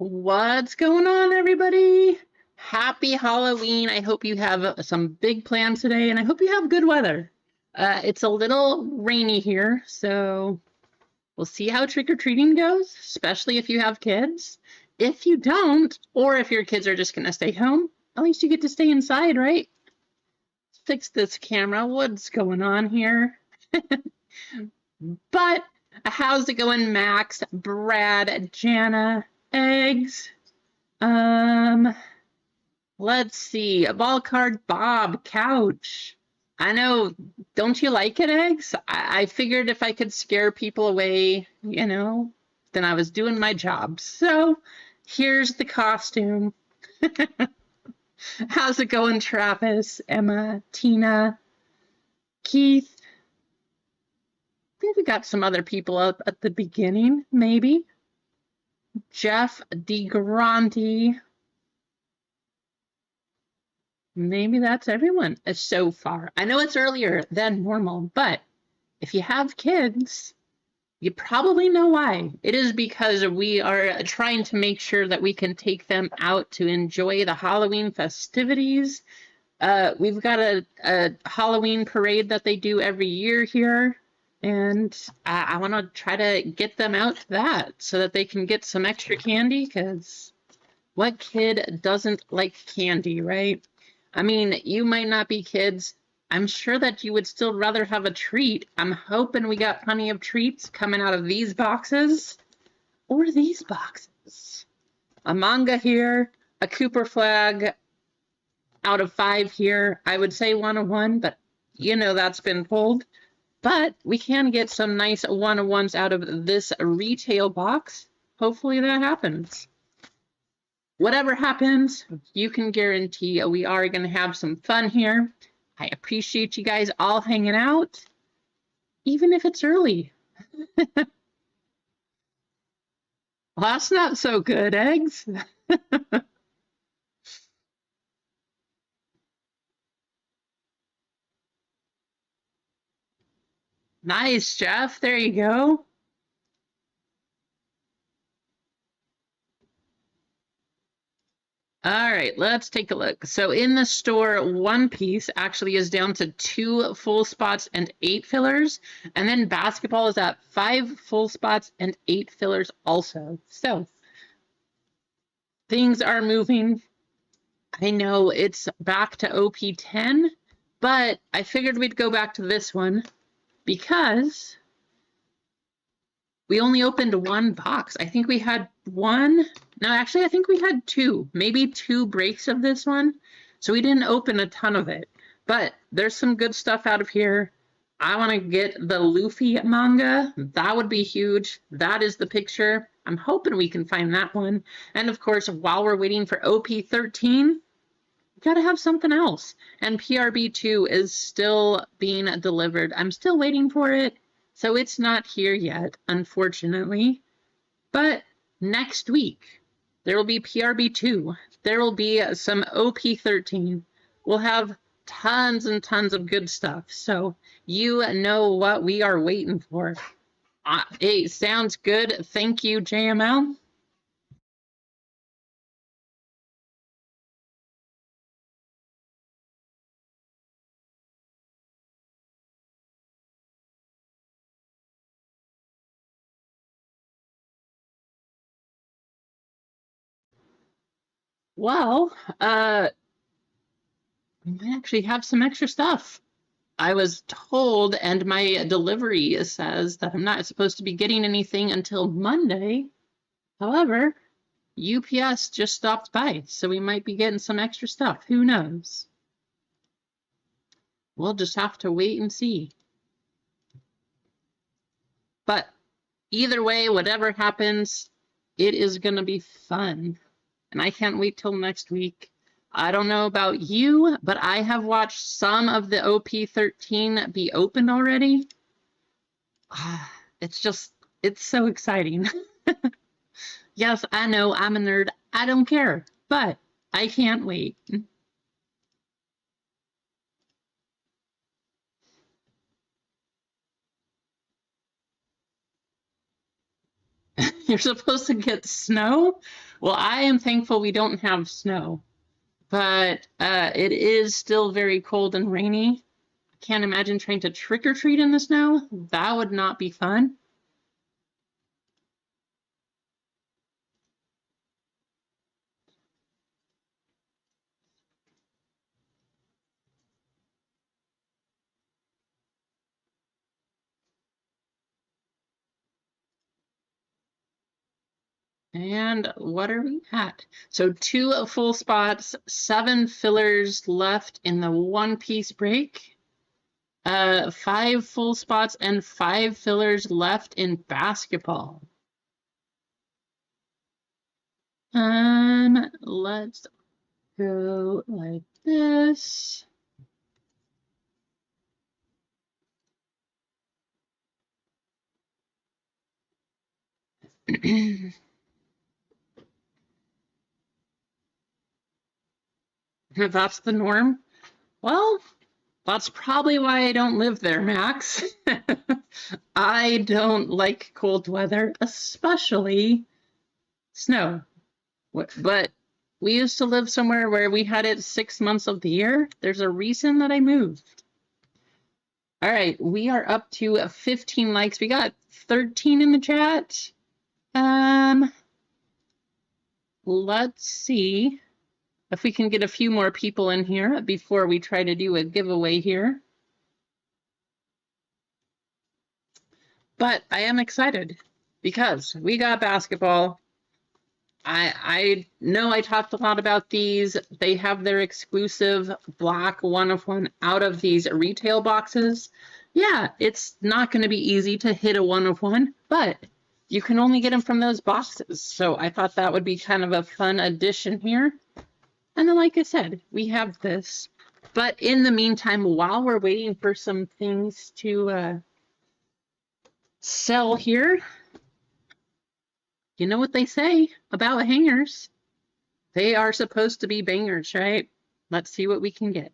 What's going on, everybody? Happy Halloween. I hope you have some big plans today, and I hope you have good weather. It's a little rainy here, so we'll see how trick-or-treating goes, especially if you have kids. If you don't, or if your kids are just going to stay home, at least you get to stay inside, right? Let's fix this camera. What's going on here? But how's it going, Max, Brad, Jana, Eggs? Let's see. A ball card, Bob, couch. I know. Don't you like it, Eggs? I figured if I could scare people away, then I was doing my job. So here's the costume. How's it going, Travis, Emma, Tina, Keith? I think we got some other people up at the beginning, maybe. Jeff DeGranti. Maybe that's everyone so far. I know it's earlier than normal, but if you have kids, you probably know why. It is because we are trying to make sure that we can take them out to enjoy the Halloween festivities. We've got a Halloween parade that they do every year here, and I want to try to get them out to that so that they can get some extra candy, because what kid doesn't like candy, right? I mean, you might not be kids. I'm sure that you would still rather have a treat. I'm hoping we got plenty of treats coming out of these boxes or these boxes. A manga here, a Cooper flag out of 5 here. I would say 101, but that's been pulled. But we can get some nice 101s out of this retail box. Hopefully that happens. Whatever happens, you can guarantee we are going to have some fun here. I appreciate you guys all hanging out, even if it's early. Well, that's not so good, Eggs. Nice, Jeff. There you go. All right, let's take a look. So in the store, One Piece actually is down to 2 full spots and 8 fillers. And then basketball is at 5 full spots and 8 fillers also. So things are moving. I know it's back to OP10, but I figured we'd go back to this one because we only opened 1 box. I think we had 1. No, actually, I think we had 2, maybe 2 breaks of this one. So we didn't open a ton of it, but there's some good stuff out of here. I want to get the Luffy manga. That would be huge. That is the picture. I'm hoping we can find that one. And of course, while we're waiting for OP13, we got to have something else. And PRB2 is still being delivered. I'm still waiting for it. So it's not here yet, unfortunately. But next week, there will be PRB2. There will be some OP13. We'll have tons and tons of good stuff. So you know what we are waiting for. Hey, sounds good. Thank you, JML. Well, we might actually have some extra stuff. I was told, and my delivery says that I'm not supposed to be getting anything until Monday. However, UPS just stopped by, so we might be getting some extra stuff. Who knows? We'll just have to wait and see. But either way, whatever happens, it is going to be fun. And I can't wait till next week. I don't know about you, but I have watched some of the OP13 be opened already. It's so exciting. Yes, I know I'm a nerd. I don't care, but I can't wait. You're supposed to get snow? Well, I am thankful we don't have snow, but it is still very cold and rainy. I can't imagine trying to trick or treat in the snow. That would not be fun. And what are we at? So 2 full spots, 7 fillers left in the one-piece break. 5 full spots and 5 fillers left in basketball. Let's go like this. If that's the norm, well, that's probably why I don't live there, Max. I don't like cold weather, especially snow. But we used to live somewhere where we had it 6 months of the year. There's a reason that I moved. All right, we are up to 15 likes. We got 13 in the chat. Let's see if we can get a few more people in here before we try to do a giveaway here. But I am excited because we got basketball. I know I talked a lot about these. They have their exclusive black 1-of-1 out of these retail boxes. Yeah, it's not going to be easy to hit a 1-of-1, but you can only get them from those boxes. So I thought that would be kind of a fun addition here. And then, like I said, we have this. But in the meantime, while we're waiting for some things to sell here, you know what they say about hangers. They are supposed to be bangers, right? Let's see what we can get.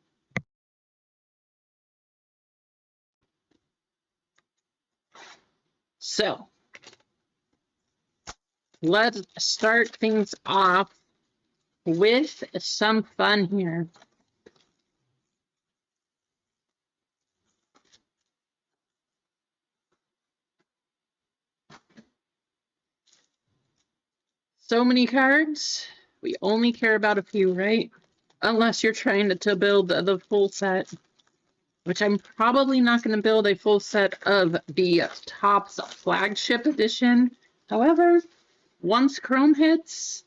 So, let's start things off with some fun here. So many cards. We only care about a few, right? Unless you're trying to build the full set, which I'm probably not going to build a full set of the Topps flagship edition. However, once Chrome hits,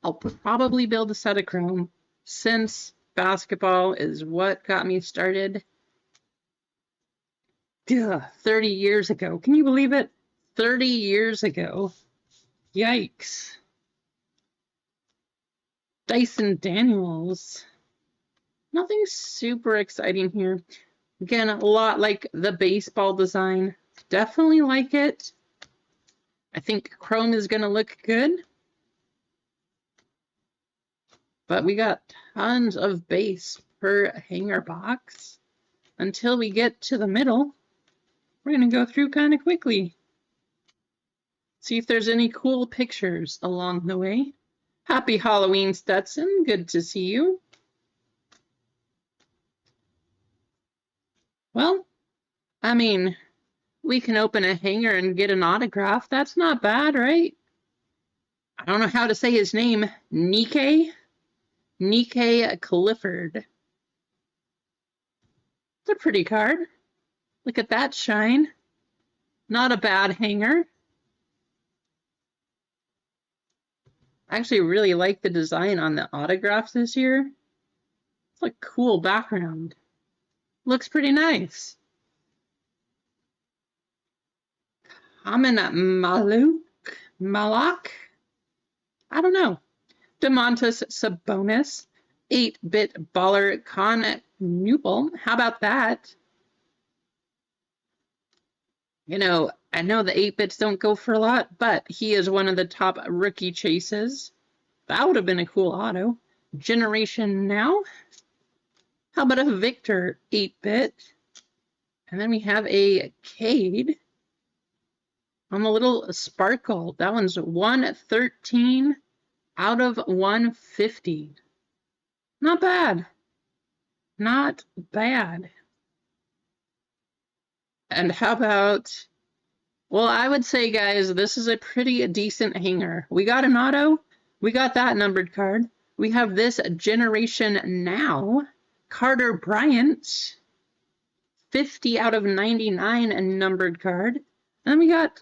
I'll probably build a set of Chrome, since basketball is what got me started. 30 years ago. Can you believe it? 30 years ago. Yikes. Dyson Daniels. Nothing super exciting here. Again, a lot like the baseball design. Definitely like it. I think Chrome is going to look good. But we got tons of base per hanger box. Until we get to the middle, we're going to go through kind of quickly. See if there's any cool pictures along the way. Happy Halloween, Stetson. Good to see you. Well, I mean, we can open a hanger and get an autograph. That's not bad, right? I don't know how to say his name. Nike Clifford. It's a pretty card. Look at that shine. Not a bad hanger. I actually really like the design on the autographs this year. It's a cool background. Looks pretty nice. Amin Malak? I don't know. Domantas Sabonis. 8-bit baller Con Newpel. How about that? You know, I know the 8-bits don't go for a lot, but he is one of the top rookie chases. That would have been a cool auto. Generation Now. How about a Victor 8-bit? And then we have a Cade. on the little sparkle. That one's 113 out of 150. Not bad. Not bad. And how about, well, I would say, guys, this is a pretty decent hanger. We got an auto. We got that numbered card. We have this Generation Now, Carter Bryant, 50 out of 99 a numbered card. And then we got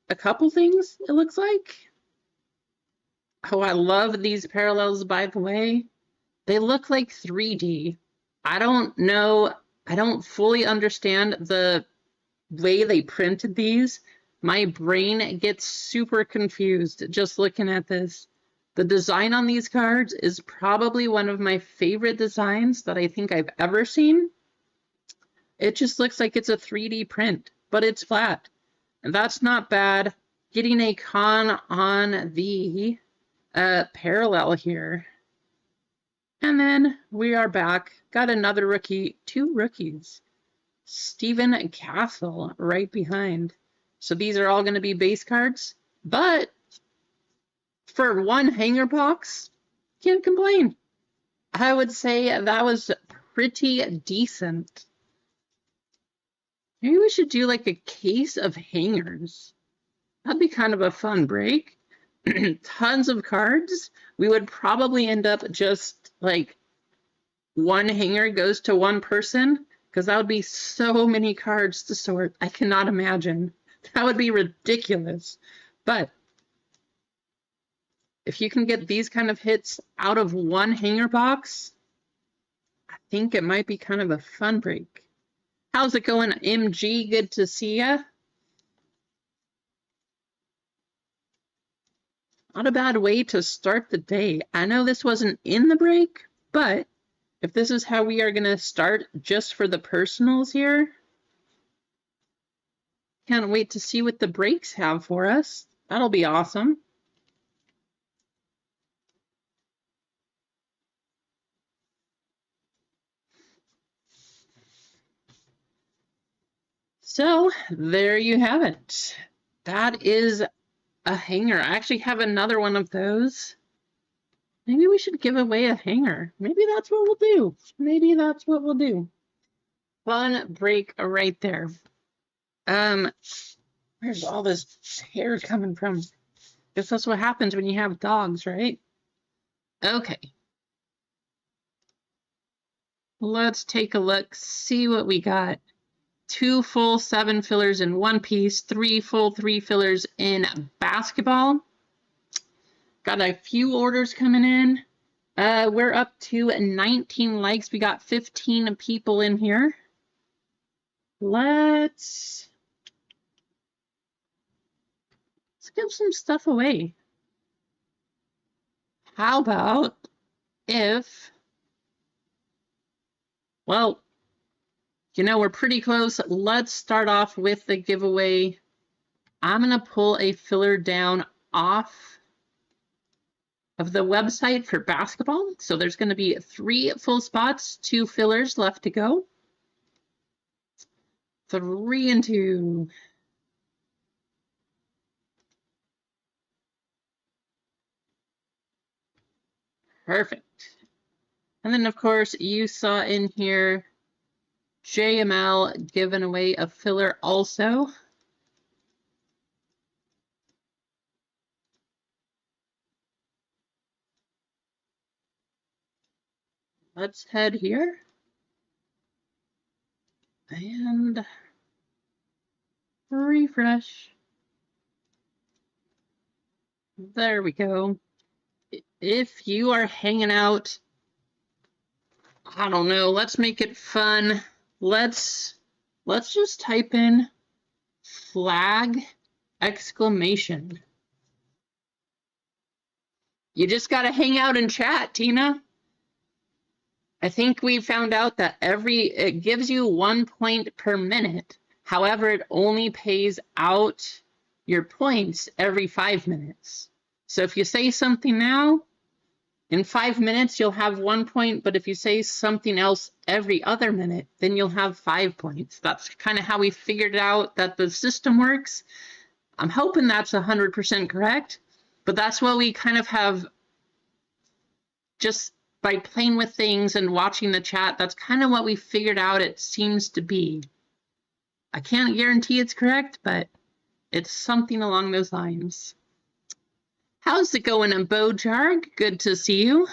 a couple things, it looks like. Oh, I love these parallels, by the way. They look like 3D. I don't know. I don't fully understand the way they printed these. My brain gets super confused just looking at this. The design on these cards is probably one of my favorite designs that I think I've ever seen. It just looks like it's a 3D print, but it's flat. And that's not bad. Getting a con on the parallel here. And then we are back. Got another rookie, 2 rookies. Stephen Castle right behind. So these are all going to be base cards. But for one hanger box, can't complain. I would say that was pretty decent. Maybe we should do like a case of hangers. That'd be kind of a fun break. Tons of cards. We would probably end up just like one hanger goes to one person, because that would be so many cards to sort. I cannot imagine. That would be ridiculous. But if you can get these kind of hits out of one hanger box, I think it might be kind of a fun break. How's it going, MG? Good to see ya. Not a bad way to start the day. I know this wasn't in the break, but if this is how we are going to start just for the personals here, can't wait to see what the breaks have for us. That'll be awesome. So there you have it. That is a hanger. I actually have another one of those. Maybe we should give away a hanger. Maybe that's what we'll do. Maybe that's what we'll do. Fun break right there. Where's all this hair coming from? Guess that's what happens when you have dogs, right? Okay. Let's take a look, see what we got. 2 full 7 fillers in one piece, 3 full 3 fillers in basketball. Got a few orders coming in. We're up to 19 likes. We got 15 people in here. Let's give some stuff away. How about if, well, you know, we're pretty close. Let's start off with the giveaway. I'm going to pull a filler down off of the website for basketball. So there's going to be 3 full spots, 2 fillers left to go. 3 and 2. Perfect. And then, of course, you saw in here JML giving away a filler also. Let's head here. And refresh. There we go. If you are hanging out, I don't know, let's make it fun. Let's just type in flag exclamation. You just got to hang out and chat, Tina. I think we found out that it gives you 1 point per minute. However, it only pays out your points every 5 minutes. So if you say something now, in 5 minutes, you'll have 1 point, but if you say something else every other minute, then you'll have 5 points. That's kind of how we figured out that the system works. I'm hoping that's 100% correct, but that's what we kind of have just by playing with things and watching the chat. That's kind of what we figured out it seems to be. I can't guarantee it's correct, but it's something along those lines. How's it going, Bojarg? Good to see you.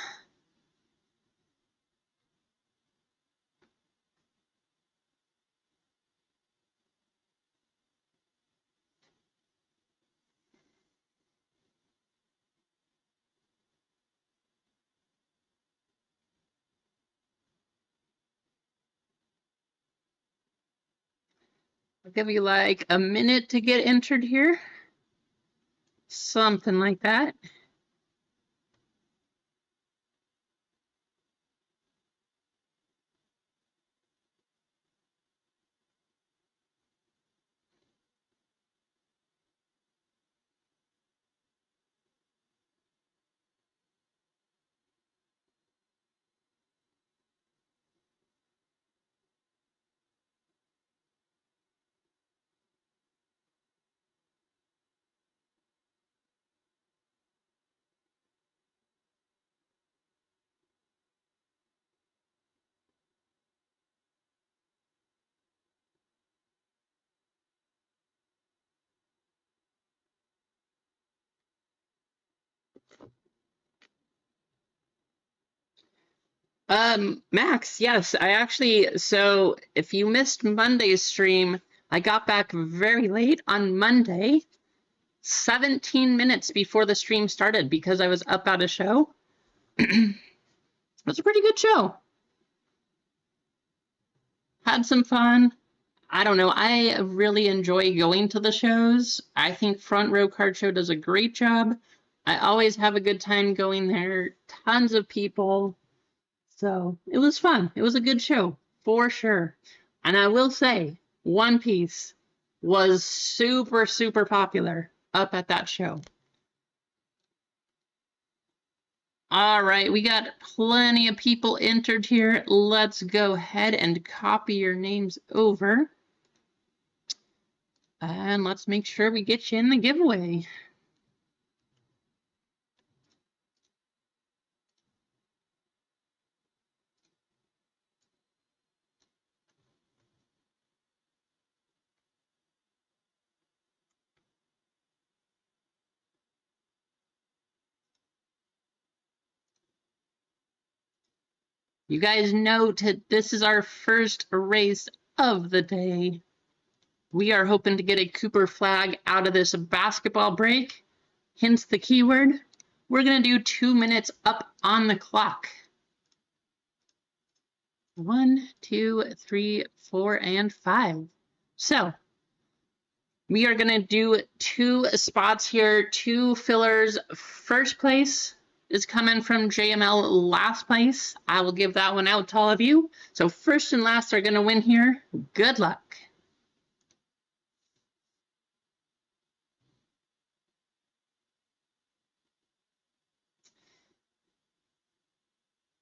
I'll give you like a minute to get entered here. Something like that. Max, yes, I actually, so if you missed Monday's stream, I got back very late on Monday, 17 minutes before the stream started because I was up at a show. It was a pretty good show. Had some fun. I don't know, I really enjoy going to the shows. I think Front Row Card Show does a great job. I always have a good time going there. Tons of people. So it was fun. It was a good show, for sure. And I will say, One Piece was super, super popular up at that show. All right, we got plenty of people entered here. Let's go ahead and copy your names over. And let's make sure we get you in the giveaway. You guys note this is our first race of the day. We are hoping to get a Cooper flag out of this basketball break. Hence the keyword. We're going to do 2 minutes up on the clock. 1, 2, 3, 4, and 5. So we are going to do 2 spots here, 2 fillers. First place is coming from JML. Last place, I will give that one out to all of you. So first and last are going to win here. Good luck.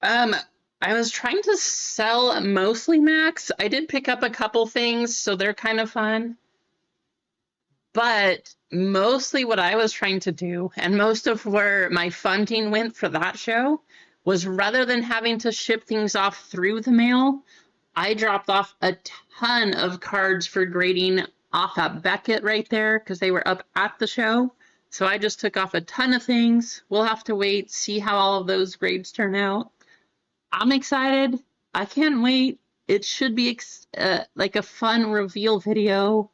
I was trying to sell mostly Max. I did pick up a couple things, so they're kind of fun. But mostly what I was trying to do, and most of where my funding went for that show, was rather than having to ship things off through the mail, I dropped off a ton of cards for grading off at Beckett right there because they were up at the show. So I just took off a ton of things. We'll have to wait, see how all of those grades turn out. I'm excited. I can't wait. It should be like a fun reveal video.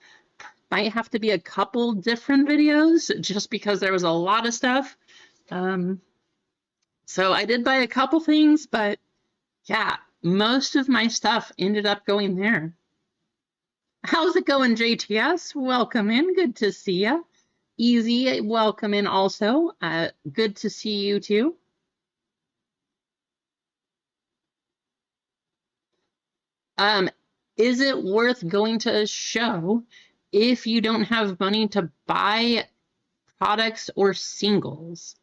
Might have to be a couple different videos just because there was a lot of stuff. So I did buy a couple things, but yeah, most of my stuff ended up going there. How's it going, JTS? Welcome in. Good to see you. Easy, welcome in also. Good to see you too. Is it worth going to a show if you don't have money to buy products or singles?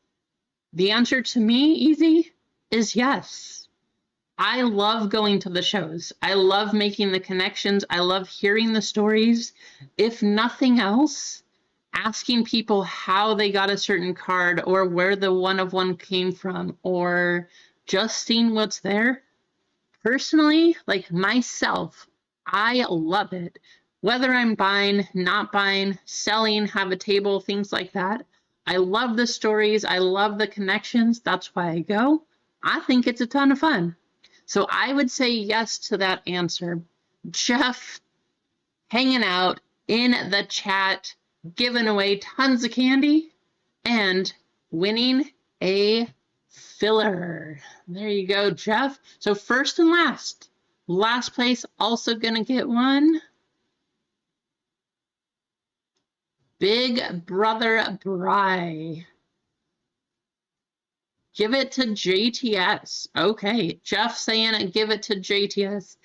The answer to me, Easy, is yes. I love going to the shows. I love making the connections. I love hearing the stories. If nothing else, asking people how they got a certain card or where the one of one came from or just seeing what's there. Personally, like myself, I love it. Whether I'm buying, not buying, selling, have a table, things like that. I love the stories. I love the connections. That's why I go. I think it's a ton of fun. So I would say yes to that answer. Jeff, hanging out in the chat, giving away tons of candy, and winning a filler. There you go, Jeff. So first and last. Last place also gonna get one. Big Brother Bry. Give it to JTS. Okay, Jeff saying give it to JTS.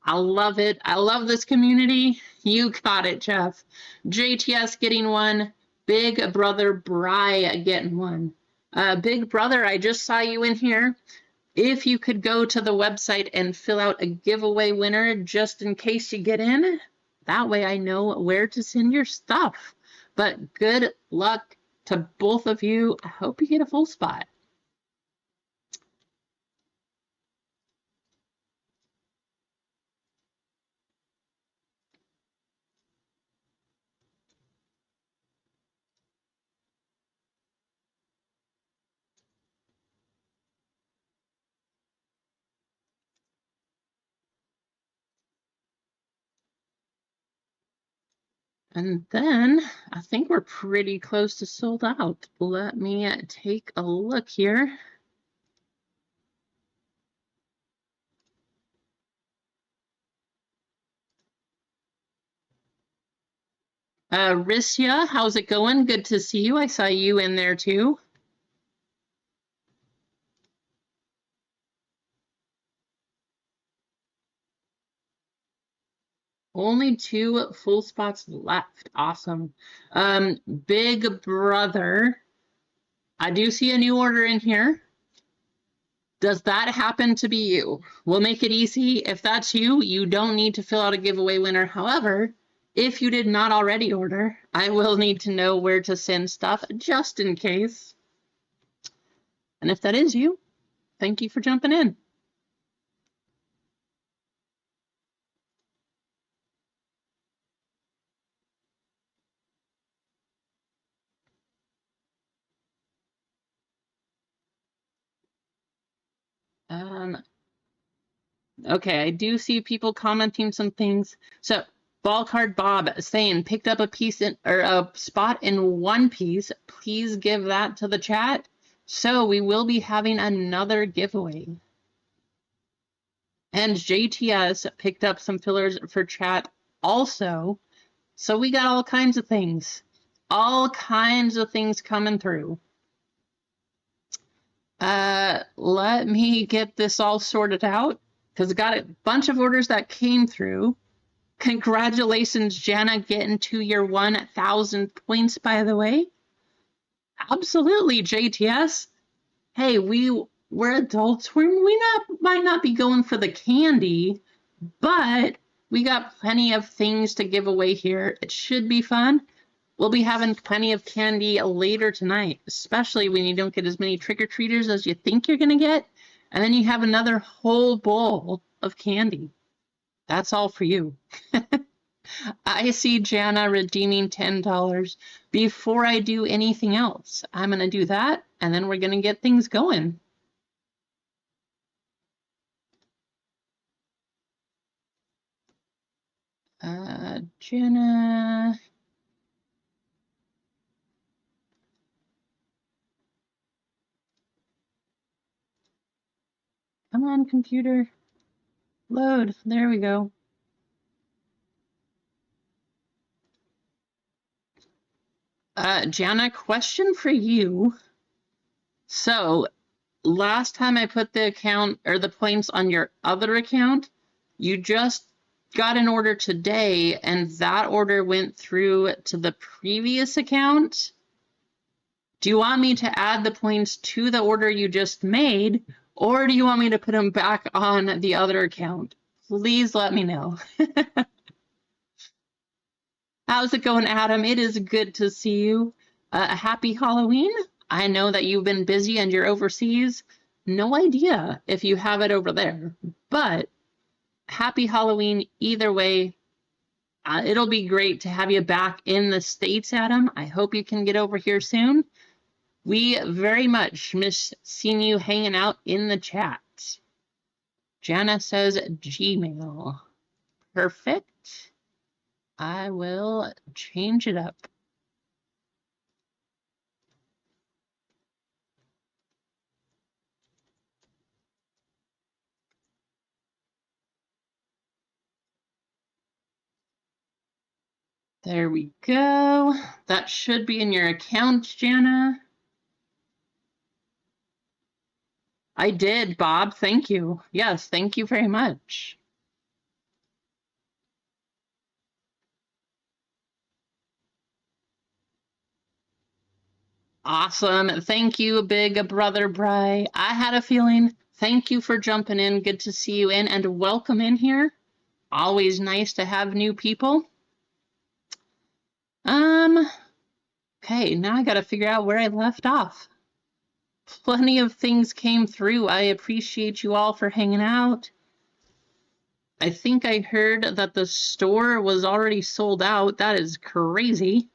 I love it. I love this community. You got it, Jeff. JTS getting one. Big Brother Bry getting one. Big Brother, I just saw you in here. If you could go to the website and fill out a giveaway winner just in case you get in, that way I know where to send your stuff. But good luck to both of you. I hope you get a full spot. And then I think we're pretty close to sold out. Let me take a look here. Rissia, how's it going? Good to see you. I saw you in there too. Only 2 full spots left. Awesome. Big Brother, I do see a new order in here. Does that happen to be you? We'll make it easy. If that's you, you don't need to fill out a giveaway winner. However, if you did not already order, I will need to know where to send stuff just in case. And if that is you, thank you for jumping in. Okay, I do see people commenting some things. So, Ball Card Bob saying picked up a piece in, or a spot in One Piece. Please give that to the chat. So we will be having another giveaway. And JTS picked up some fillers for chat also. So we got all kinds of things. All kinds of things coming through. Let me get this all sorted out because I got a bunch of orders that came through. Congratulations, Jana, getting to your 1,000 points, by the way. Absolutely, JTS. Hey, we're adults. We might not be going for the candy, but we got plenty of things to give away here. It should be fun. We'll be having plenty of candy later tonight, especially when you don't get as many trick-or-treaters as you think you're going to get. And then you have another whole bowl of candy. That's all for you. I see Jana redeeming $10. Before I do anything else, I'm going to do that, and then we're going to get things going. Jana... Come on, computer. Load. There we go. Jana, question for you. So, last time I put the account or the points on your other account, you just got an order today, and that order went through to the previous account. Do you want me to add the points to the order you just made, or do you want me to put them back on the other account? Please let me know. How's it going, Adam? It is good to see you. Happy Halloween. I know that you've been busy and you're overseas. No idea if you have it over there, but happy Halloween either way. It'll be great to have you back in the States, Adam. I hope you can get over here soon. We very much miss seeing you hanging out in the chat. Jana says Gmail. Perfect. I will change it up. There we go. That should be in your account, Jana. I did, Bob. Thank you. Yes, thank you very much. Awesome. Thank you, big brother Bry. I had a feeling. Thank you for jumping in. Good to see you in and welcome in here. Always nice to have new people. Okay, now I got to figure out where I left off. Plenty of things came through. I appreciate you all for hanging out. I think I heard that the store was already sold out. That is crazy.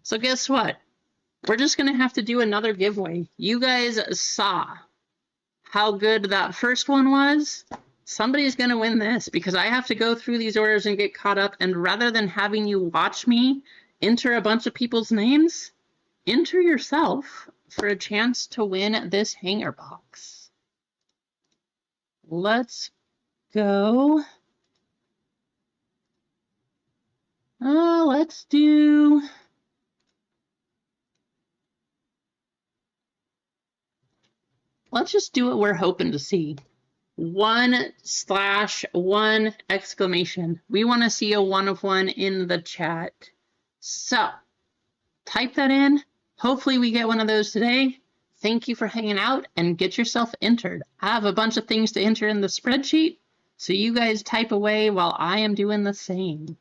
So guess what? We're just going to have to do another giveaway. You guys saw how good that first one was. Somebody's going to win this because I have to go through these orders and get caught up. And rather than having you watch me enter a bunch of people's names, enter yourself for a chance to win this hanger box. Let's go. Let's do... Let's just do what we're hoping to see. 1/1 exclamation. We want to see a 1 of 1 in the chat. So type that in. Hopefully we get one of those today. Thank you for hanging out and get yourself entered. I have a bunch of things to enter in the spreadsheet, so you guys type away while I am doing the same.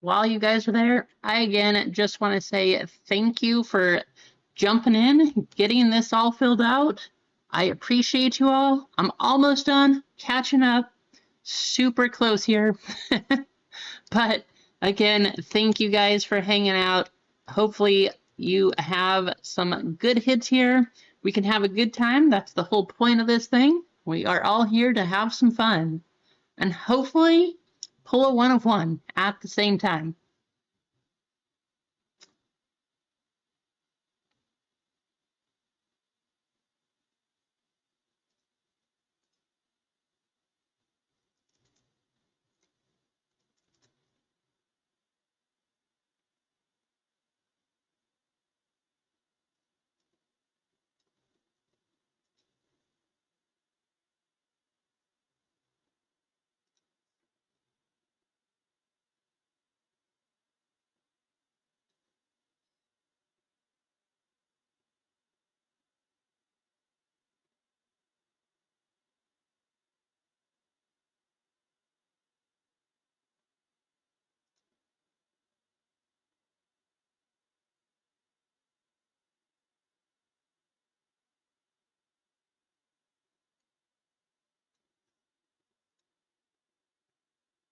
While you guys are there, I again just want to say thank you for jumping in, getting this all filled out. I appreciate you all. I'm almost done catching up. Super close here. But again, thank you guys for hanging out. Hopefully you have some good hits here. We can have a good time. That's the whole point of this thing. We are all here to have some fun. And hopefully pull a 1 of 1 at the same time.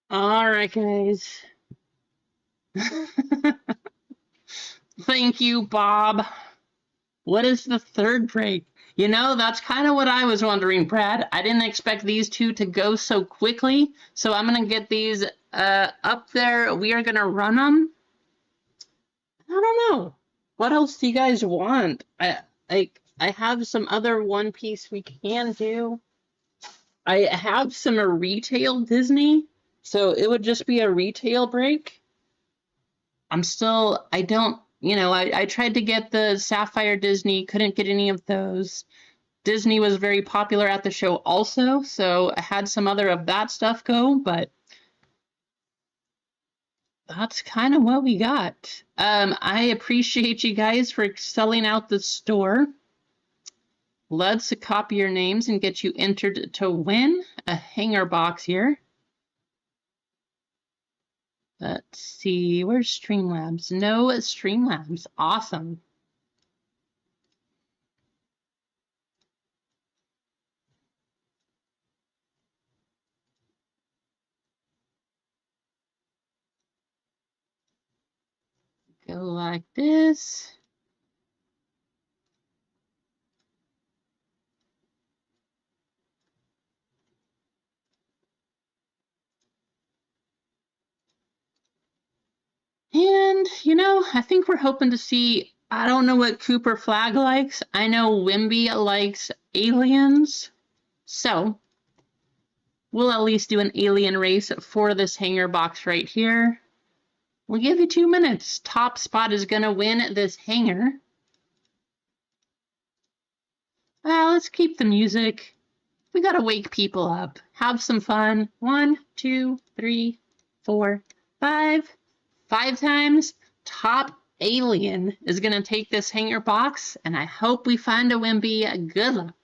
All right, guys. Thank you, Bob. What is the third break? You know, that's kind of what I was wondering, Brad. I didn't expect these two to go so quickly, so I'm gonna get these up there. We are gonna run them. I don't know. What else do you guys want? I have some other One Piece we can do. I have some retail Disney, so it would just be a retail break. I don't, I tried to get the Sapphire Disney, couldn't get any of those. Disney was very popular at the show also, so I had some other of that stuff go, but that's kind of what we got. I appreciate you guys for selling out the store. Let's copy your names and get you entered to win a hanger box here. Let's see, where's Streamlabs? No Streamlabs. Awesome. Go like this. And, I think we're hoping to see, I don't know what Cooper Flag likes. I know Wimby likes aliens. So, we'll at least do an alien race for this hanger box right here. We'll give you 2 minutes. Top spot is going to win this hanger. Let's keep the music. We got to wake people up. Have some fun. 1, 2, 3, 4, 5. 5 times. Top alien is going to take this hanger box, and I hope we find a Wimby. Good luck.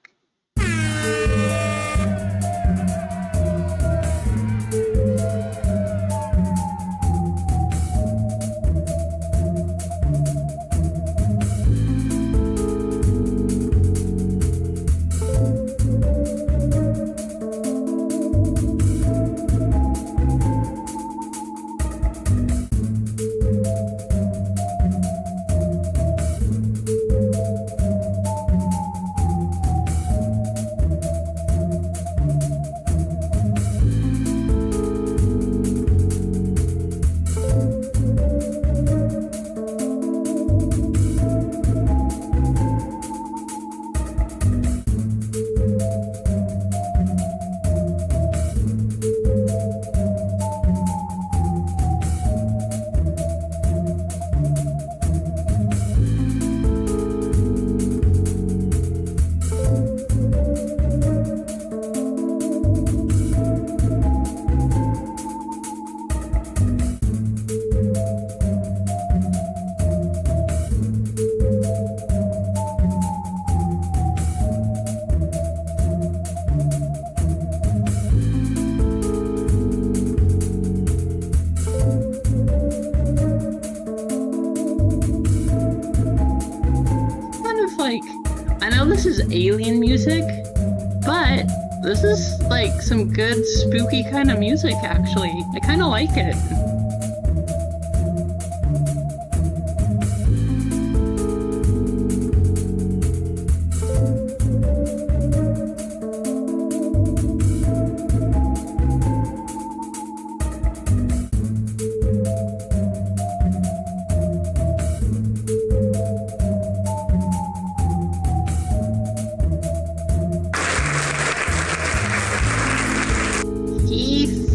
I know this is alien music, but this is like some good spooky kind of music actually. I kind of like it.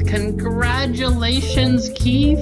Congratulations, Keith.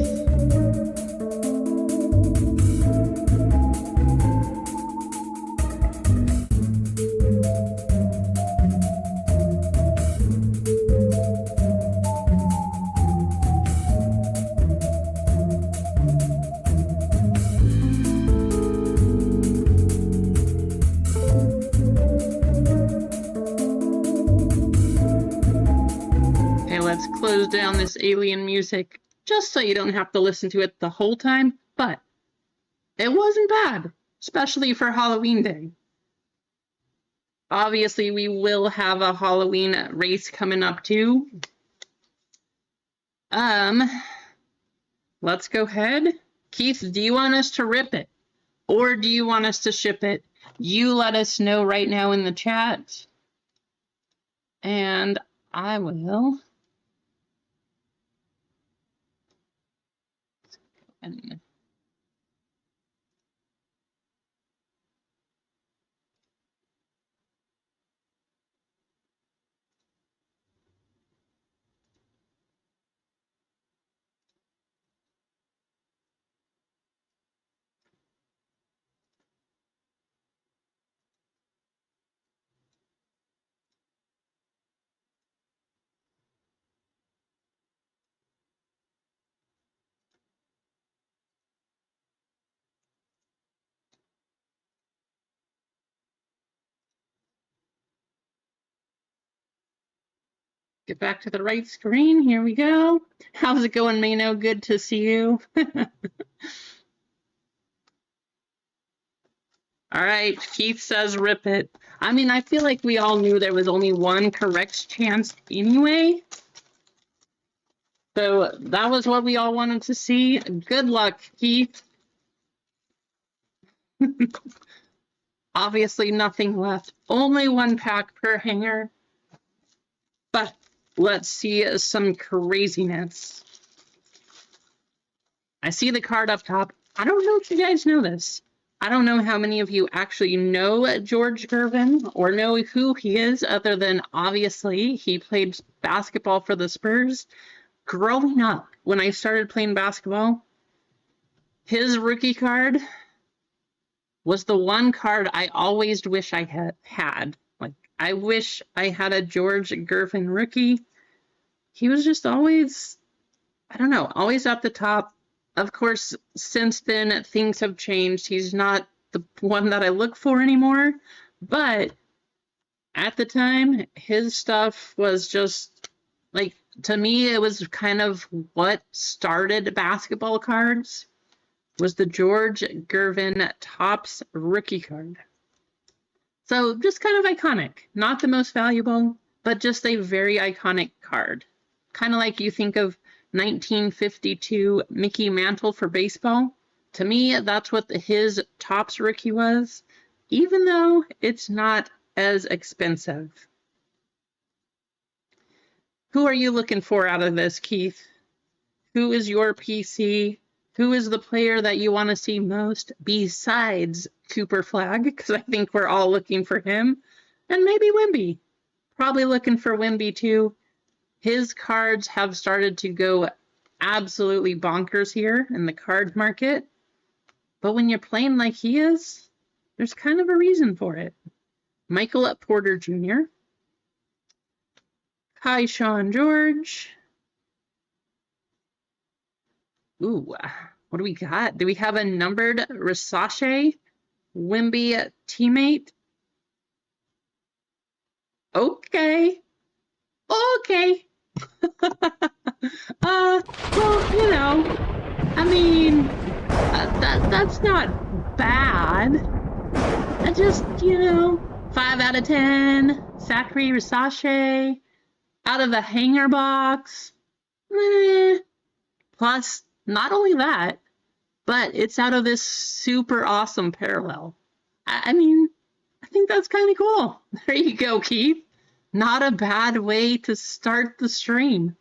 Let's close down this alien music just so you don't have to listen to it the whole time, but it wasn't bad, especially for Halloween Day. Obviously, we will have a Halloween race coming up too. Let's go ahead. Keith, do you want us to rip it? Or do you want us to ship it? You let us know right now in the chat. And I will. And get back to the right screen. Here we go. How's it going, Mano? Good to see you. All right, Keith says rip it. I mean, I feel like we all knew there was only one correct chance anyway. So that was what we all wanted to see. Good luck, Keith. Obviously nothing left. Only one pack per hanger. But let's see some craziness. I see the card up top. I don't know if you guys know this. I don't know how many of you actually know George Gervin or know who he is, other than obviously he played basketball for the Spurs. Growing up, when I started playing basketball, his rookie card was the one card I always wish I had. Like, I wish I had a George Gervin rookie. He was just always, I don't know, always at the top. Of course, since then, things have changed. He's not the one that I look for anymore. But at the time, his stuff was just, like, to me, it was kind of what started basketball cards, was the George Gervin Topps rookie card. So just kind of iconic. Not the most valuable, but just a very iconic card. Kind of like you think of 1952 Mickey Mantle for baseball. To me, that's what his Topps rookie was, even though it's not as expensive. Who are you looking for out of this, Keith? Who is your PC? Who is the player that you want to see most besides Cooper Flagg? Because I think we're all looking for him. And maybe Wemby. Probably looking for Wemby too. His cards have started to go absolutely bonkers here in the card market. But when you're playing like he is, there's kind of a reason for it. Michael Porter Jr., Kai-Shawn George. Ooh, what do we got? Do we have a numbered Versace Wemby teammate? Okay. Okay. Well, you know, I mean, that's not bad. I just, you know, 5 out of 10. Zachary Versace out of the hanger box. Plus, not only that, but it's out of this super awesome parallel. I mean, I think that's kind of cool. There you go, Keith. Not a bad way to start the stream.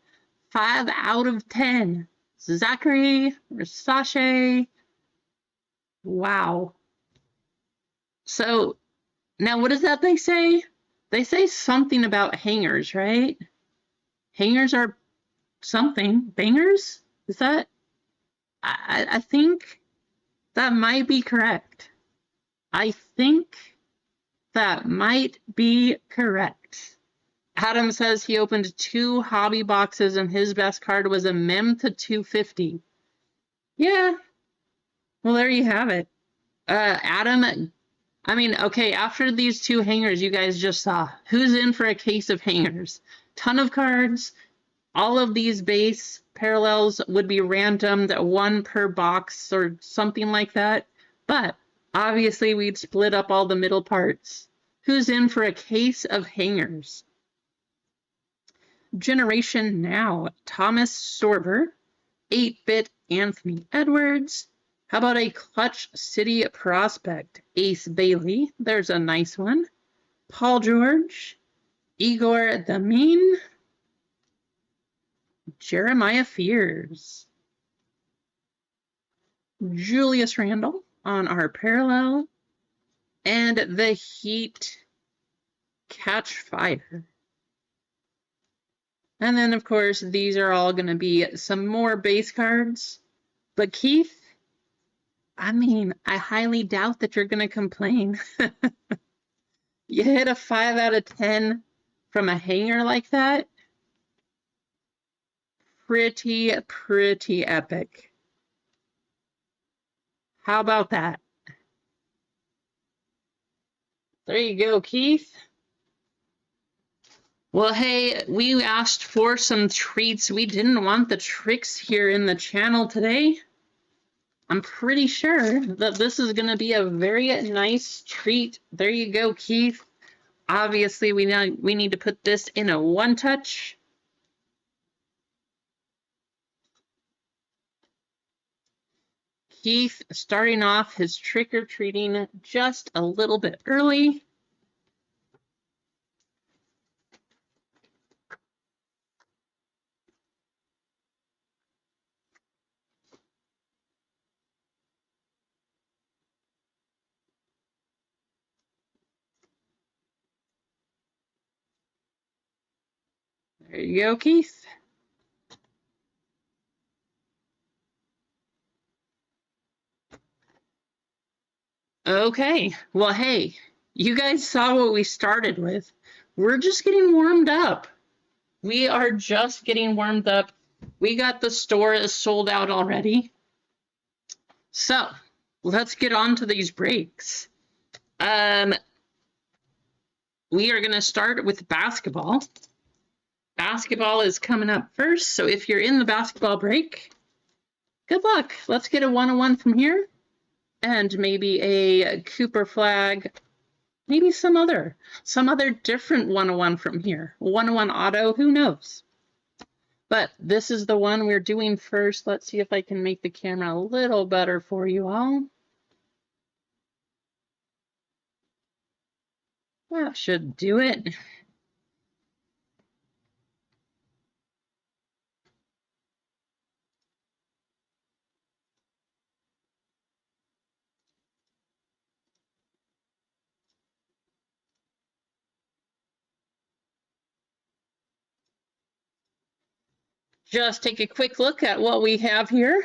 5 out of 10. Zachary Versace. Wow. So, now what is that they say? They say something about hangers, right? Hangers are something. Bangers? Is that? I think that might be correct. I think that might be correct. Adam says he opened 2 hobby boxes and his best card was a Mem to 250. Yeah. Well, there you have it. Adam, I mean, okay, after these 2 hangers you guys just saw, who's in for a case of hangers? Ton of cards. All of these base parallels would be randomed, 1 per box or something like that. But obviously we'd split up all the middle parts. Who's in for a case of hangers? Generation Now, Thomas Sorber. 8-Bit, Anthony Edwards. How about a Clutch City Prospect? Ace Bailey, there's a nice one. Paul George. Igor Damin. Jeremiah Fears. Julius Randle on our parallel. And the Heat Catch Fire. And then, of course, these are all going to be some more base cards. But Keith, I mean, I highly doubt that you're going to complain. You hit a 5 out of 10 from a hanger like that. Pretty epic. How about that? There you go, Keith. Well, hey, we asked for some treats. We didn't want the tricks here in the channel today. I'm pretty sure that this is going to be a very nice treat. There you go, Keith. Obviously, we need to put this in a one-touch. Keith starting off his trick-or-treating just a little bit early. There you go, Keith. Okay, well, hey, you guys saw what we started with. We're just getting warmed up. We are just getting warmed up. We got the store sold out already. So, let's get on to these breaks. We are going to start with basketball. Basketball is coming up first, so if you're in the basketball break, good luck. Let's get a 101 from here, and maybe a Cooper flag, maybe some other different 101 from here. 101 auto, who knows? But this is the one we're doing first. Let's see if I can make the camera a little better for you all. That should do it. Just take a quick look at what we have here.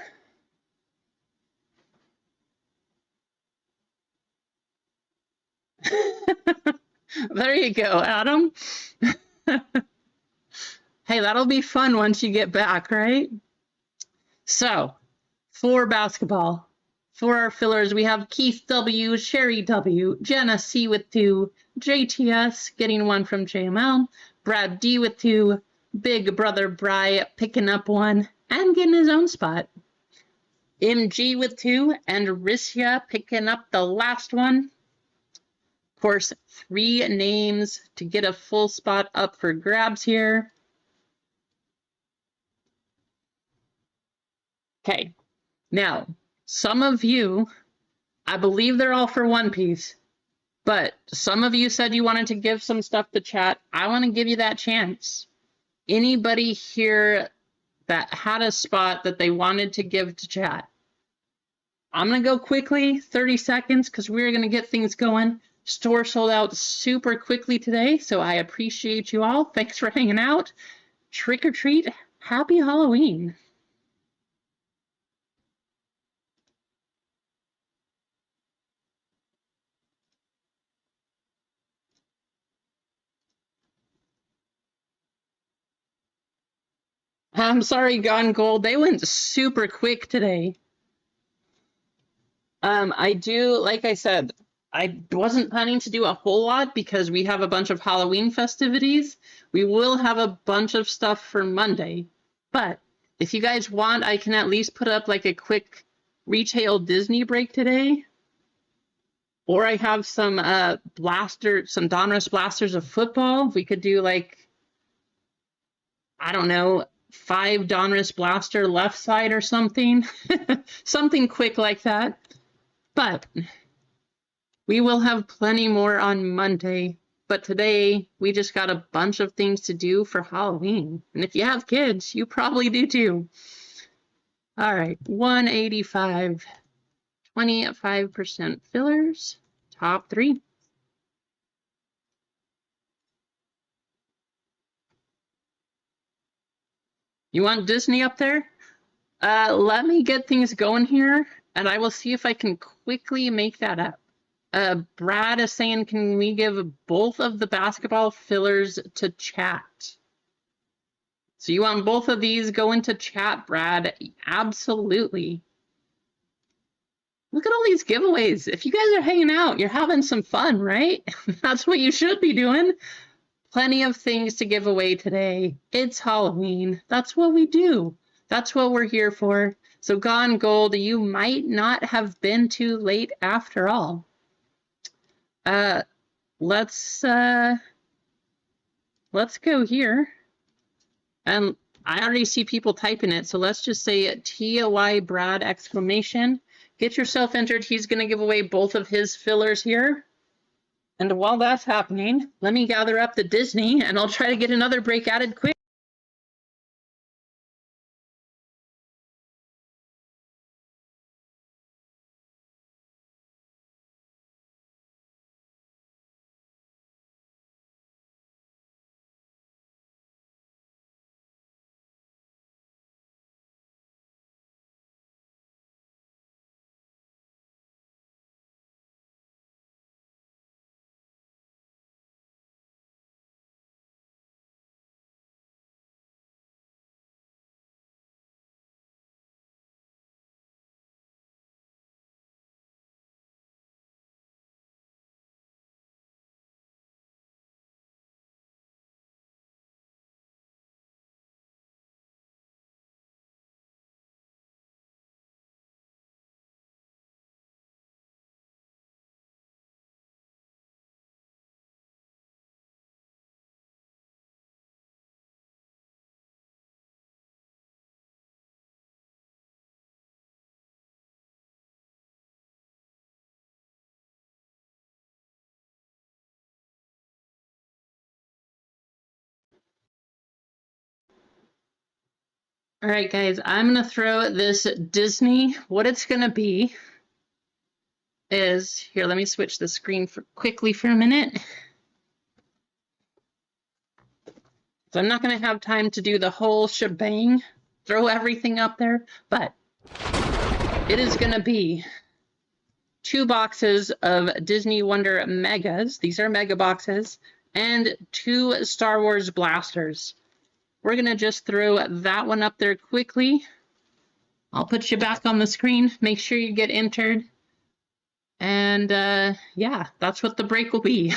There you go, Adam. Hey, that'll be fun once you get back, right? So, for basketball, for our fillers, we have Keith W, Sherry W, Jenna C with 2, JTS getting 1 from JML, Brad D with 2, Big Brother Bry picking up 1 and getting his own spot. MG with 2 and Rissia picking up the last one. Of course, 3 names to get a full spot up for grabs here. Okay, now, some of you, I believe they're all for One Piece, but some of you said you wanted to give some stuff to chat. I want to give you that chance. Anybody here that had a spot that they wanted to give to chat? I'm going to go quickly, 30 seconds, because we're going to get things going. Store sold out super quickly today, so I appreciate you all. Thanks for hanging out. Trick or treat. Happy Halloween. I'm sorry, Gone Gold. They went super quick today. I do, like I said, I wasn't planning to do a whole lot because we have a bunch of Halloween festivities. We will have a bunch of stuff for Monday. But if you guys want, I can at least put up like a quick retail Disney break today. Or I have some some Donruss blasters of football. We could do like I don't know, 5 Donruss Blaster left side or something. Something quick like that. But we will have plenty more on Monday. But today, we just got a bunch of things to do for Halloween. And if you have kids, you probably do too. All right, 185, 25% fillers, top 3. You want Disney up there? Let me get things going here, and I will see if I can quickly make that up. Brad is saying, can we give both of the basketball fillers to chat? So you want both of these going to chat, Brad? Absolutely. Look at all these giveaways. If you guys are hanging out, you're having some fun, right? That's what you should be doing. Plenty of things to give away today. It's Halloween. That's what we do. That's what we're here for. So Gone Gold, you might not have been too late after all. Let's go here. And I already see people typing it, so let's just say TOY Brad exclamation. Get yourself entered. He's going to give away both of his fillers here. And while that's happening, let me gather up the Disney, and I'll try to get another break added quick. All right, guys, I'm going to throw this Disney. What it's going to be is, here, let me switch the screen quickly for a minute. So I'm not going to have time to do the whole shebang, throw everything up there, but it is going to be 2 boxes of Disney Wonder Megas. These are mega boxes, and 2 Star Wars blasters. We're going to just throw that one up there quickly. I'll put you back on the screen. Make sure you get entered. And yeah, that's what the break will be.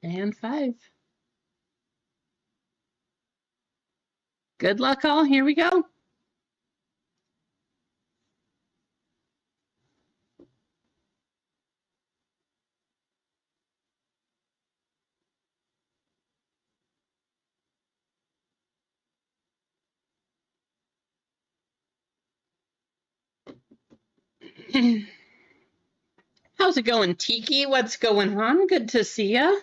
And 5. Good luck, all. Here we go. How's it going, Tiki? What's going on? Good to see ya.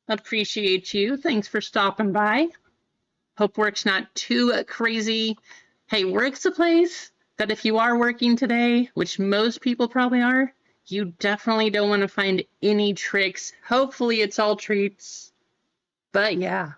Appreciate you. Thanks for stopping by. Hope work's not too crazy. Hey, work's a place that if you are working today, which most people probably are, you definitely don't want to find any tricks. Hopefully it's all treats. But yeah.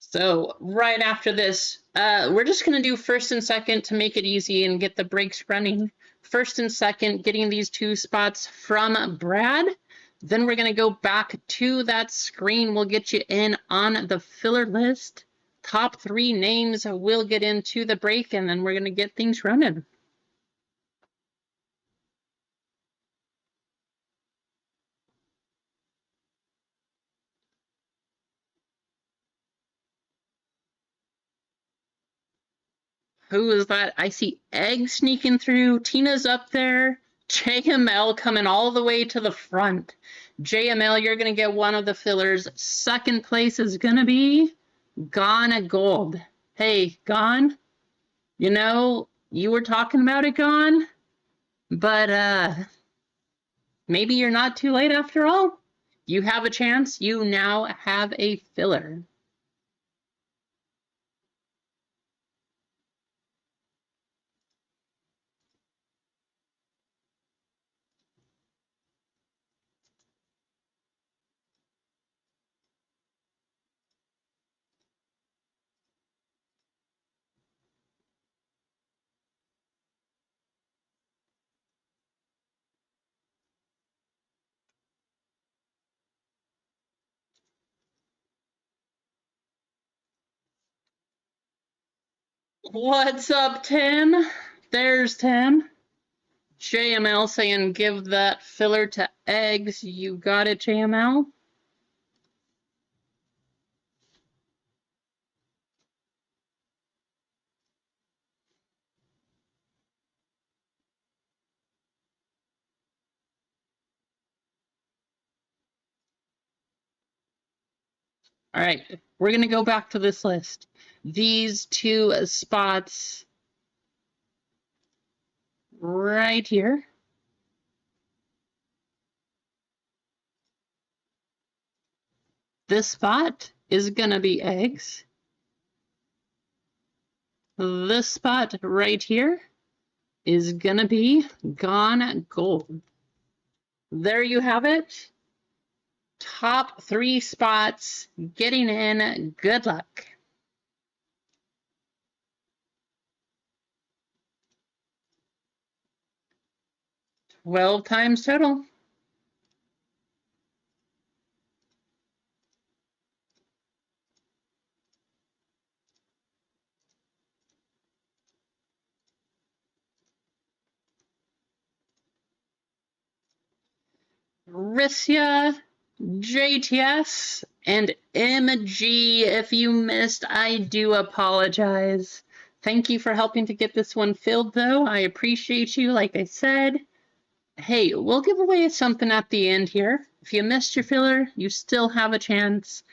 So right after this, we're just going to do first and second to make it easy and get the breaks running. First and second, getting these 2 spots from Brad. Then we're going to go back to that screen. We'll get you in on the filler list. Top 3 names will get into the break, and then we're going to get things running. Who is that? I see Egg sneaking through. Tina's up there. JML coming all the way to the front. JML, you're going to get one of the fillers. Second place is going to be Gone Gold. Hey, Gone, you know, you were talking about it, Gone, but maybe you're not too late after all. You have a chance. You now have a filler. What's up, Tim? There's Tim. JML saying give that filler to Eggs. You got it, JML? All right, we're going to go back to this list. These 2 spots right here. This spot is going to be Eggs. This spot right here is going to be Gone Gold. There you have it. Top 3 spots getting in. Good luck. 12 times total. Rissia, JTS, and MG. If you missed, I do apologize. Thank you for helping to get this one filled, though. I appreciate you, like I said. Hey, we'll give away something at the end here. If you missed your filler, you still have a chance.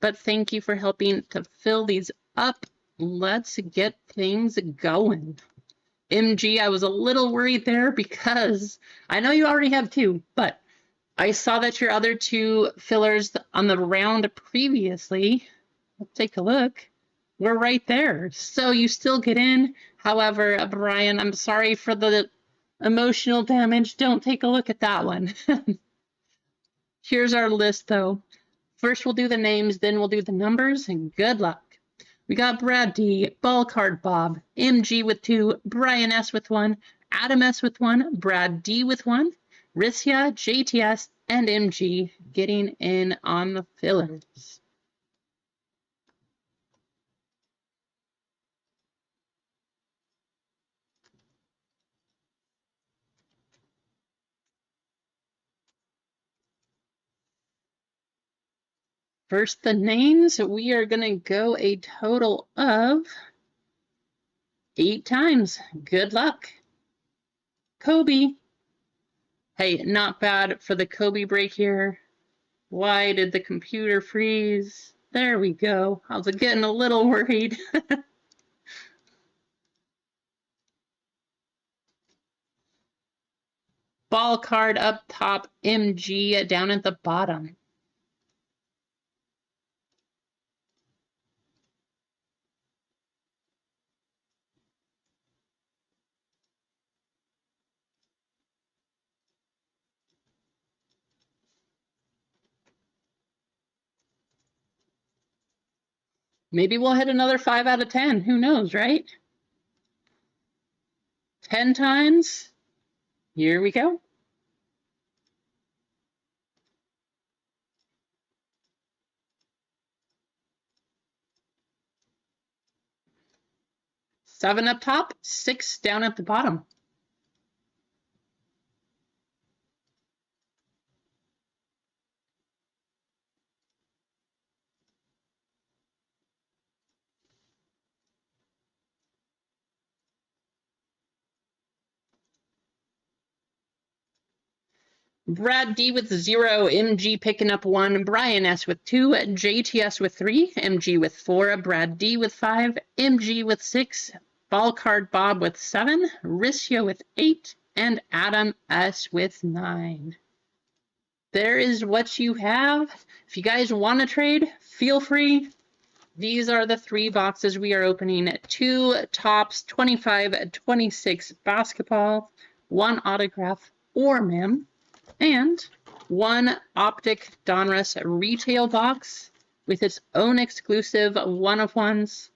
But thank you for helping to fill these up. Let's get things going. MG, I was a little worried there because I know you already have 2, but I saw that your other 2 fillers on the round previously, let's take a look. we're right there. So you still get in. However, Brian, I'm sorry for the emotional damage. Don't take a look at that one. Here's our list, though. First, we'll do the names, then we'll do the numbers, and good luck. We got Brad D, Ballcard Bob, MG with 2, Brian S with 1, Adam S with 1, Brad D with 1, Rissia, JTS, and MG getting in on the fillers. First, the names. We are going to go a total of 8 times. Good luck. Kobe. Hey, not bad for the Kobe break here. Why did the computer freeze? There we go. I was getting a little worried. Ball card up top, MG down at the bottom. Maybe we'll hit another 5 out of 10. Who knows, right? 10 times. Here we go. Seven up top, 6 down at the bottom. Brad D with 0, MG picking up 1, Brian S with 2, JTS with 3, MG with 4, Brad D with 5, MG with 6, Ballcard Bob with 7, Rissia with 8, and Adam S with 9. There is what you have. If you guys want to trade, feel free. These are the 3 boxes we are opening. 2 Topps 25-26 basketball, 1 autograph or mem, and 1 Optic Donruss retail box with its own exclusive one-of-ones.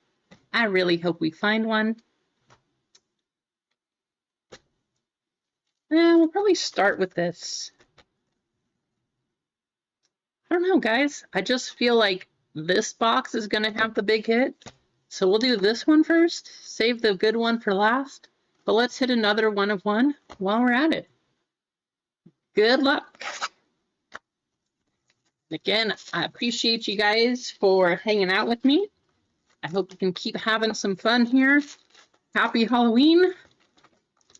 I really hope we find one. And we'll probably start with this. I don't know, guys. I just feel like this box is going to have the big hit. So we'll do this one first, save the good one for last. But let's hit another one-of-one while we're at it. Good luck. Again, I appreciate you guys for hanging out with me. I hope you can keep having some fun here. Happy Halloween.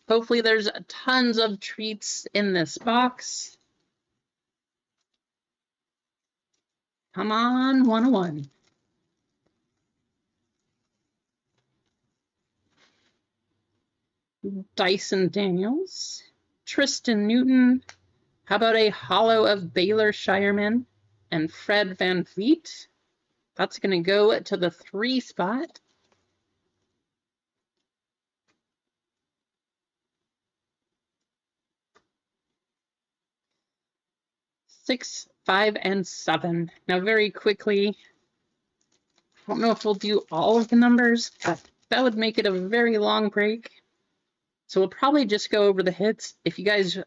Hopefully there's tons of treats in this box. Come on, 101. Dyson Daniels, Tristan Newton. How about a holo of Baylor Shireman and Fred VanVleet? That's going to go to the 3 spot. Six, 5, and 7. Now, very quickly, I don't know if we'll do all of the numbers, but that would make it a very long break. So we'll probably just go over the hits. If you guys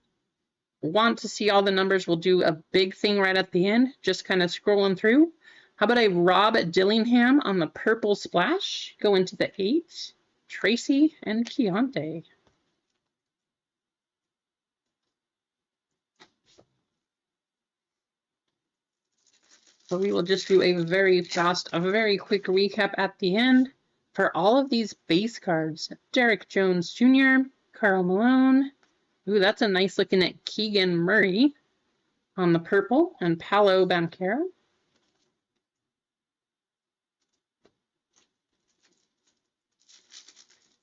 want to see all the numbers, we'll do a big thing right at the end, just kind of scrolling through. How about a Rob Dillingham on the purple splash, going to the 8, Tracy and Keontae. So we will just do a very fast, a very quick recap at the end for all of these base cards. Derek Jones Jr., Karl Malone. Ooh, that's a nice looking at Keegan Murray on the purple, and Paolo Banchero.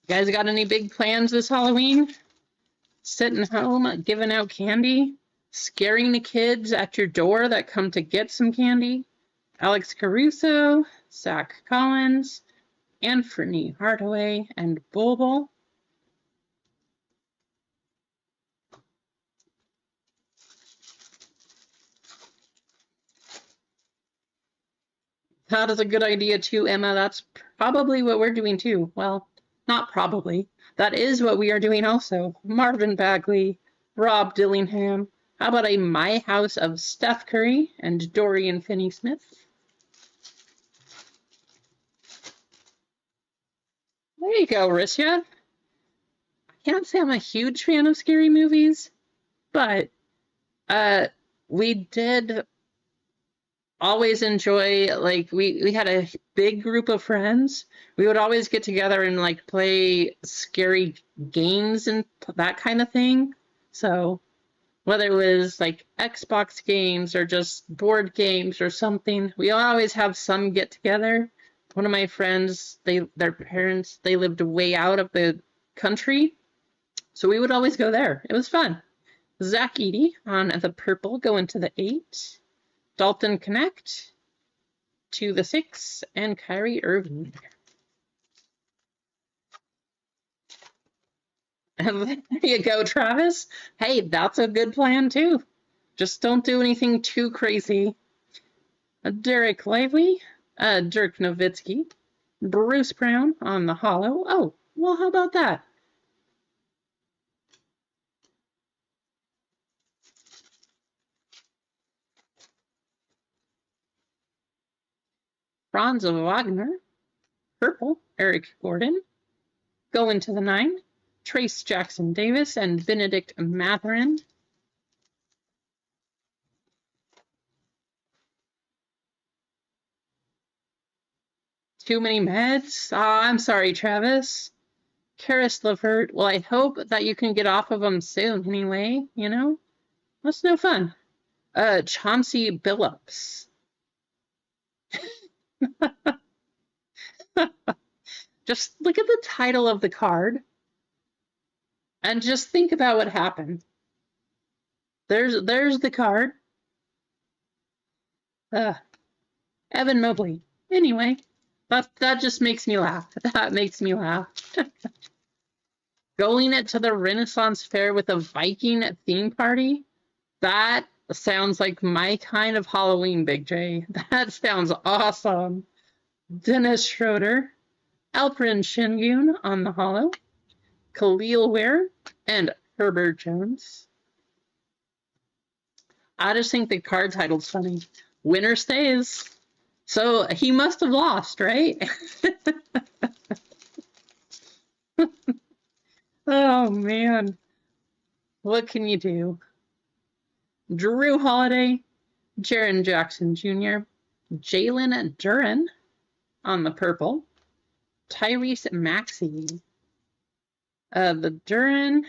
You guys got any big plans this Halloween? Sitting home, giving out candy? Scaring the kids at your door that come to get some candy? Alex Caruso, Zach Collins, Anthony Hardaway, and Bol Bol. That is a good idea too, Emma. That's probably what we're doing too. Well, not probably. That is what we are doing also. Marvin Bagley, Rob Dillingham. How about a My House of Steph Curry and Dorian Finney-Smith? There you go, Risha. I can't say I'm a huge fan of scary movies, but we did always enjoy, like, we had a big group of friends. We would always get together and like play scary games and that kind of thing. So whether it was like Xbox games or just board games or something, we always have some get together. One of my friends, their parents, they lived way out of the country, so we would always go there. It was fun. Zach Edey on the purple going to the 8. Dalton Connect to the 6, and Kyrie Irving. And there you go, Travis. Hey, that's a good plan too. Just don't do anything too crazy. Derek Lively, Dirk Nowitzki, Bruce Brown on the hollow. Oh, well, how about that? Franz Wagner, purple, Eric Gordon. Going to the 9, Trace Jackson Davis and Benedict Mathurin. Too many meds? Oh, I'm sorry, Travis. Karis LeVert. Well, I hope that you can get off of them soon anyway, you know? That's no fun. Chauncey Billups. Just look at the title of the card and just think about what happened. There's the card. Evan Mobley. Anyway, that just makes me laugh. That makes me laugh. Going it to the Renaissance Fair with a Viking theme party? That sounds like my kind of Halloween, Big J. That sounds awesome. Dennis Schroeder, Alperen Sengun on the hollow, Khalil Ware, and Herbert Jones. I just think the card title's funny. Winner stays. So he must have lost, right? Oh, man. What can you do? Drew Holiday, Jaren Jackson Jr., Jalen Duren on the purple, Tyrese Maxey. The Duren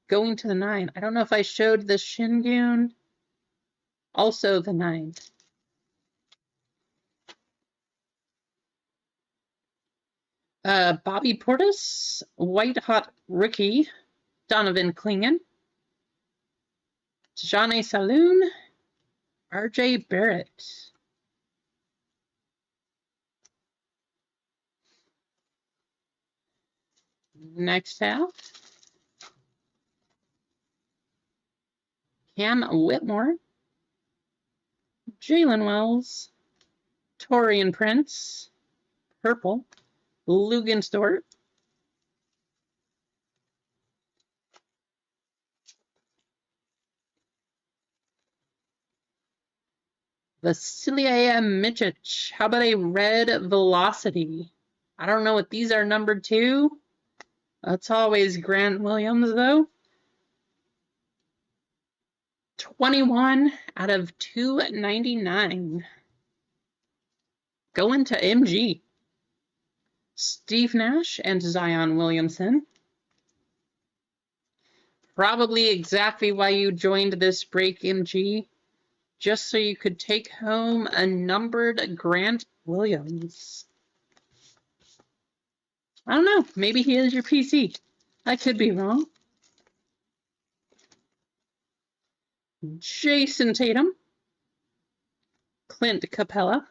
going to the 9. I don't know if I showed the Sengun. Also the 9. Bobby Portis, White Hot Rookie, Donovan Clingan, Johnny Saloon, RJ Barrett. Next half, Cam Whitmore, Jalen Wells, Torian Prince, purple, Lugansdorf, Vasilija Micic. How about a red Velocity? I don't know what these are numbered to. That's always Grant Williams, though. 21 out of 299. Going to MG. Steve Nash and Zion Williamson. Probably exactly why you joined this break, MG. Just so you could take home a numbered Grant Williams. I don't know. Maybe he is your PC. I could be wrong. Jason Tatum. Clint Capella.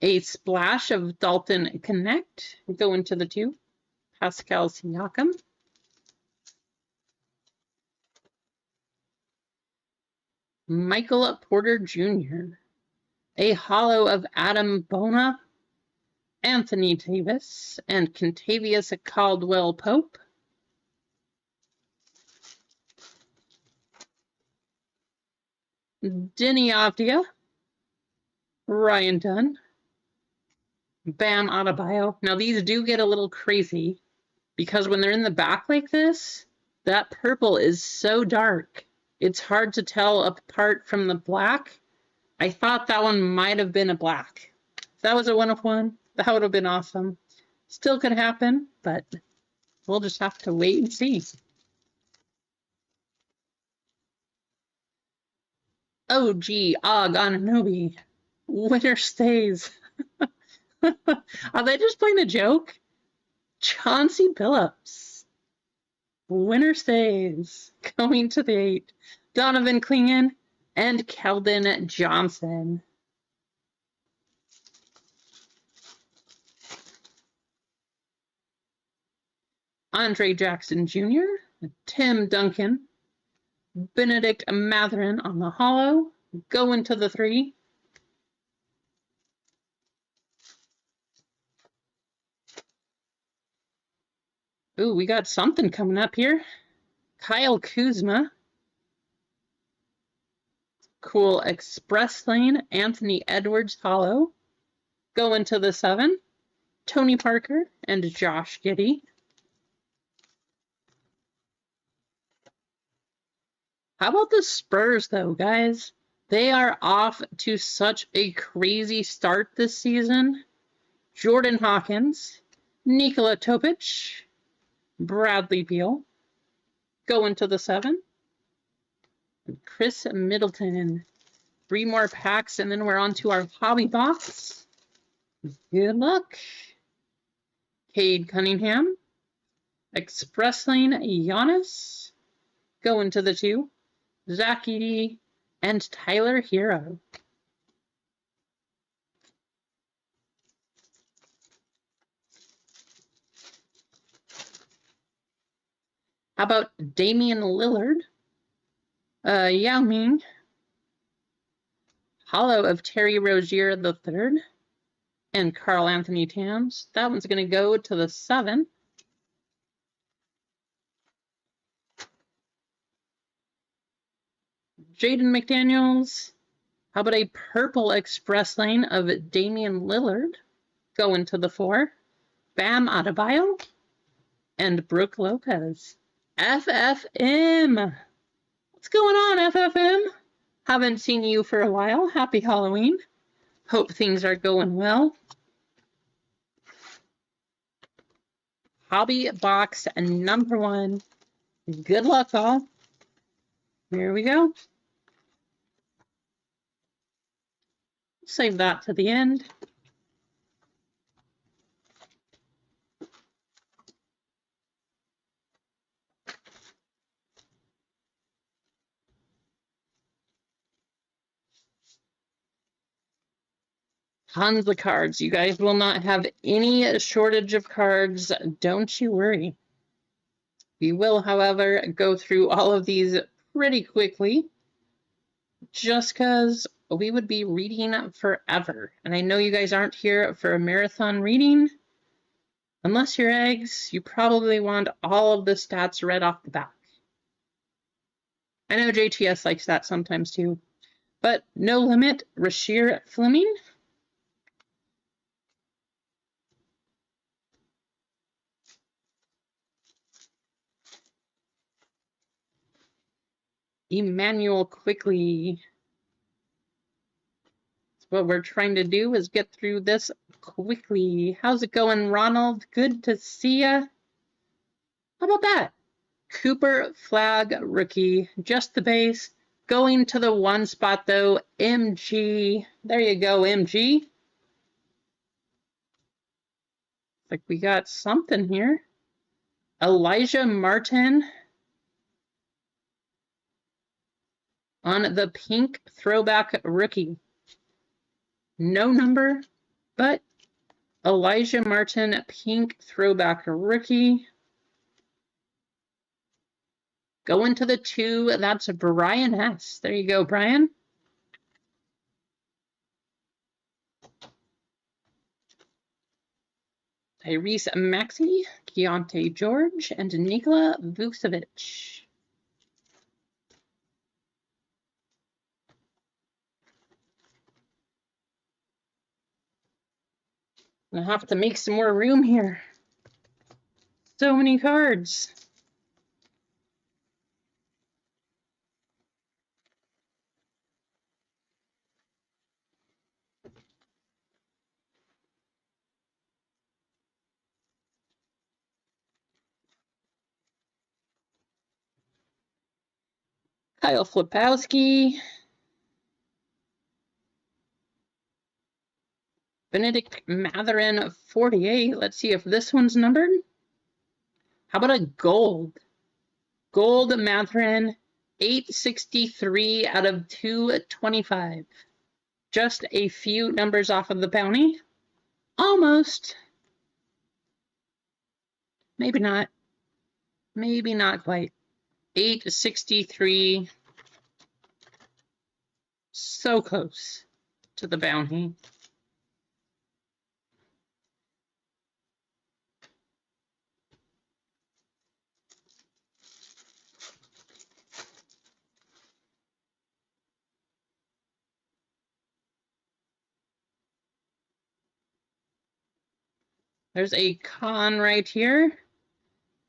A splash of Dalton Connect. Go into the 2. Pascal Siakam. Michael Porter Jr. A holo of Adam Bona, Anthony Davis, and Kentavious Caldwell-Pope. Denny Avdia, Ryan Dunn, Bam Adebayo. Now these do get a little crazy because when they're in the back like this, that purple is so dark. It's hard to tell apart from the black. I thought that one might have been a black. If that was a 1-of-1, that would have been awesome. Still could happen, but we'll just have to wait and see. OG Anunoby. Winner stays. Are they just playing a joke? Chauncey Billups. Winner stays. Going to the 8. Donovan Clingan and Keldon Johnson. Andre Jackson Jr., Tim Duncan, Benedict Mathurin on the holo. Go into the 3. Ooh, we got something coming up here. Kyle Kuzma. Cool Express Lane, Anthony Edwards holo. Go into the 7. Tony Parker and Josh Giddey. How about the Spurs, though, guys? They are off to such a crazy start this season. Jordan Hawkins, Nikola Topic, Bradley Beal. Go into the 7. Chris Middleton. 3 more packs, and then we're on to our hobby box. Good luck. Cade Cunningham. Express Lane Giannis. Go into the 2. Zach Edey and Tyler Hero. How about Damian Lillard? Yao Ming. Holo of Terry Rozier III and Karl Anthony Towns. That one's going to go to the 7. Jaden McDaniels. How about a purple Express Lane of Damian Lillard? Go into the 4. Bam Adebayo and Brooke Lopez. FFM. What's going on, FFM? Haven't seen you for a while. Happy Halloween. Hope things are going well. Hobby box number 1. Good luck, all. Here we go. Save that to the end. Tons of cards. You guys will not have any shortage of cards. Don't you worry. We will, however, go through all of these pretty quickly just because we would be reading forever. And I know you guys aren't here for a marathon reading. Unless you're eggs, you probably want all of the stats read off the back. I know JTS likes that sometimes too. But no limit, Rasheer Fleming. Emmanuel Quickly. So what we're trying to do is get through this quickly. How's it going, Ronald? Good to see ya. How about that? Cooper Flag rookie, just the base. Going to the 1 spot though, MG. There you go, MG. Like we got something here. Elijah Martin. On the pink throwback rookie. No number, But Elijah Martin, pink throwback rookie. Going to the 2, that's Brian S. There you go, Brian. Tyrese Maxey, Keontae George, and Nikola Vucevic. I'll have to make some more room here. So many cards. Kyle Flipowski. Benedict Mathurin, 48. Let's see if this one's numbered. How about a gold? Gold Mathurin, 863 out of 225. Just a few numbers off of the bounty. Almost. Maybe not. Maybe not quite. 863. So close to the bounty. There's a con right here.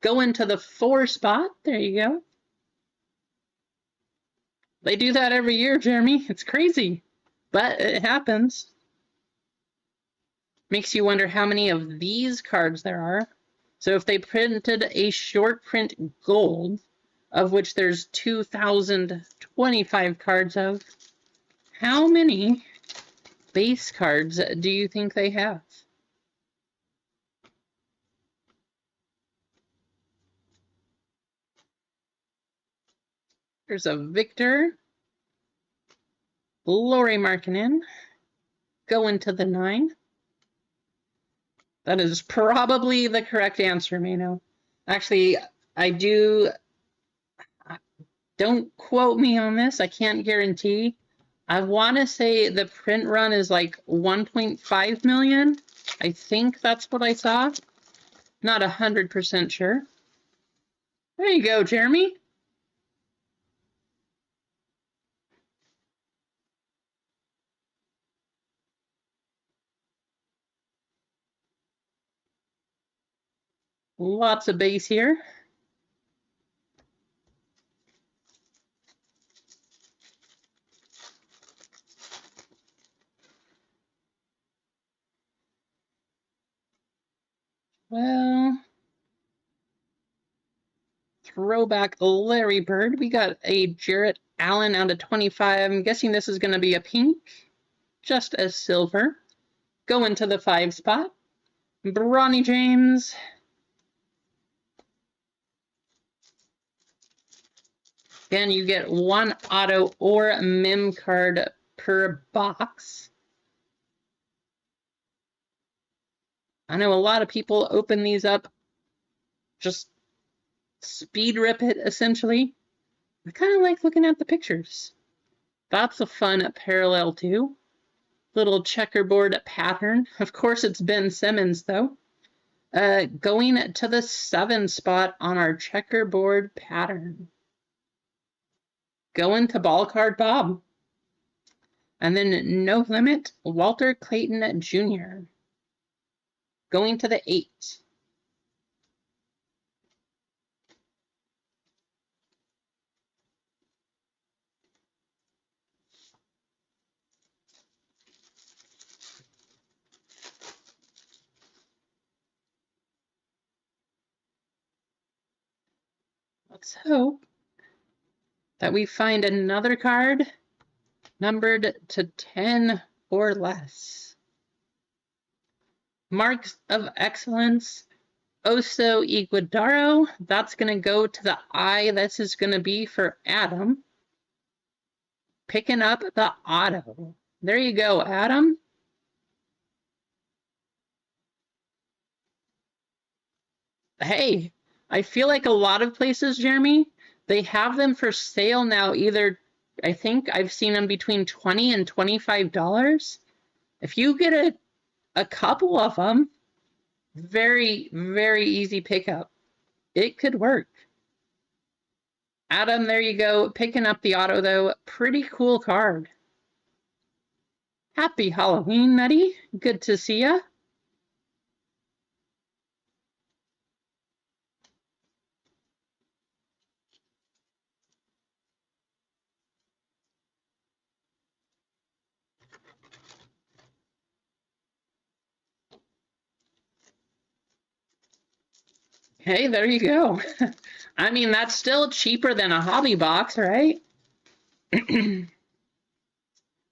Go into the 4 spot. There you go. They do that every year, Jeremy. It's crazy, but it happens. Makes you wonder how many of these cards there are. So if they printed a short print gold, of which there's 2,025 cards of, how many base cards do you think they have? There's a Victor. Lauri Markkanen. Go into the 9. That is probably the correct answer, Mano. Actually, don't quote me on this. I can't guarantee. I want to say the print run is like 1.5 million. I think that's what I saw. Not 100% sure. There you go, Jeremy. Lots of base here. Well, throwback Larry Bird. We got a Jarrett Allen out of 25. I'm guessing this is going to be a pink, just as silver. Go into the 5 spot. Bronny James. Again, you get 1 auto or mem card per box. I know a lot of people open these up, just speed rip it, essentially. I kind of like looking at the pictures. That's a fun parallel too. Little checkerboard pattern. Of course, it's Ben Simmons, though. Going to the 7 spot on our checkerboard pattern. Going to Ball Card Bob. And then No Limit, Walter Clayton Jr. Going to the 8. Let's hope that we find another card numbered to 10 or less. Marks of Excellence, Oso Iguodaro. That's going to go to the I. This is going to be for Adam. Picking up the auto. There you go, Adam. Hey, I feel like a lot of places, Jeremy, they have them for sale now. Either I think I've seen them between $20 and $25. If you get a couple of them, very, very easy pickup. It could work. Adam, there you go. Picking up the auto, though. Pretty cool card. Happy Halloween, Nutty. Good to see ya. Hey, there you go. I mean, that's still cheaper than a hobby box, right?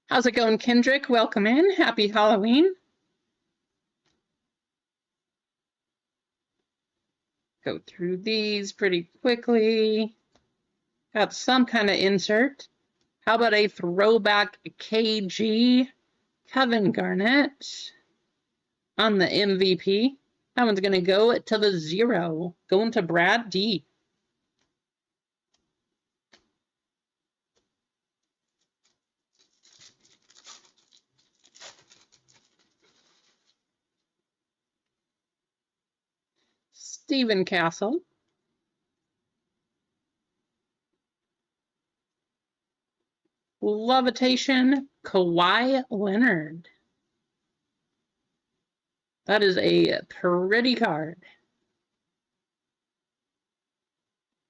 How's it going, Kendrick? Welcome in. Happy Halloween. Go through these pretty quickly. Got some kind of insert. How about a throwback KG? Kevin Garnett on the MVP. That one's going to go to the 0. Going to Brad D. Stephen Castle. Levitation, Kawhi Leonard. That is a pretty card.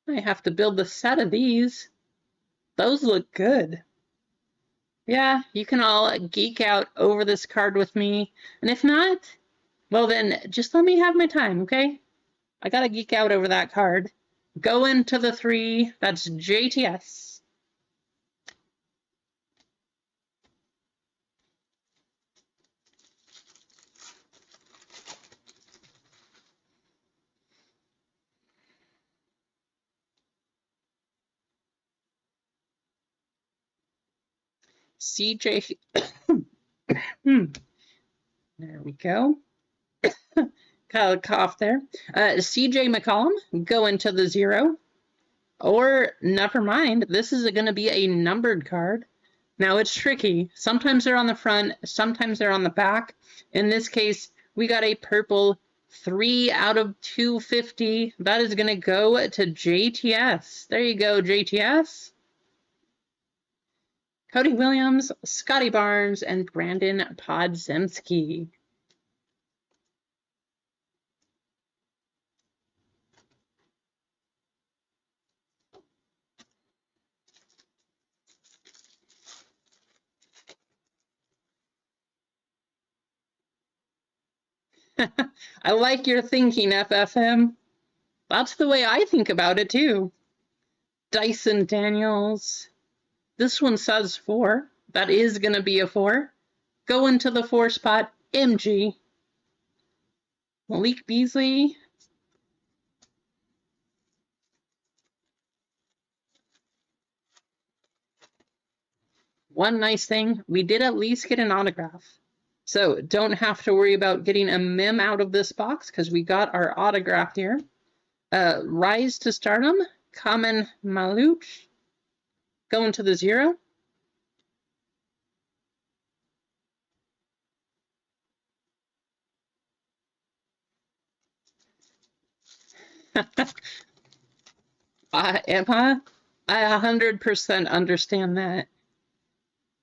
I have to build the set of these. Those look good. Yeah, you can all geek out over this card with me. And if not, well then, just let me have my time, okay? I gotta geek out over that card. Go into the 3. That's JTS. CJ. There we go. Got a cough there. CJ McCollum, go into the 0. Or, never mind, this is going to be a numbered card. Now, it's tricky. Sometimes they're on the front, sometimes they're on the back. In this case, we got a purple 3 out of 250. That is going to go to JTS. There you go, JTS. Cody Williams, Scotty Barnes, and Brandon Podziemski. I like your thinking, FFM. That's the way I think about it, too. Dyson Daniels. This one says 4. That is going to be a 4. Go into the 4 spot, MG. Malik Beasley. One nice thing, we did at least get an autograph. So don't have to worry about getting a mem out of this box because we got our autograph here. Rise to Stardom, Common Maluch. Going to the 0. Emma, I 100% understand that.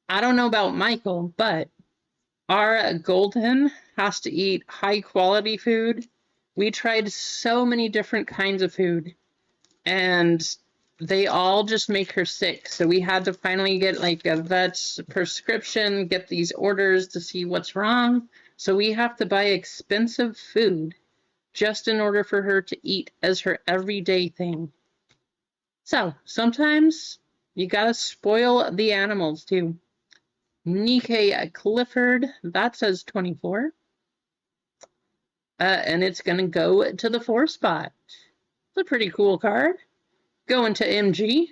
I don't know about Michael, but our Golden has to eat high quality food. We tried so many different kinds of food, and they all just make her sick. So we had to finally get like a vet's prescription, get these orders to see what's wrong. So we have to buy expensive food just in order for her to eat as her everyday thing. So sometimes you gotta spoil the animals too. Nikkei Clifford, that says 24. And it's gonna go to the 4 spot. It's a pretty cool card. Going to MG.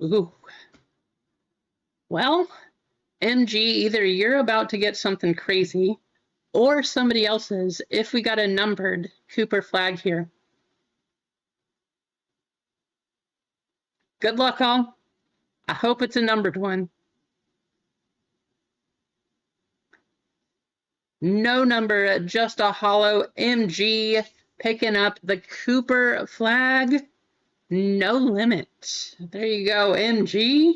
Ooh. Well, MG, either you're about to get something crazy or somebody else's if we got a numbered Cooper flag here. Good luck, all. I hope it's a numbered one. No number, just a hollow. MG picking up the Cooper flag. No limit. There you go, MG.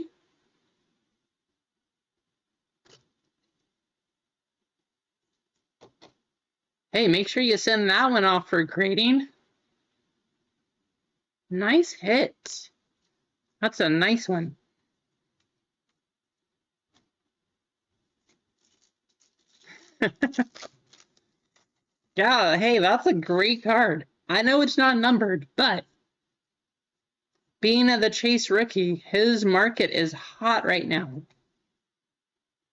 Hey, make sure you send that one off for grading. Nice hit. That's a nice one. Yeah, hey, that's a great card. I know it's not numbered, but being the Chase rookie, his market is hot right now.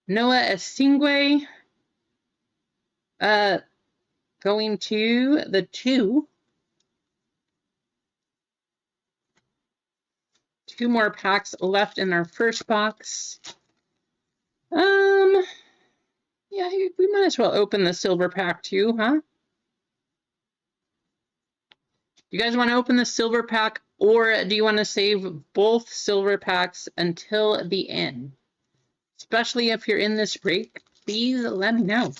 Noah Esingwe, going to the 2. 2 more packs left in our first box. Yeah, we might as well open the silver pack too, huh? You guys want to open the silver pack, or do you want to save both silver packs until the end? Especially if you're in this break, please let me know.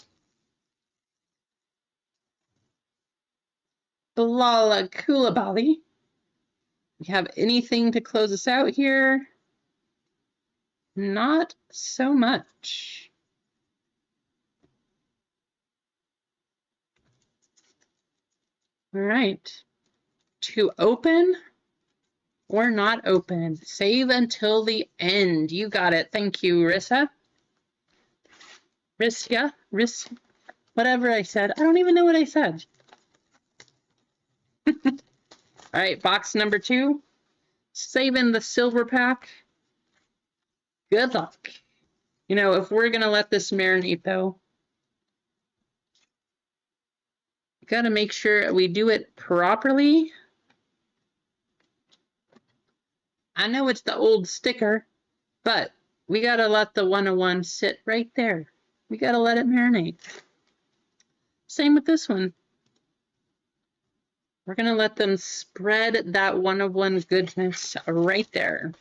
Bilal Koulibaly. You have anything to close us out here? Not so much. All right. To open or not open. Save until the end. You got it. Thank you, Rissa. Whatever I said. I don't even know what I said. All right, box number 2. Saving the silver pack. Good luck. You know, if we're going to let this marinate, though, got to make sure we do it properly. I know it's the old sticker, but we got to let the 101 sit right there. We got to let it marinate. Same with this one. We're going to let them spread that 101 goodness right there.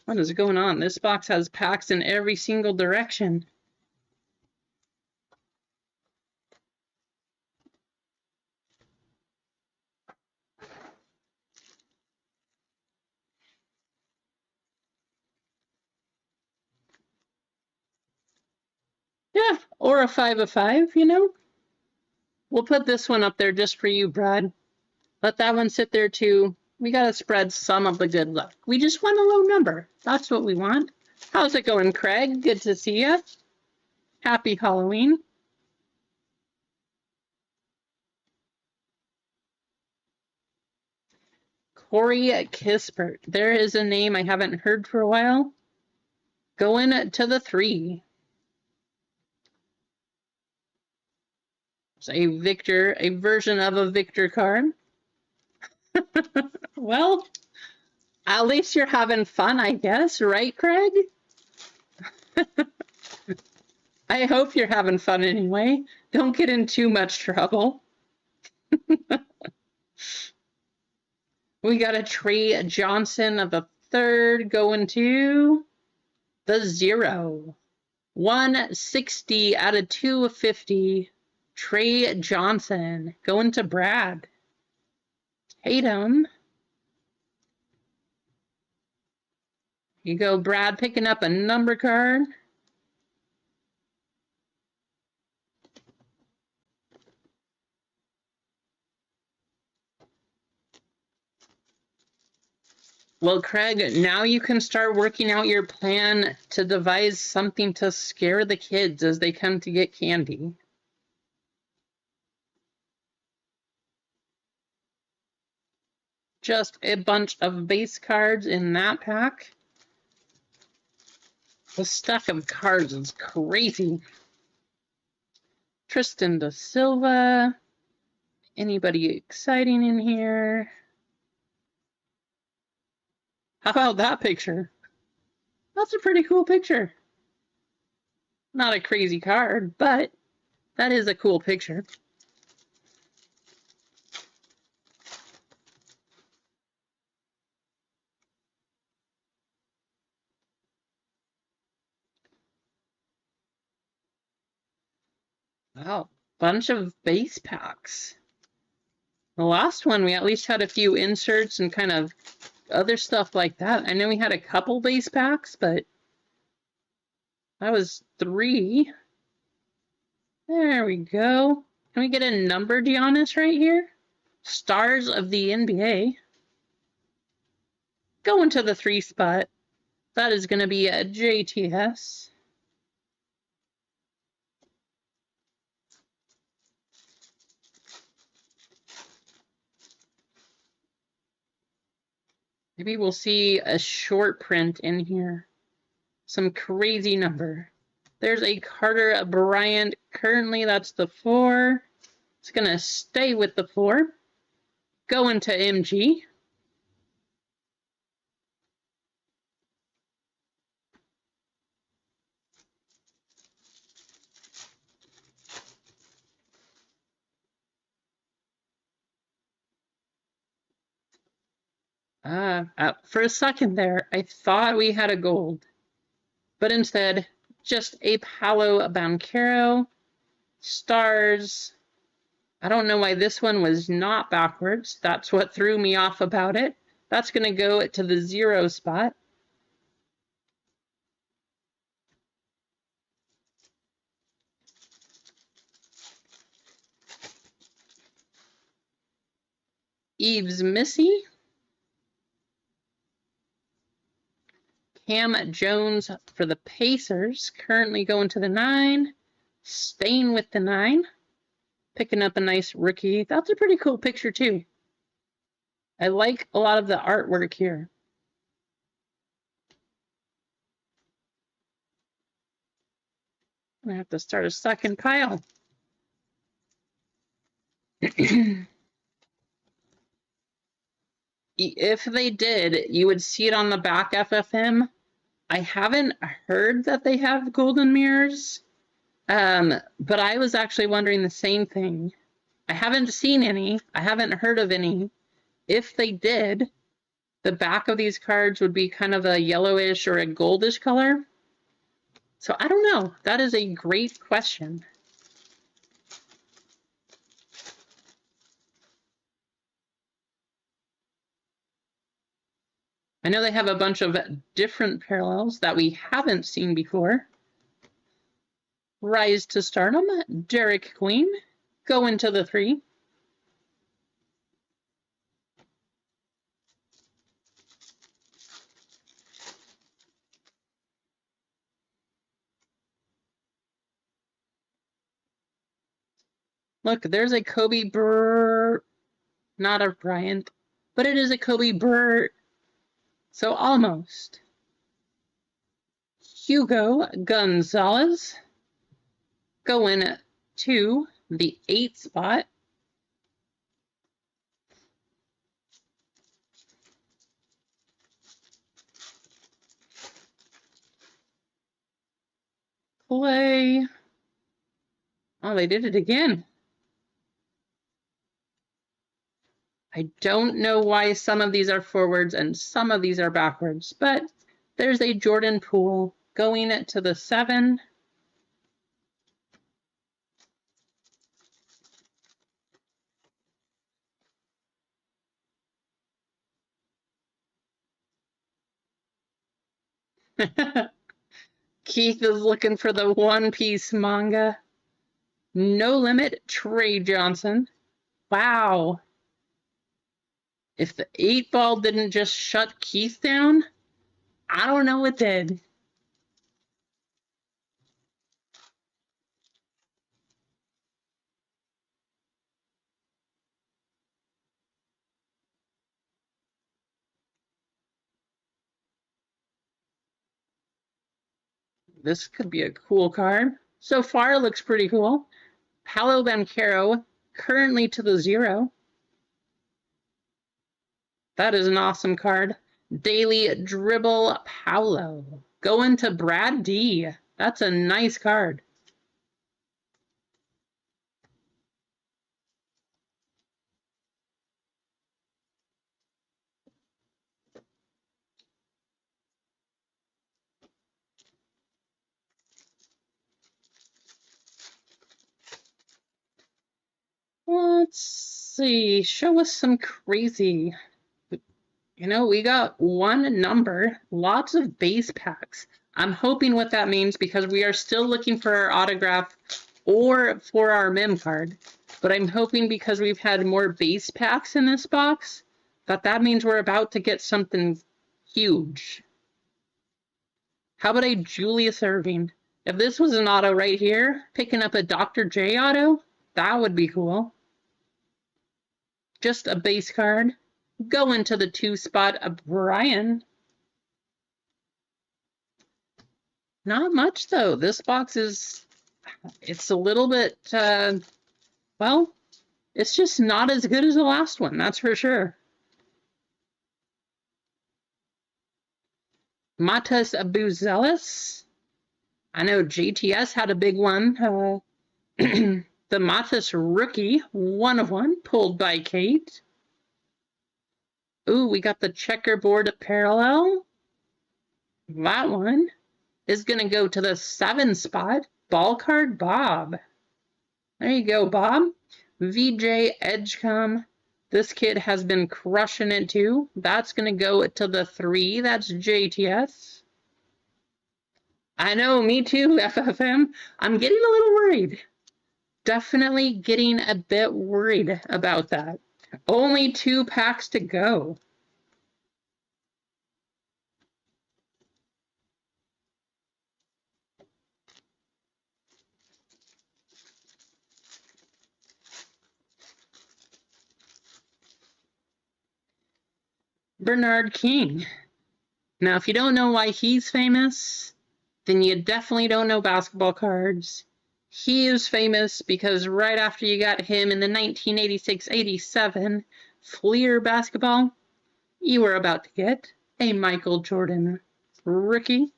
What is going on? This box has packs in every single direction. Yeah, or a 5 of 5, you know? We'll put this one up there just for you, Brad. Let that one sit there too. We got to spread some of the good luck. We just want a low number. That's what we want. How's it going, Craig? Good to see you. Happy Halloween. Corey Kispert. There is a name I haven't heard for a while. Going to the 3. It's a Victor, a version of a Victor card. Well, at least you're having fun, I guess, right, Craig? I hope you're having fun anyway. Don't get in too much trouble. We got a Trey Johnson of the 3rd going to the 0. 160 out of 250. Trey Johnson going to Brad. Tatum. You go, Brad, picking up a number card. Well, Craig, now you can start working out your plan to devise something to scare the kids as they come to get candy. Just a bunch of base cards in that pack. The stack of cards is crazy. Tristan da Silva. Anybody exciting in here? How about that picture? That's a pretty cool picture. Not a crazy card, but that is a cool picture. Wow, bunch of base packs. The last one, we at least had a few inserts and kind of other stuff like that. I know we had a couple base packs, but that was 3. There we go. Can we get a number, Giannis, right here? Stars of the NBA. Going to the 3 spot. That is going to be a JTS. Maybe we'll see a short print in here. Some crazy number. There's a Carter Bryant. Currently, that's the 4. It's going to stay with the 4. Go into MG. For a second there, I thought we had a gold, but instead, just a Paolo Banchero. Stars. I don't know why this one was not backwards. That's what threw me off about it. That's going to go to the 0 spot. Yves Missy. Cam Jones for the Pacers, currently going to the 9. Staying with the 9. Picking up a nice rookie. That's a pretty cool picture, too. I like a lot of the artwork here. I have to start a second pile. If they did, you would see it on the back FFM. I haven't heard that they have golden mirrors, but I was actually wondering the same thing. I haven't seen any. I haven't heard of any. If they did, the back of these cards would be kind of a yellowish or a goldish color. So I don't know. That is a great question. I know they have a bunch of different parallels that we haven't seen before. Rise to Stardom, Derek Queen, go into the 3. Look, there's a Kobe Bryant, not a Bryant, but it is a Kobe Bryant. So almost. Hugo Gonzalez, going to the 8 spot. Play. Oh, they did it again. I don't know why some of these are forwards and some of these are backwards, but there's a Jordan Poole going to the 7. Keith is looking for the One Piece manga. No Limit, Trey Johnson. Wow. If the 8-ball didn't just shut Keith down, I don't know what did. This could be a cool card. So far, it looks pretty cool. Paolo Banchero currently to the 0. That is an awesome card. Daily Dribble Paulo. Going to Brad D. That's a nice card. Let's see. Show us some crazy. You know, we got one number, lots of base packs. I'm hoping what that means because we are still looking for our autograph or for our mem card. But I'm hoping because we've had more base packs in this box, that means we're about to get something huge. How about a Julius Erving? If this was an auto right here, picking up a Dr. J auto, that would be cool. Just a base card. Go into the 2 spot of Brian. Not much though. This box is, it's a little bit, well, it's just not as good as the last one, that's for sure. Matas Abuzelis. I know JTS had a big one. The Matas rookie, 1 of 1, pulled by Kate. Ooh, we got the checkerboard parallel. That one is going to go to the 7 spot. Ball card Bob. There you go, Bob. VJ Edgecombe. This kid has been crushing it too. That's going to go to the 3. That's JTS. I know, me too, FFM. I'm getting a little worried. Definitely getting a bit worried about that. Only 2 packs to go. Bernard King. Now, if you don't know why he's famous, then you definitely don't know basketball cards. He is famous because right after you got him in the 1986-87 Fleer basketball, you were about to get a Michael Jordan rookie.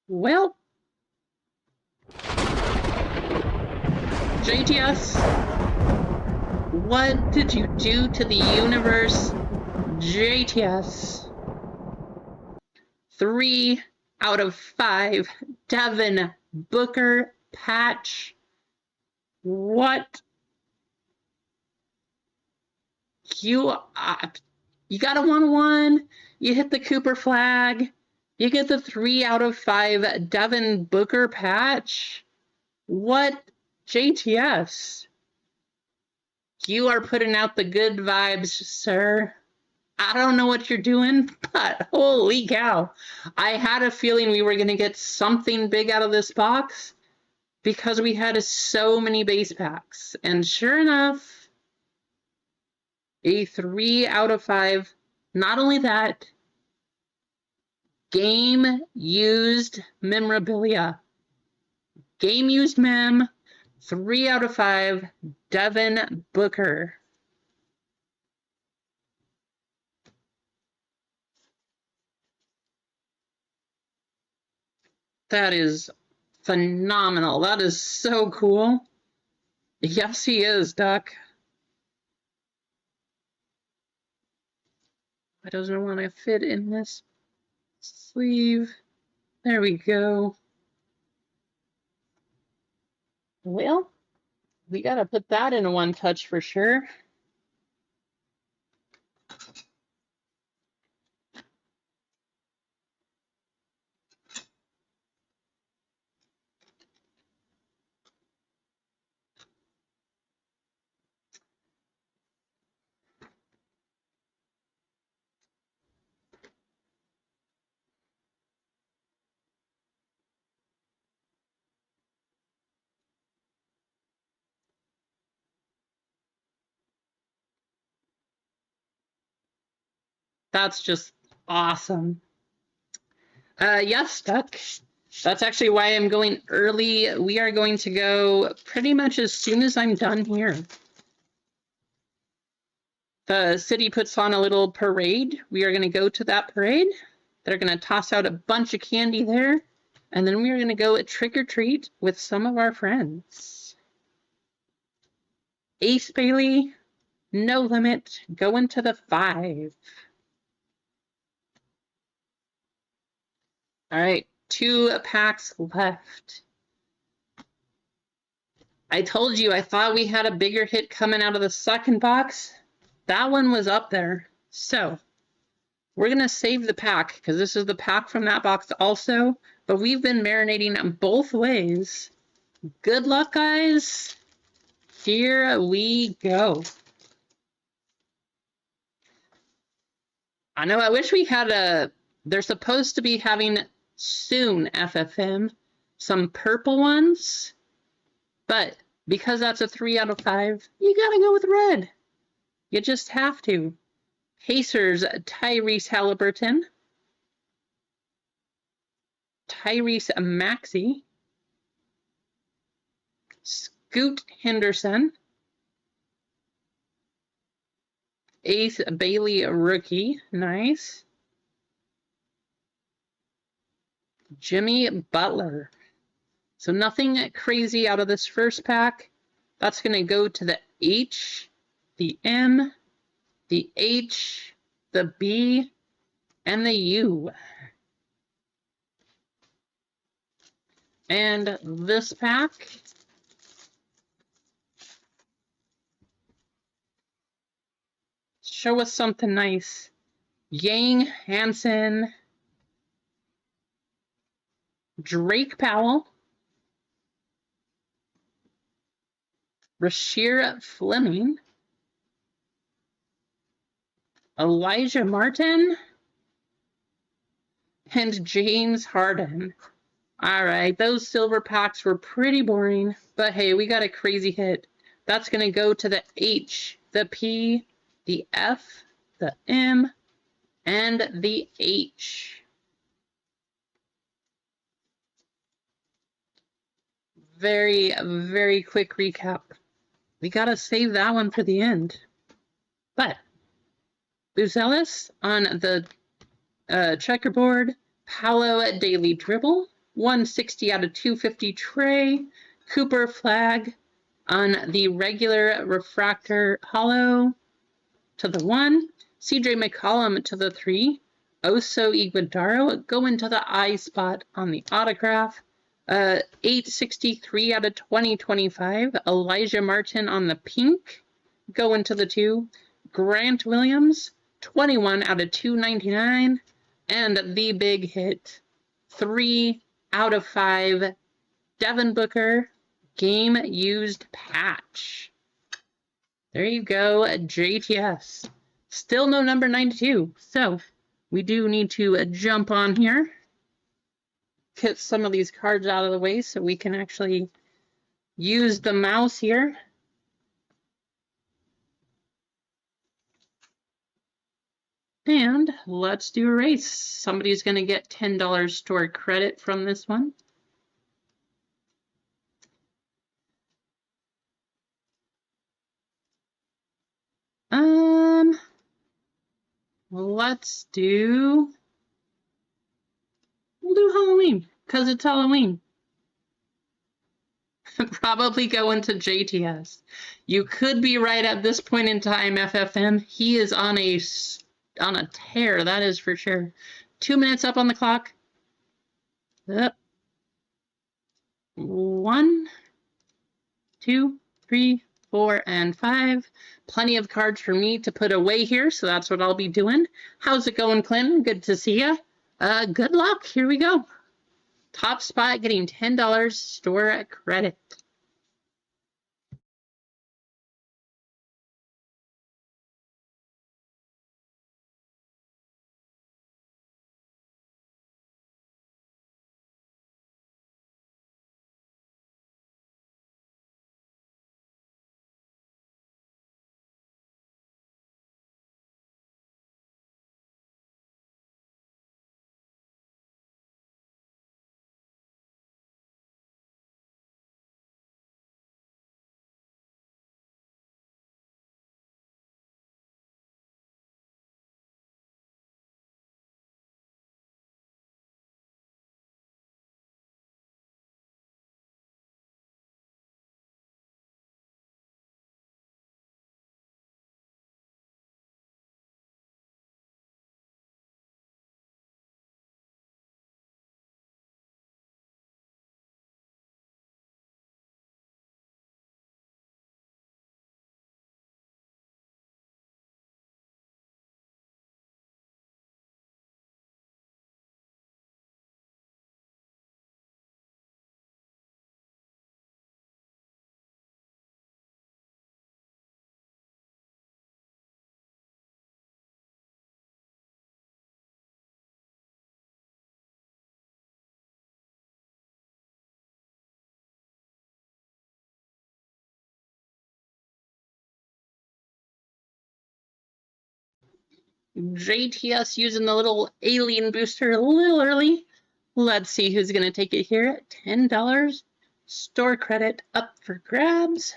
Well, JTS, what did you do to the universe, JTS? 3 out of 5, Devin Booker patch. What? You got a 1-1. You hit the Cooper flag. You get the 3 out of 5 Devin Booker patch. What? JTS. You are putting out the good vibes, sir. I don't know what you're doing, but holy cow. I had a feeling we were going to get something big out of this box because we had so many base packs. And sure enough, a 3 out of 5. Not only that, game used memorabilia. Game used mem, 3 out of 5, Devin Booker. That is phenomenal. That is so cool. Yes, he is, Duck. It doesn't want to fit in this sleeve. There we go. Well, we got to put that in a 1-touch for sure. That's just awesome. Yes, Duck. That's actually why I'm going early. We are going to go pretty much as soon as I'm done here. The city puts on a little parade. We are going to go to that parade. They're going to toss out a bunch of candy there. And then we are going to go trick or treat with some of our friends. Ace Bailey, No Limit, going to the 5. All right, 2 packs left. I told you I thought we had a bigger hit coming out of the second box. That one was up there. So we're going to save the pack because this is the pack from that box also. But we've been marinating both ways. Good luck, guys. Here we go. I know, I wish we had a... They're supposed to be having soon, FFM, some purple ones. But because that's a 3 out of 5, you gotta go with red. You just have to. Pacers, Tyrese Halliburton. Tyrese Maxey. Scoot Henderson. Ace Bailey rookie. Nice. Jimmy Butler. So nothing crazy out of this first pack. That's going to go to the H, the M, the H, the B, and the U. And this pack, show us something nice. Yang Hansen, Drake Powell, Rasheer Fleming, Elijah Martin, and James Harden. All right, those silver packs were pretty boring, but hey, we got a crazy hit. That's going to go to the H, the P, the F, the M, and the H. Very, very quick recap. We got to save that one for the end. But Buzelis on the checkerboard, Paolo Daily Dribble, 160 out of 250 Trey, Cooper Flag on the regular refractor hollow to the 1, CJ McCollum to the 3, Oso Iguodaro going to the I spot on the autograph, 863 out of 2025, Elijah Martin on the pink going to the 2, Grant Williams 21 out of 299, and the big hit, 3 out of 5, Devin Booker, game used patch. There you go, JTS. Still no number 92, so we do need to jump on here, get some of these cards out of the way so we can actually use the mouse here. And let's do a race. Somebody's going to get $10 store credit from this one. We'll do Halloween, because it's Halloween. Probably go into JTS. You could be right at this point in time, FFM. He is on a tear, that is for sure. 2 minutes up on the clock. Up. 1, 2, 3, 4, and 5. Plenty of cards for me to put away here, so that's what I'll be doing. How's it going, Clinton? Good to see ya. Good luck. Here we go. Top spot getting $10 store credit. JTS using the little alien booster a little early. Let's see who's going to take it here. $10 store credit up for grabs.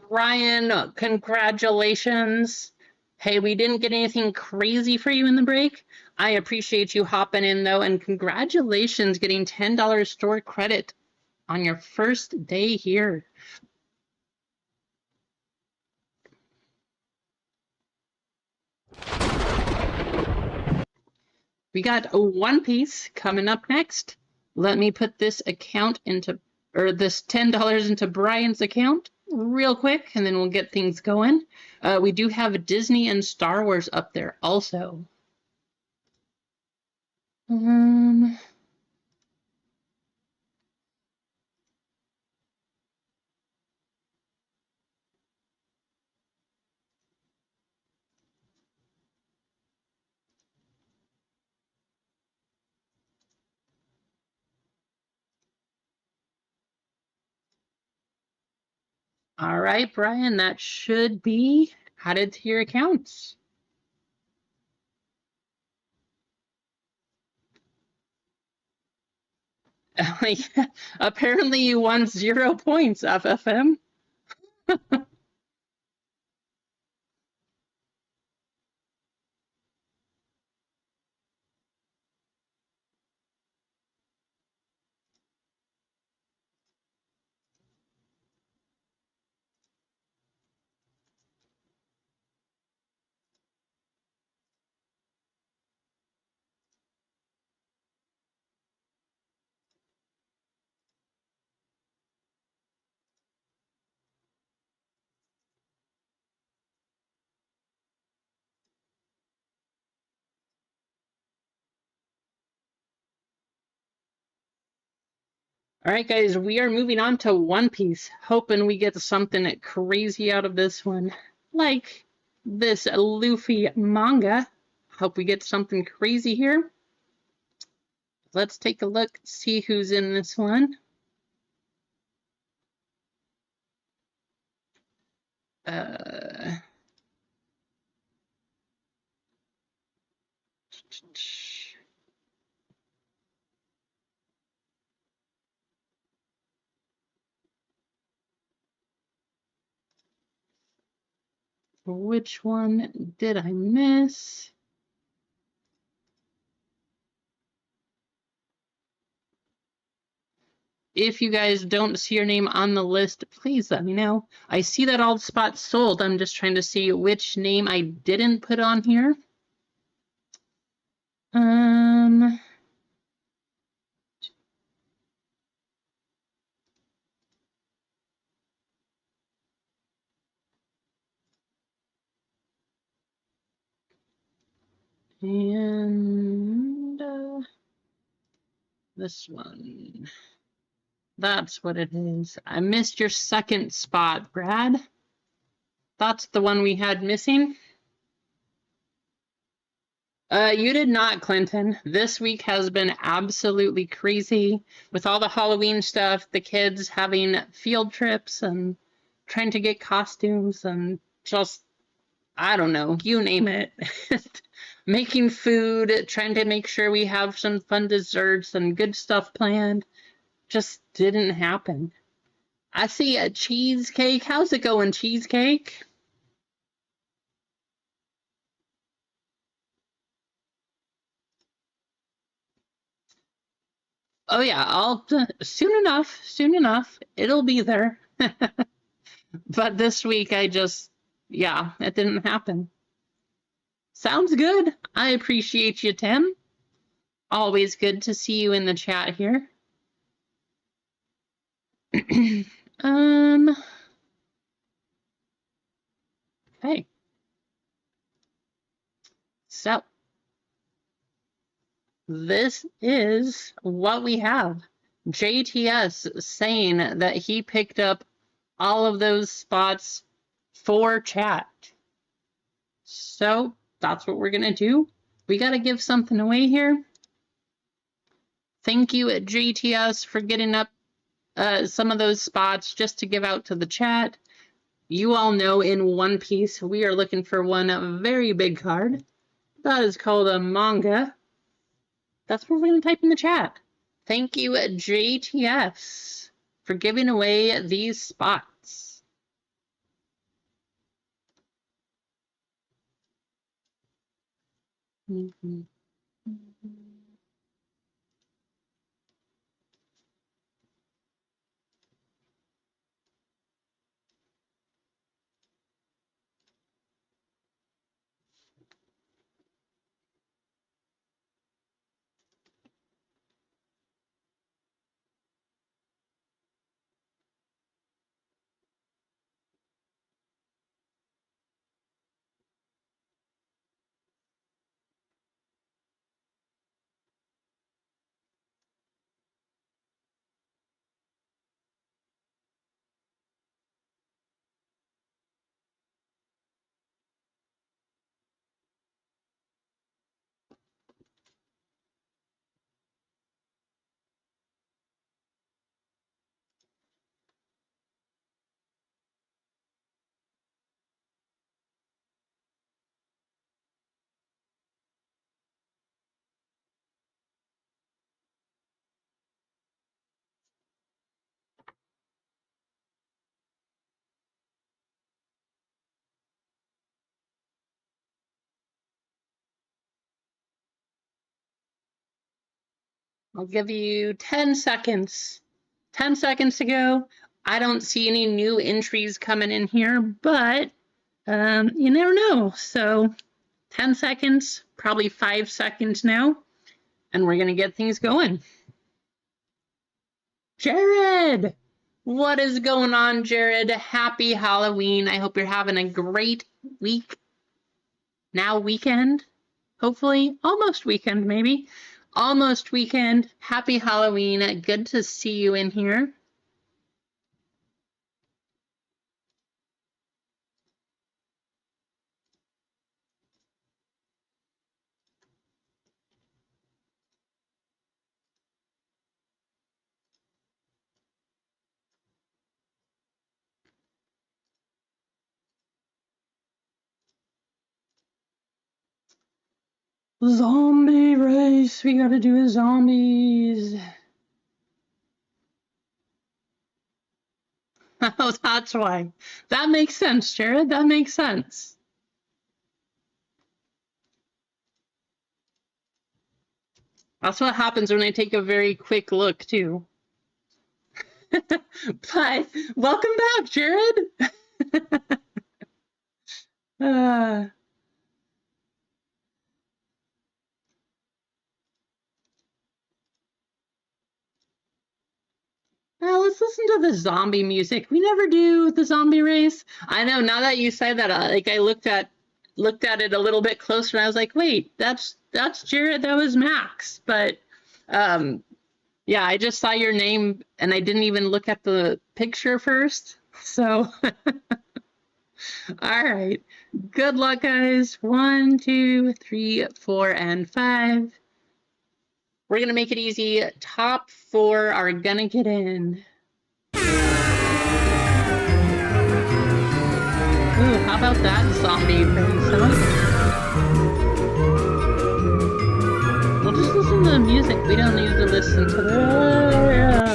Ryan, congratulations. Hey, we didn't get anything crazy for you in the break. I appreciate you hopping in though, and congratulations getting $10 store credit on your first day here. We got a One Piece coming up next. Let me put this account into, or this $10 into Brian's account real quick, and then we'll get things going. We do have Disney and Star Wars up there also. All right, Brian, that should be added to your accounts. Apparently you won 0 points, FFM. All right, guys, we are moving on to One Piece, hoping we get something crazy out of this one, like this Luffy manga. Hope we get something crazy here. Let's take a look, see who's in this one. Which one did I miss? If you guys don't see your name on the list, please let me know. I see that all the spots sold. I'm just trying to see which name I didn't put on here. And this one. That's what it is. I missed your second spot, Brad. That's the one we had missing. You did not, Clinton. This week has been absolutely crazy with all the Halloween stuff, the kids having field trips and trying to get costumes and just, I don't know, you name it. Making food, trying to make sure we have some fun desserts and good stuff planned. Just didn't happen. I see a cheesecake. How's it going, cheesecake? Oh yeah, I'll soon enough, it'll be there. But this week I just, yeah, it didn't happen. Sounds good. I appreciate you, Tim. Always good to see you in the chat here. Okay. So this is what we have. JTS saying that he picked up all of those spots for chat. So that's what we're going to do. We got to give something away here. Thank you, JTS, for getting up some of those spots just to give out to the chat. You all know in One Piece, we are looking for one very big card. That is called a manga. That's what we're going to type in the chat. Thank you, JTS, for giving away these spots. I'll give you 10 seconds. 10 seconds to go. I don't see any new entries coming in here, but you never know. So 10 seconds, probably 5 seconds now, and we're going to get things going. Jared! What is going on, Jared? Happy Halloween. I hope you're having a great week. Now weekend, hopefully. Almost weekend, maybe. Almost weekend. Happy Halloween. Good to see you in here. Zombie race. We gotta do zombies. Oh, that's why. That makes sense, Jared. That makes sense. That's what happens when I take a very quick look, too. But welcome back, Jared. Now let's listen to the zombie music. We never do the zombie race. I know, now that you say that, like I looked at it a little bit closer and I was like, wait, that's Jared, that was Max. But yeah, I just saw your name and I didn't even look at the picture first. So all right. Good luck, guys. 1, 2, 3, 4, and 5. We're going to make it easy. Top 4 are going to get in. Ooh, how about that zombie race, huh? We'll just listen to the music. We don't need to listen to the...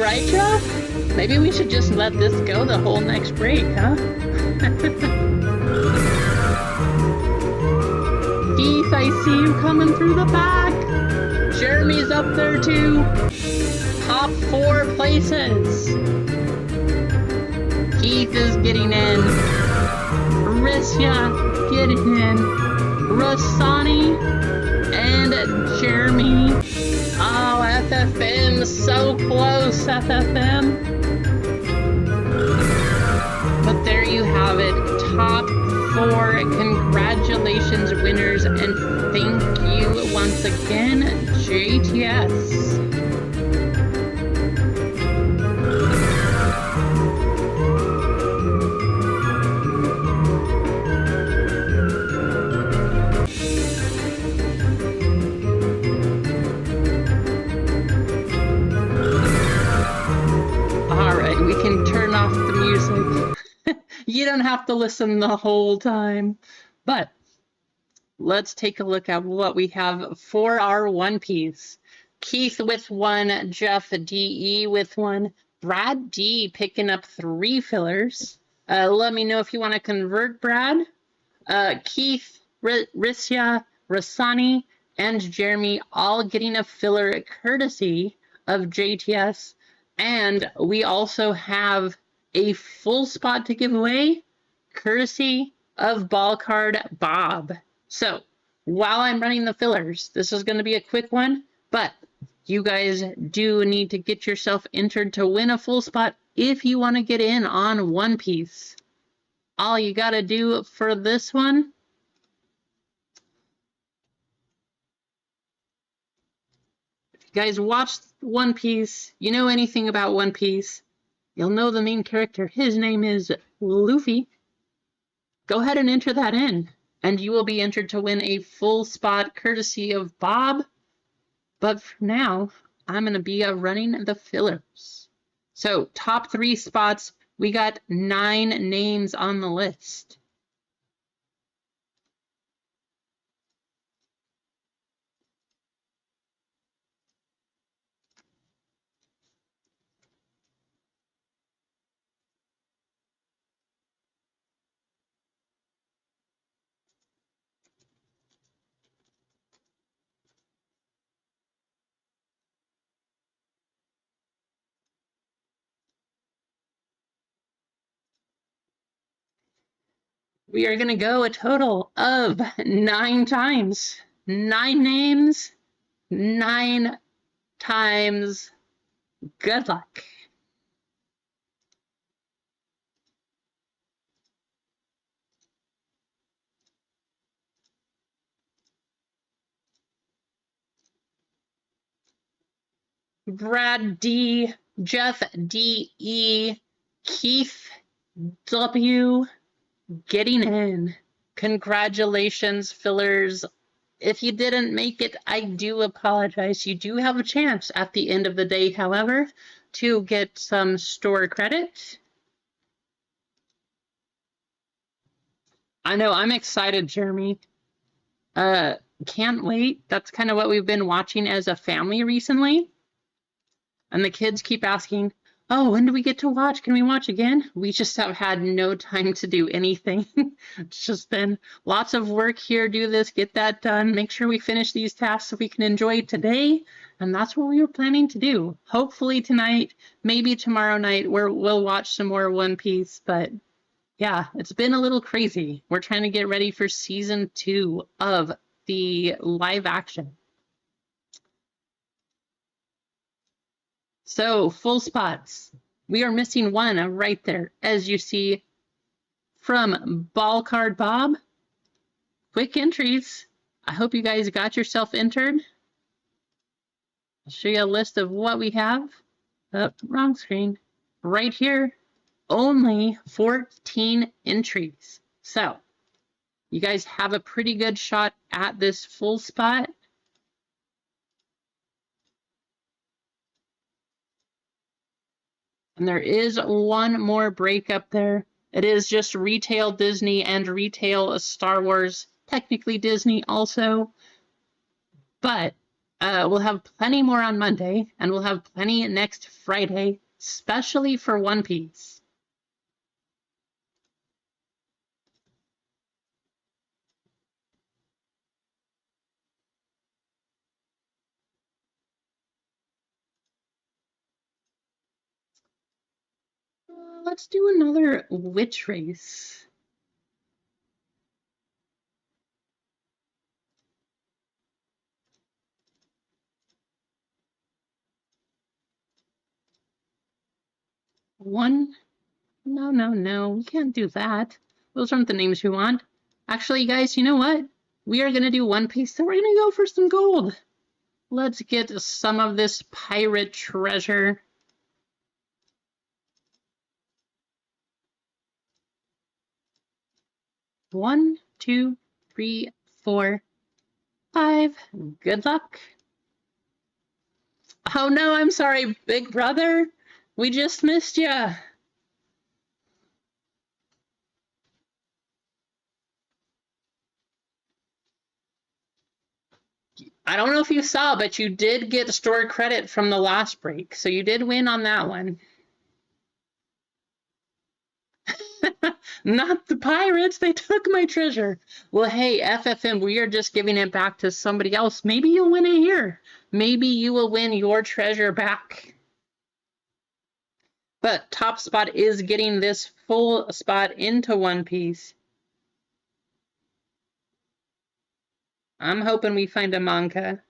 right, Jeff? Maybe we should just let this go the whole next break, huh? Keith, I see you coming through the back. Jeremy's up there too. Top 4 places. Keith is getting in. Risya getting in. Rasani and Jeremy. Oh, FFM, so close, FFM. But there you have it, top 4. Congratulations, winners, and thank you once again, JTS. We can turn off the music. You don't have to listen the whole time. But let's take a look at what we have for our One Piece. Keith with 1, Jeff DE with 1, Brad D picking up 3 fillers. Let me know if you want to convert, Brad. Keith, Risya, Rasani, and Jeremy all getting a filler courtesy of JTS. And we also have a full spot to give away, courtesy of Ball Card Bob. So, while I'm running the fillers, this is going to be a quick one, but you guys do need to get yourself entered to win a full spot if you want to get in on One Piece. All you got to do for this one, guys, watch One Piece. You know anything about One Piece, you'll know the main character. His name is Luffy. Go ahead and enter that in, and you will be entered to win a full spot courtesy of Bob. But for now, I'm going to be running the fillers. So, top 3 spots, we got 9 names on the list. We are going to go a total of 9 times. 9 names, 9 times. Good luck. Brad D, Jeff D.E, Keith W, getting in. Congratulations, fillers. If you didn't make it, I do apologize. You do have a chance at the end of the day, however, to get some store credit. I know, I'm excited, Jeremy. Can't wait. That's kind of what we've been watching as a family recently. And the kids keep asking, oh, when do we get to watch? Can we watch again? We just have had no time to do anything. It's just been lots of work here, do this, get that done, make sure we finish these tasks so we can enjoy today. And that's what we were planning to do. Hopefully tonight, maybe tomorrow night, we'll watch some more One Piece. But yeah, it's been a little crazy. We're trying to get ready for season 2 of the live action. So, full spots. We are missing 1 right there, as you see from Ball Card Bob. Quick entries. I hope you guys got yourself entered. I'll show you a list of what we have. Oh, wrong screen. Right here, only 14 entries. So, you guys have a pretty good shot at this full spot. And there is 1 more break up there. It is just retail Disney and retail Star Wars, technically Disney also. But We'll have plenty more on Monday, and we'll have plenty next Friday, especially for One Piece. Let's do another witch race. One. No, we can't do that. Those aren't the names we want. Actually, guys, you know what? We are going to do One Piece, so we're going to go for some gold. Let's get some of this pirate treasure. One, two, three, 4, 5. Good luck. Oh no, I'm sorry, big brother. We just missed you. I don't know if you saw, but you did get store credit from the last break, so you did win on that one. Not the pirates, they took my treasure. Well, hey, FFM, we are just giving it back to somebody else. Maybe you'll win it here. Maybe you will win your treasure back. But Top Spot is getting this full spot into One Piece. I'm hoping we find a manga.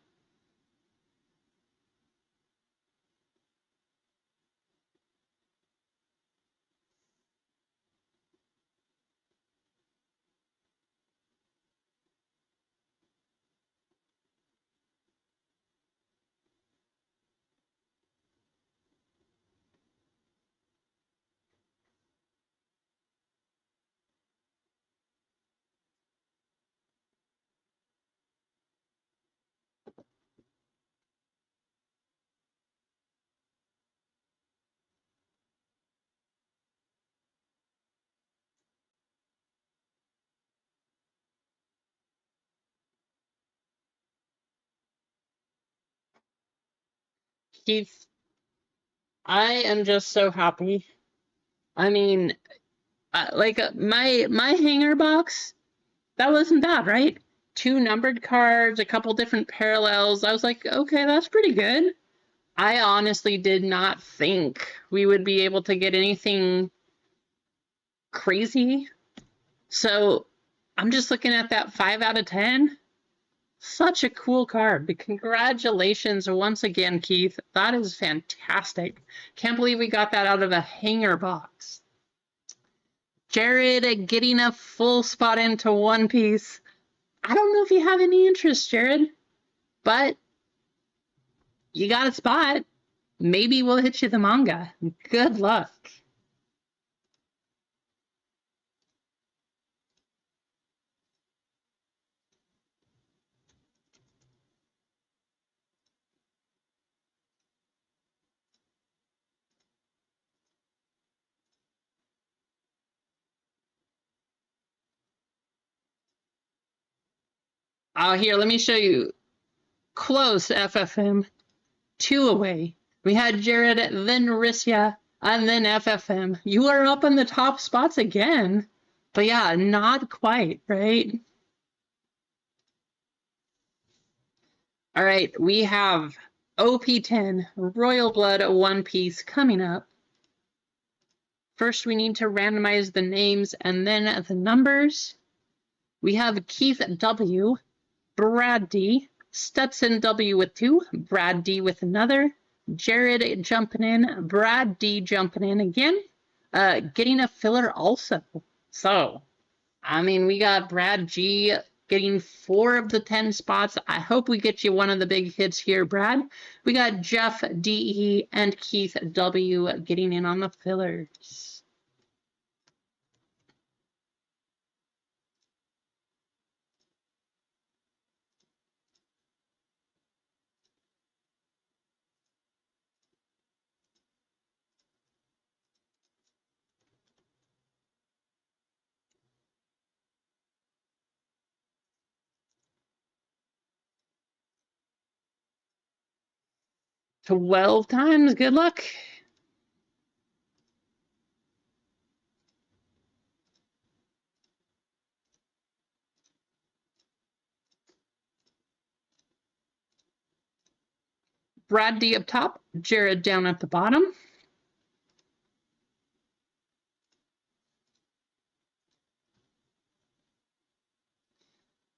Keith, I am just so happy. I mean, my hanger box, that wasn't bad, right? 2 numbered cards, a couple different parallels. I was like, okay, that's pretty good. I honestly did not think we would be able to get anything crazy. So I'm just looking at that 5 out of 10. Such a cool card. But congratulations once again, Keith. That is fantastic. Can't believe we got that out of a hanger box. Jared getting a full spot into One Piece. I don't know if you have any interest, Jared, but you got a spot. Maybe we'll hit you the manga. Good luck. Oh, here, let me show you. Close, FFM. 2 away. We had Jared, then Rissia, and then FFM. You are up in the top spots again. But yeah, not quite, right? All right, we have OP10, Royal Blood One Piece coming up. First, we need to randomize the names and then the numbers. We have Keith W, Brad D, Stetson W with 2, Brad D with another, Jared jumping in, Brad D jumping in again, getting a filler also. So, I mean, we got Brad G getting 4 of the 10 spots. I hope we get you one of the big hits here, Brad. We got Jeff D and Keith W getting in on the fillers. 12 times. Good luck. Brad D up top, Jared down at the bottom.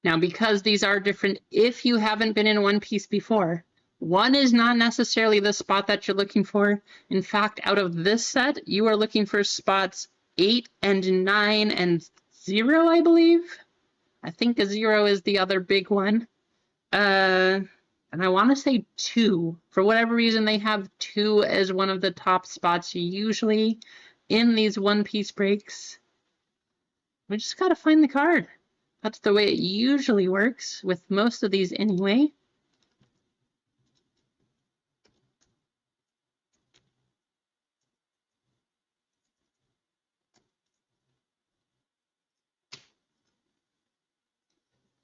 Now, because these are different, if you haven't been in One Piece before, 1 is not necessarily the spot that you're looking for. In fact, out of this set, you are looking for spots 8 and 9 and 0, I believe. I think a 0 is the other big one. And I want to say 2. For whatever reason, they have 2 as one of the top spots usually in these One Piece breaks. We just got to find the card. That's the way it usually works with most of these anyway.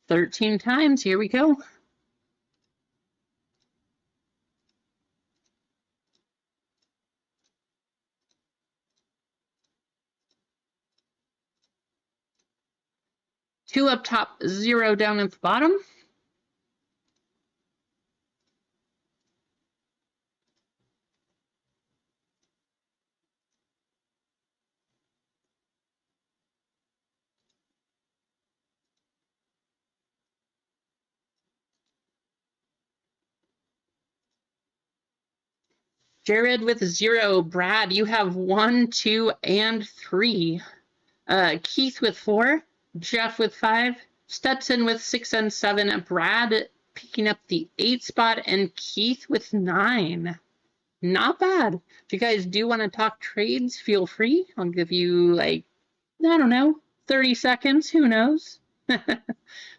"13 times, here we go. Two up top, 0 down at the bottom. Jared with 0. Brad, you have 1, 2, and 3. Keith with 4. Jeff with 5. Stetson with 6 and 7. Brad picking up the 8 spot, and Keith with 9. Not bad. If you guys do want to talk trades, feel free. I'll give you, like, I don't know, 30 seconds. Who knows?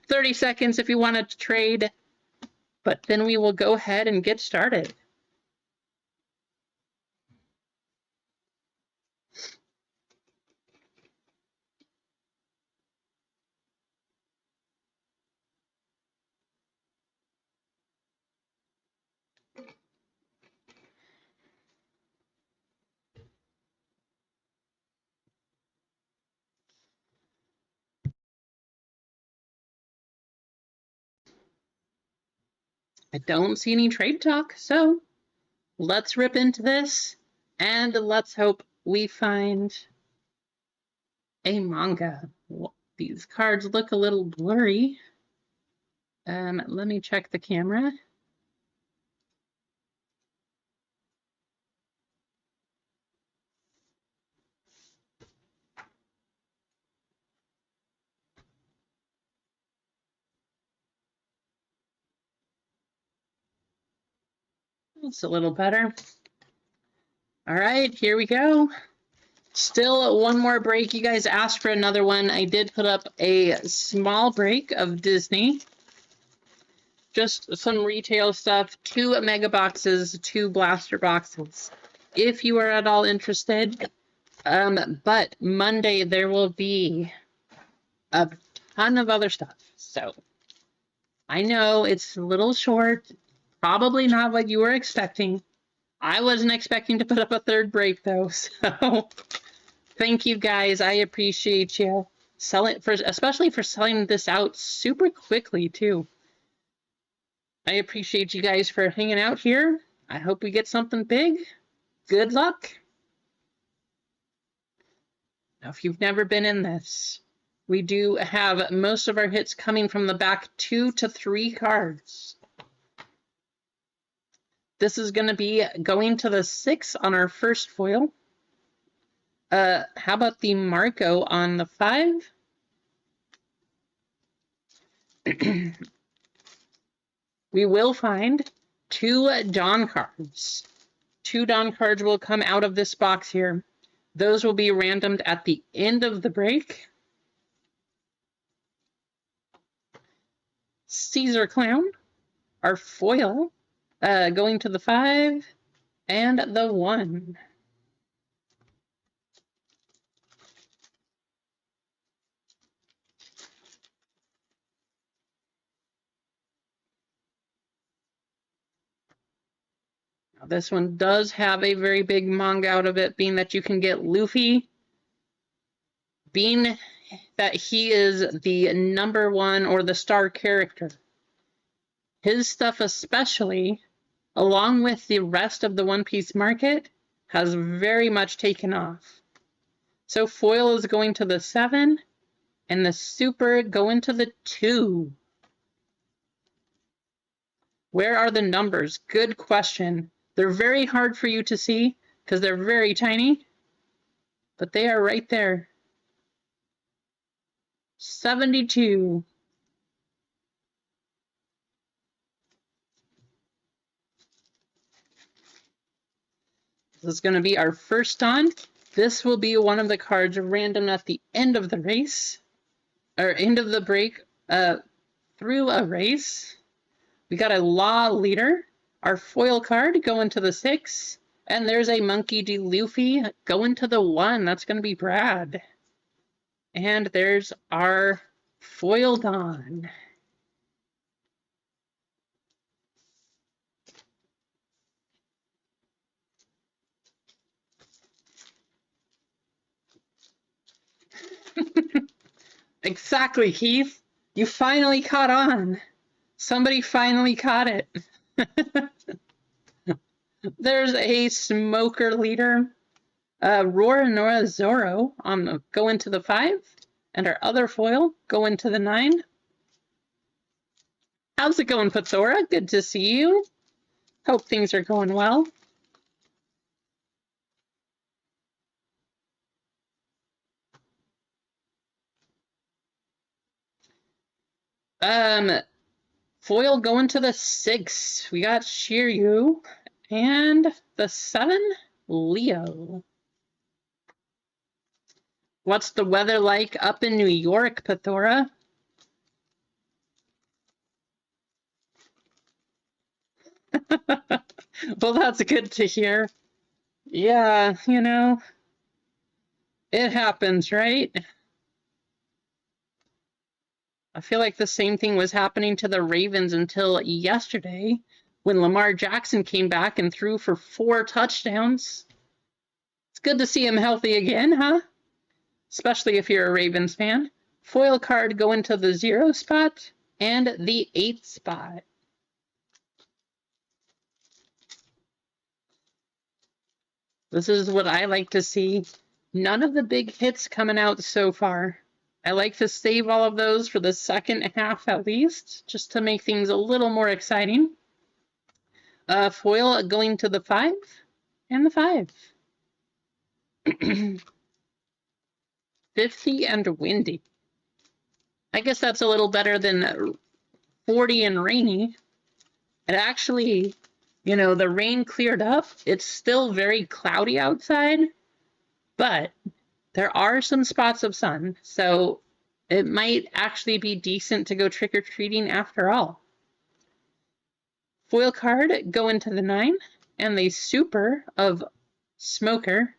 30 seconds if you want to trade. But then we will go ahead and get started. I don't see any trade talk, so let's rip into this and let's hope we find a manga. Well, these cards look a little blurry. Let me check the camera. It's a little better. All right, here we go. Still one more break. You guys asked for another one. I did put up a small break of Disney. Just some retail stuff, 2 mega boxes, 2 blaster boxes, if you are at all interested. But Monday there will be a ton of other stuff. So I know it's a little short, probably not what you were expecting. I wasn't expecting to put up a 3rd break though. So thank you guys. I appreciate you especially for selling this out super quickly too. I appreciate you guys for hanging out here. I hope we get something big. Good luck. Now, if you've never been in this, we do have most of our hits coming from the back 2 to 3 cards. This is going to be going to the 6 on our first foil. How about the Marco on the 5? We will find 2 Dawn cards. 2 Dawn cards will come out of this box here. Those will be randomed at the end of the break. Caesar Clown, our foil, going to the 5 and the 1. This one does have a very big manga out of it, being that you can get Luffy, being that he is the #1 or the star character. His stuff especially, along with the rest of the One Piece market, has very much taken off. So foil is going to the 7, and the super going to the 2. Where are the numbers? Good question. They're very hard for you to see because they're very tiny, but they are right there. 72. This is going to be our first on. This will be one of the cards random at the end of the race, or end of the break, through a race. We got a Law Leader, our foil card going to the 6, and there's a Monkey D. Luffy going to the 1. That's going to be Brad. And there's our foil Don. Exactly, Heath. You finally caught on. Somebody finally caught it. There's a Smoker Leader, Roronoa Zoro on the go into the 5, and our other foil go into the 9. How's it going, Pathora? Good to see you. Hope things are going well. Foil going to the 6. We got Shiryu, and the 7, Leo. What's the weather like up in New York, Pathora? Well, that's good to hear. Yeah, you know, it happens, right? I feel like the same thing was happening to the Ravens until yesterday when Lamar Jackson came back and threw for 4 touchdowns. It's good to see him healthy again, huh? Especially if you're a Ravens fan. Foil card going to the 0 spot and the 8 spot. This is what I like to see. None of the big hits coming out so far. I like to save all of those for the second half at least, just to make things a little more exciting. Foil going to the 5 and the 5. 50 and windy. I guess that's a little better than 40 and rainy. It actually, you know, the rain cleared up. It's still very cloudy outside, but there are some spots of sun, so it might actually be decent to go trick-or-treating after all. Foil card go into the 9, and the super of Smoker.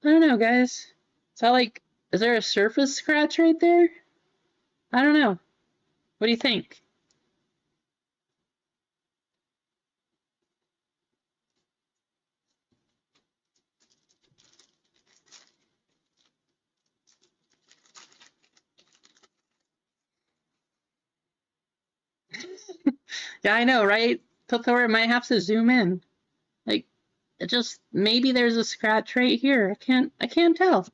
I don't know, guys. Is that like, is there a surface scratch right there? I don't know. What do you think? Yeah, I know, right? Pathora might have to zoom in. Like, it just, maybe there's a scratch right here. I can't tell.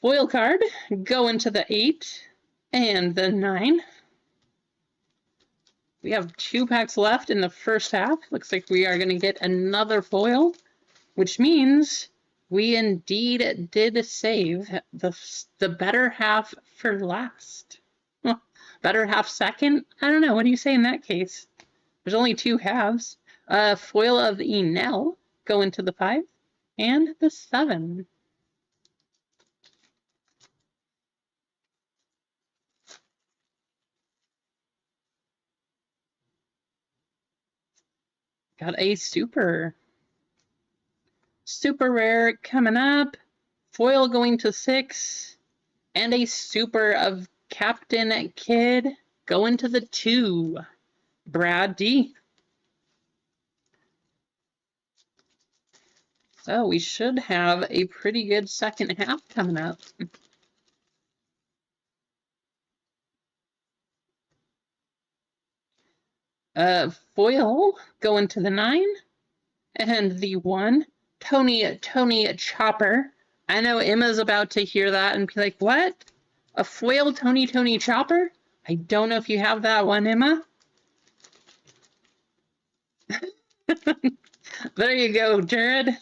Foil card, go into the 8 and the 9. We have 2 packs left in the first half. Looks like we are going to get another foil, which means we indeed did save the better half for last. Better half second? I don't know. What do you say in that case? There's only 2 halves. Foil of Enel go into the 5 and the 7. Got a super. Super rare coming up. Foil going to 6. And a super of Captain Kidd going to the 2. Brad D. So we should have a pretty good second half coming up. Foil going to the 9. And the 1. Tony Chopper. I know Emma's about to hear that and be like, what? A foil Tony Chopper? I don't know if you have that one, Emma. There you go, Jared.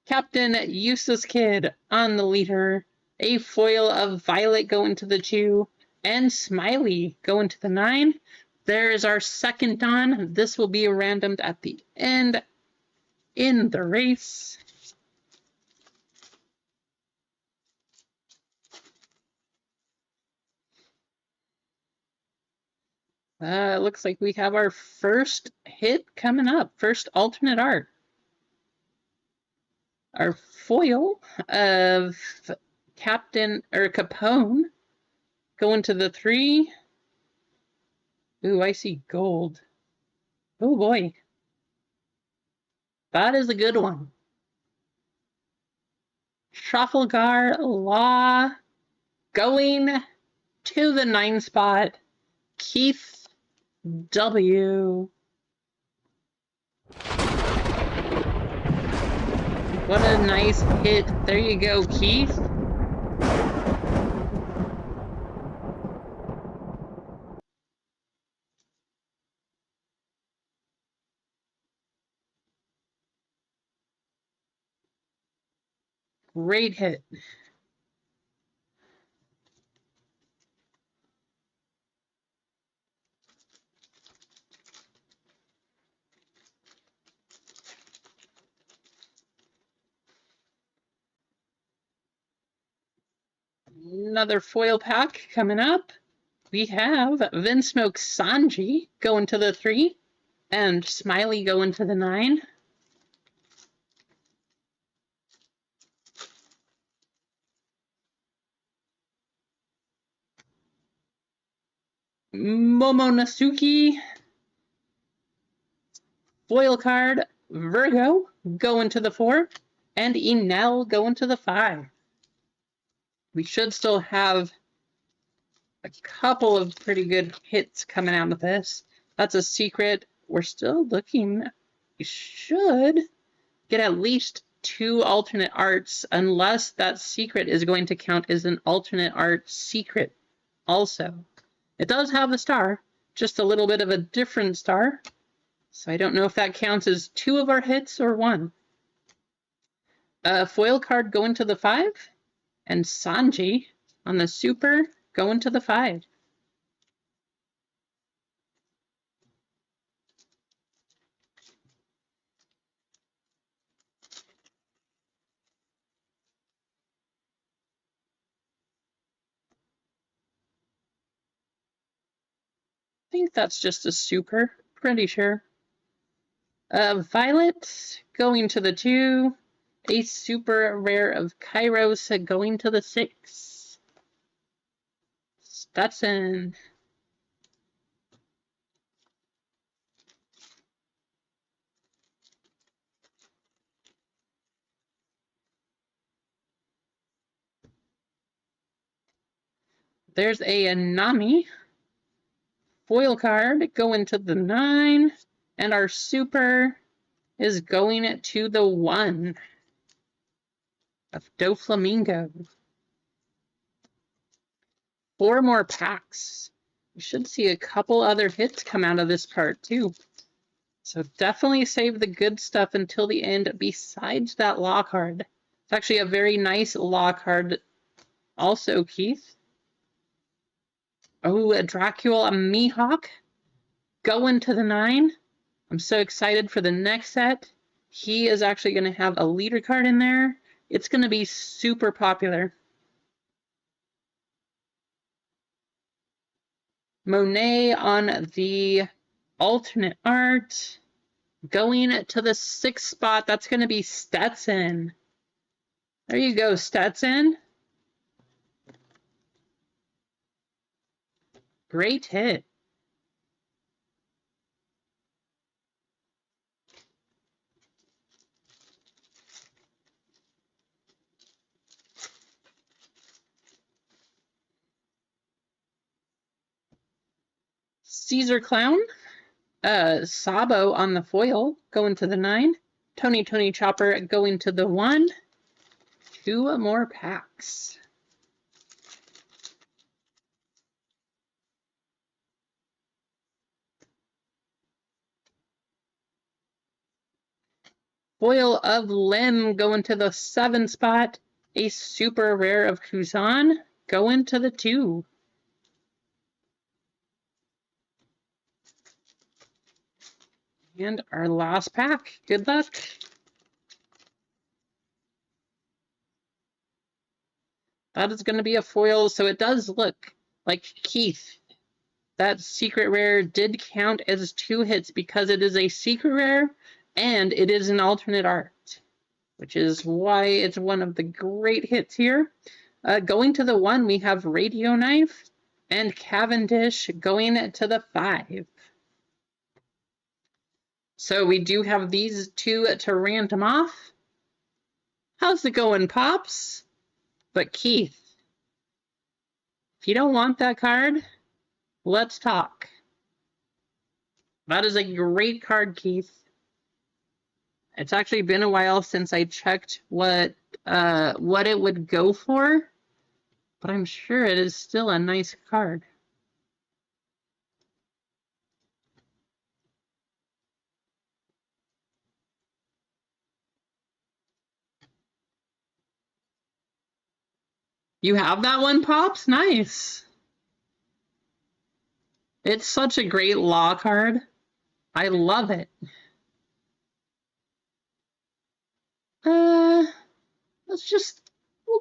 Captain Useless Kid on the leader. A foil of Violet going to the 2. And Smiley going to the 9. There's our second Dawn. This will be randomed at the end in the race. It looks like we have our first hit coming up, first alternate art. Our foil of Captain or Capone going to the 3. Ooh, I see gold. Oh boy. That is a good one. Trafalgar Law going to the 9 spot. Keith W. What a nice hit. There you go, Keith. Great hit. Another foil pack coming up. We have Vinsmoke Sanji going to the 3 and Smiley going to the 9. Momonosuke foil card, Virgo going to the 4 and Enel going to the 5. We should still have a couple of pretty good hits coming out of this. That's a secret. We're still looking. We should get at least 2 alternate arts, unless that secret is going to count as an alternate art secret also. It does have a star, just a little bit of a different star. So I don't know if that counts as 2 of our hits or 1. Foil card going to the 5. And Sanji on the super going to the 5. I think that's just a super, pretty sure. Violet going to the 2. A super rare of Kairos going to the 6. Stetson. There's a Nami foil card going to the 9. And our super is going to the 1 of Doflamingo. 4 more packs. We should see a couple other hits come out of this part too. So definitely save the good stuff until the end besides that law card. It's actually a very nice law card also, Keith. Oh, a Dracula Mihawk going to the 9. I'm so excited for the next set. He is actually going to have a leader card in there. It's going to be super popular. Monet on the alternate art. Going to the 6th spot, that's going to be Stetson. There you go, Stetson. Great hit. Caesar Clown. Sabo on the foil, going to the 9. Tony Chopper going to the 1. 2 more packs. Foil of Lim going to the 7 spot. A super rare of Kuzan going to the 2. And our last pack. Good luck. That is going to be a foil, so it does look like Keith. That secret rare did count as 2 hits because it is a secret rare and it is an alternate art, which is why it's one of the great hits here. Going to the 1, we have Radio Knife and Cavendish going to the 5. So we do have these 2 to random off. How's it going, Pops? But Keith, if you don't want that card, let's talk. That is a great card, Keith. It's actually been a while since I checked what it would go for, but I'm sure it is still a nice card. You have that one, Pops? Nice. It's such a great law card. I love it. We'll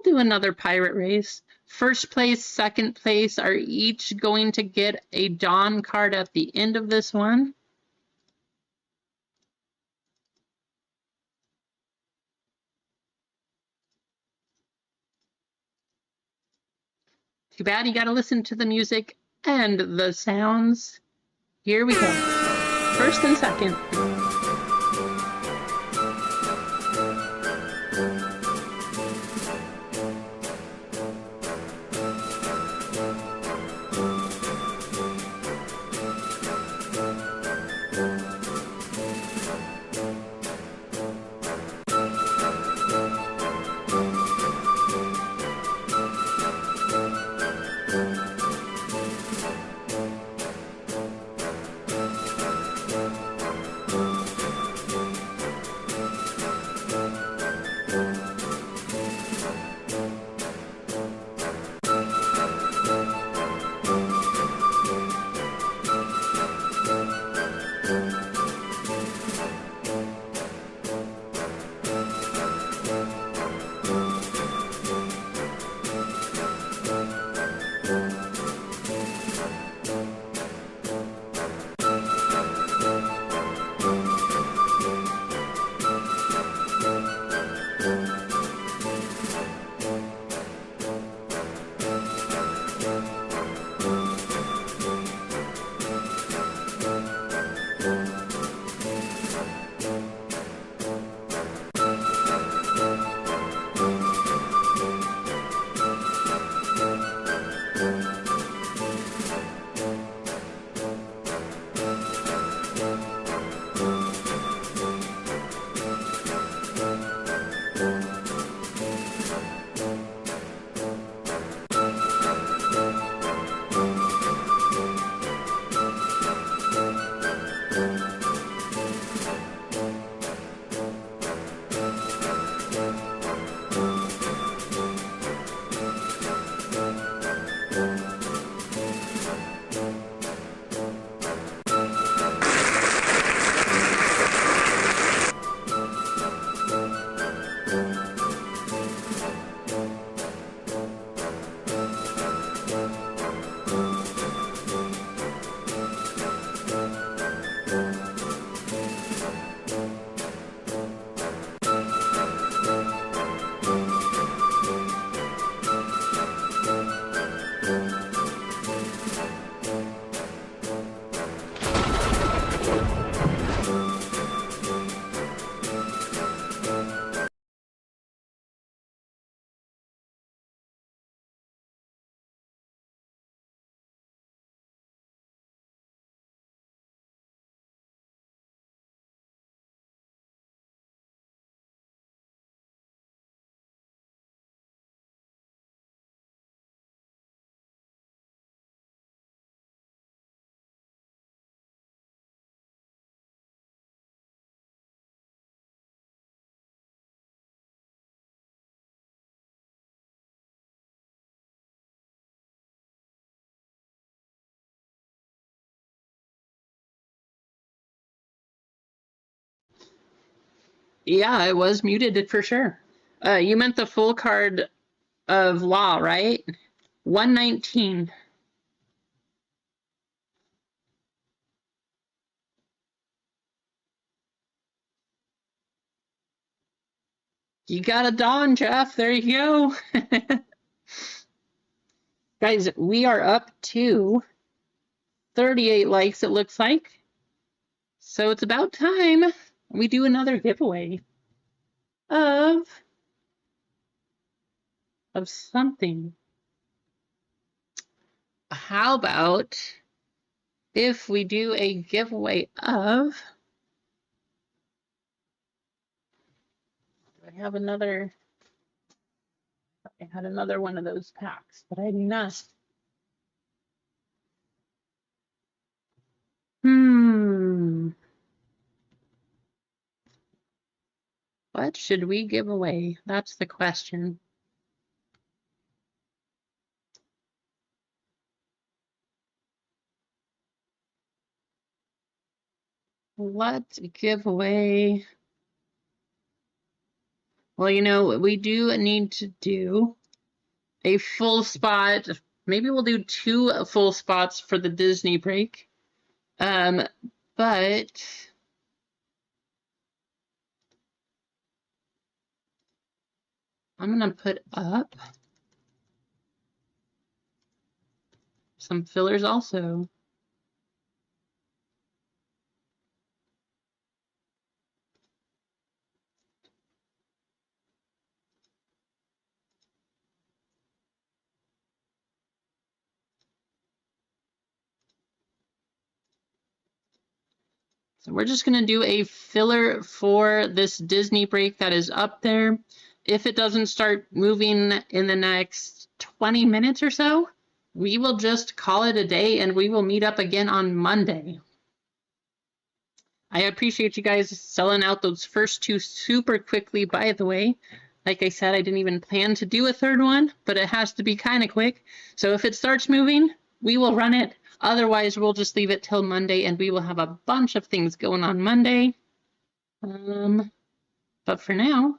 do another pirate race. First place, second place are each going to get a Dawn card at the end of this one. Too bad you gotta listen to the music and the sounds. Here we go. First and second. Yeah, I was muted for sure. You meant the full card of law, right? 119. You got a Dawn, Jeff. There you go. Guys, we are up to 38 likes, it looks like. So it's about time we do another giveaway of something. How about if we do a giveaway of, I have another, I had another one of those packs, but I do not. What should we give away? That's the question. Let's give away. Well, you know, we do need to do a full spot. Maybe we'll do 2 full spots for the Disney break. But I'm gonna put up some fillers also. So we're just gonna do a filler for this Disney break that is up there. If it doesn't start moving in the next 20 minutes or so, we will just call it a day and we will meet up again on Monday. I appreciate you guys selling out those first 2 super quickly, by the way. Like I said, I didn't even plan to do a third one, but it has to be kind of quick. So if it starts moving, we will run it. Otherwise, we'll just leave it till Monday, and we will have a bunch of things going on Monday. But for now,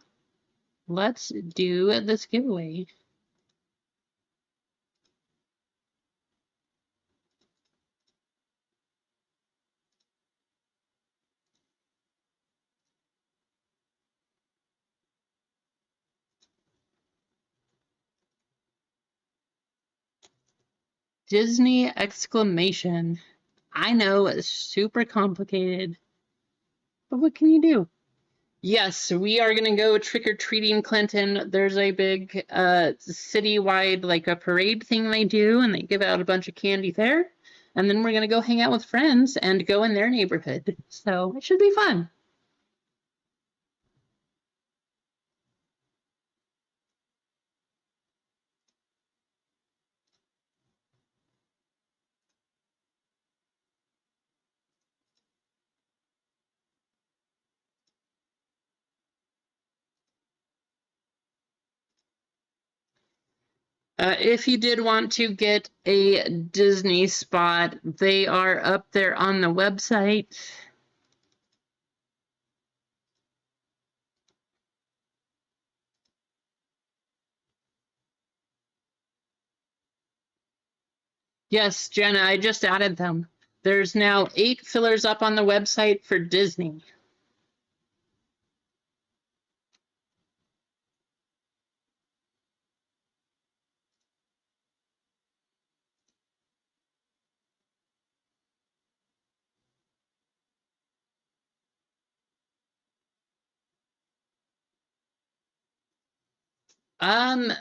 let's do this giveaway. Disney exclamation. I know it's super complicated, but what can you do? Yes, we are going to go trick-or-treating, Clinton. There's a big citywide, like a parade thing they do, and they give out a bunch of candy there. And then we're going to go hang out with friends and go in their neighborhood. So it should be fun. If you did want to get a Disney spot, they are up there on the website. Yes, Jenna, I just added them. There's now 8 fillers up on the website for Disney.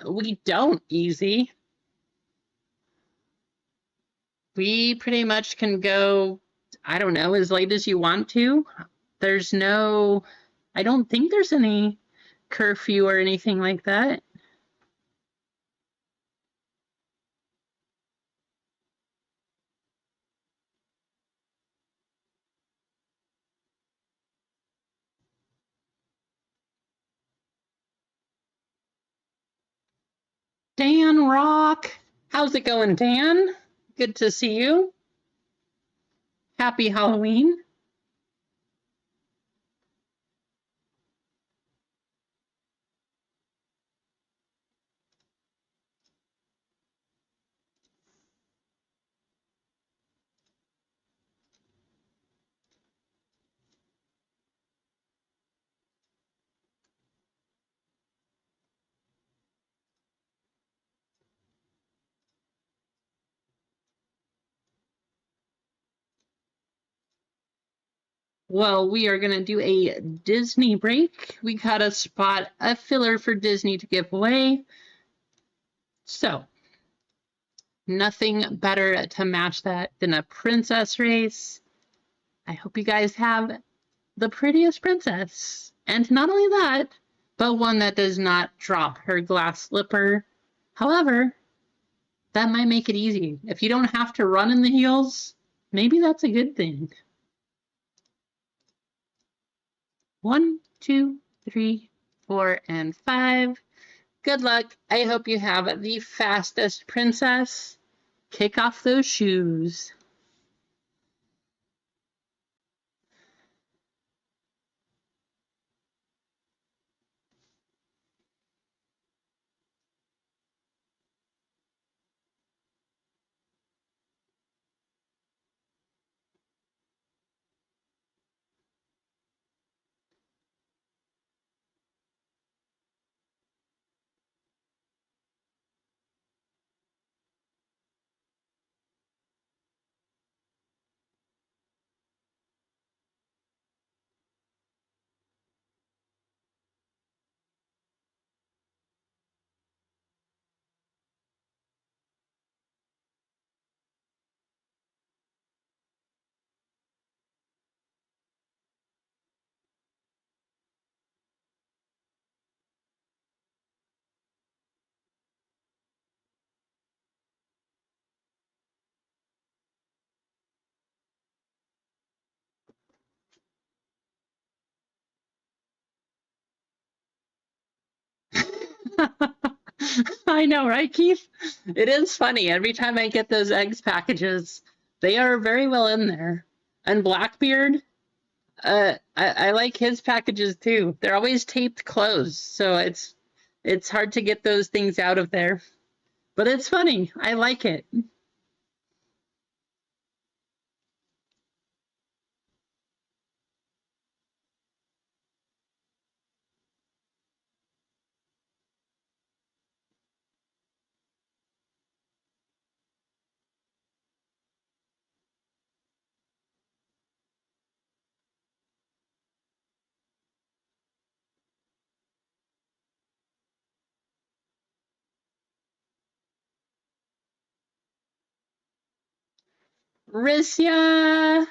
We don't, Easy. We pretty much can go, I don't know, as late as you want to. There's no, I don't think there's any curfew or anything like that. Dan Rock, how's it going, Dan? Good to see you. Happy Halloween. Well, we are going to do a Disney break. We got to spot a filler for Disney to give away. So, nothing better to match that than a princess race. I hope you guys have the prettiest princess. And not only that, but one that does not drop her glass slipper. However, that might make it easy. If you don't have to run in the heels, maybe that's a good thing. 1, 2, 3, 4, and 5. Good luck. I hope you have the fastest princess. Kick off those shoes. I know, right, Keith? It is funny. Every time I get those eggs packages, they are very well in there. And Blackbeard, I like his packages too. They're always taped closed, so it's hard to get those things out of there. But it's funny. I like it. Rissia!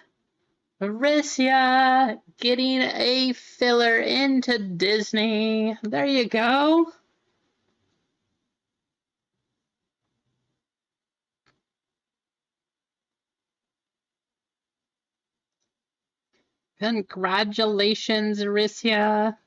Rissia! Getting a filler into Disney. There you go. Congratulations, Rissia.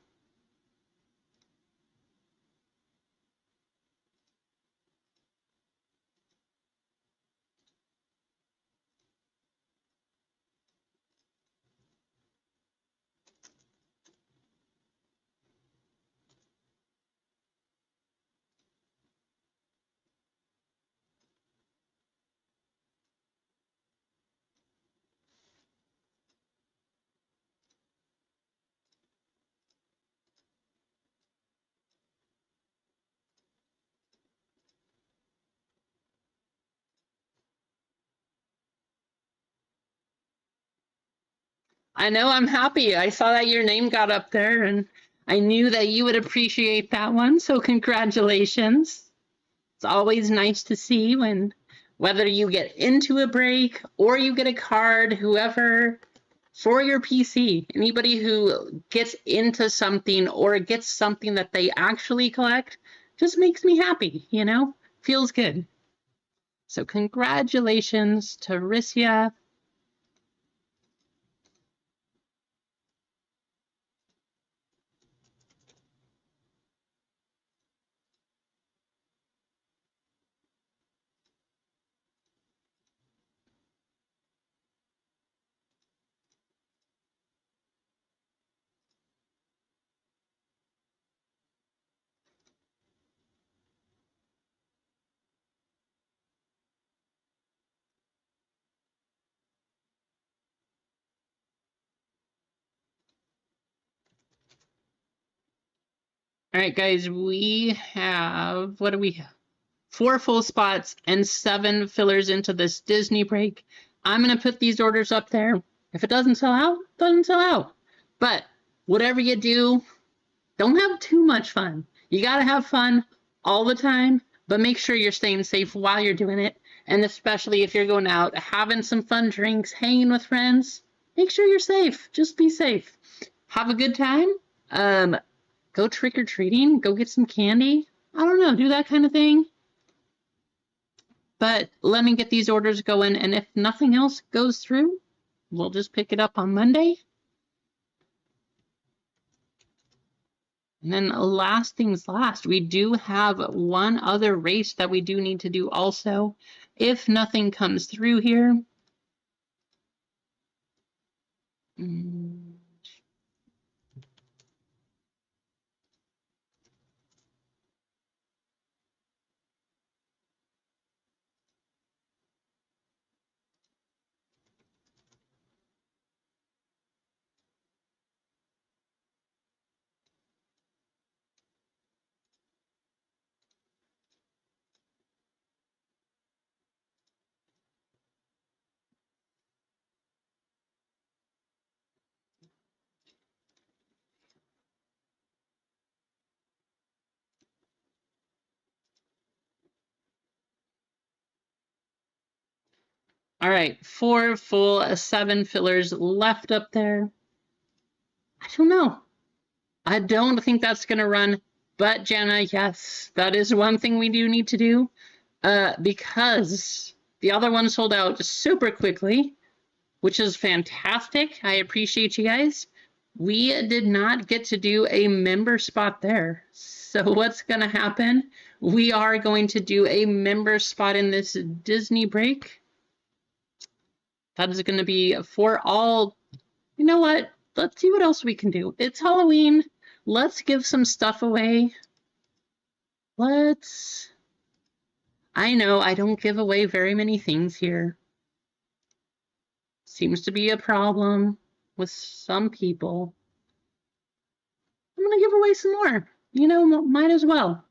I know, I'm happy. I saw that your name got up there and I knew that you would appreciate that one. So congratulations. It's always nice to see when whether you get into a break or you get a card, whoever for your PC, anybody who gets into something or gets something that they actually collect just makes me happy, you know? Feels good. So congratulations to Rissia. All right, guys, we have, what do we have? 4 full spots and 7 fillers into this Disney break. I'm going to put these orders up there. If it doesn't sell out, it doesn't sell out. But whatever you do, don't have too much fun. You got to have fun all the time, but make sure you're staying safe while you're doing it. And especially if you're going out, having some fun drinks, hanging with friends, make sure you're safe. Just be safe. Have a good time. Go trick or treating, go get some candy. I don't know, do that kind of thing. But let me get these orders going, and if nothing else goes through, we'll just pick it up on Monday. And then last things last, we do have one other race that we do need to do also. If nothing comes through here. All right, 4 full, 7 fillers left up there. I don't know. I don't think that's going to run. But Jana, yes, that is one thing we do need to do because the other one sold out super quickly, which is fantastic. I appreciate you guys. We did not get to do a member spot there. So what's going to happen? We are going to do a member spot in this Disney break. That is going to be for all, you know what? Let's see what else we can do. It's Halloween. Let's give some stuff away. I know I don't give away very many things here. Seems to be a problem with some people. I'm going to give away some more. You know, might as well.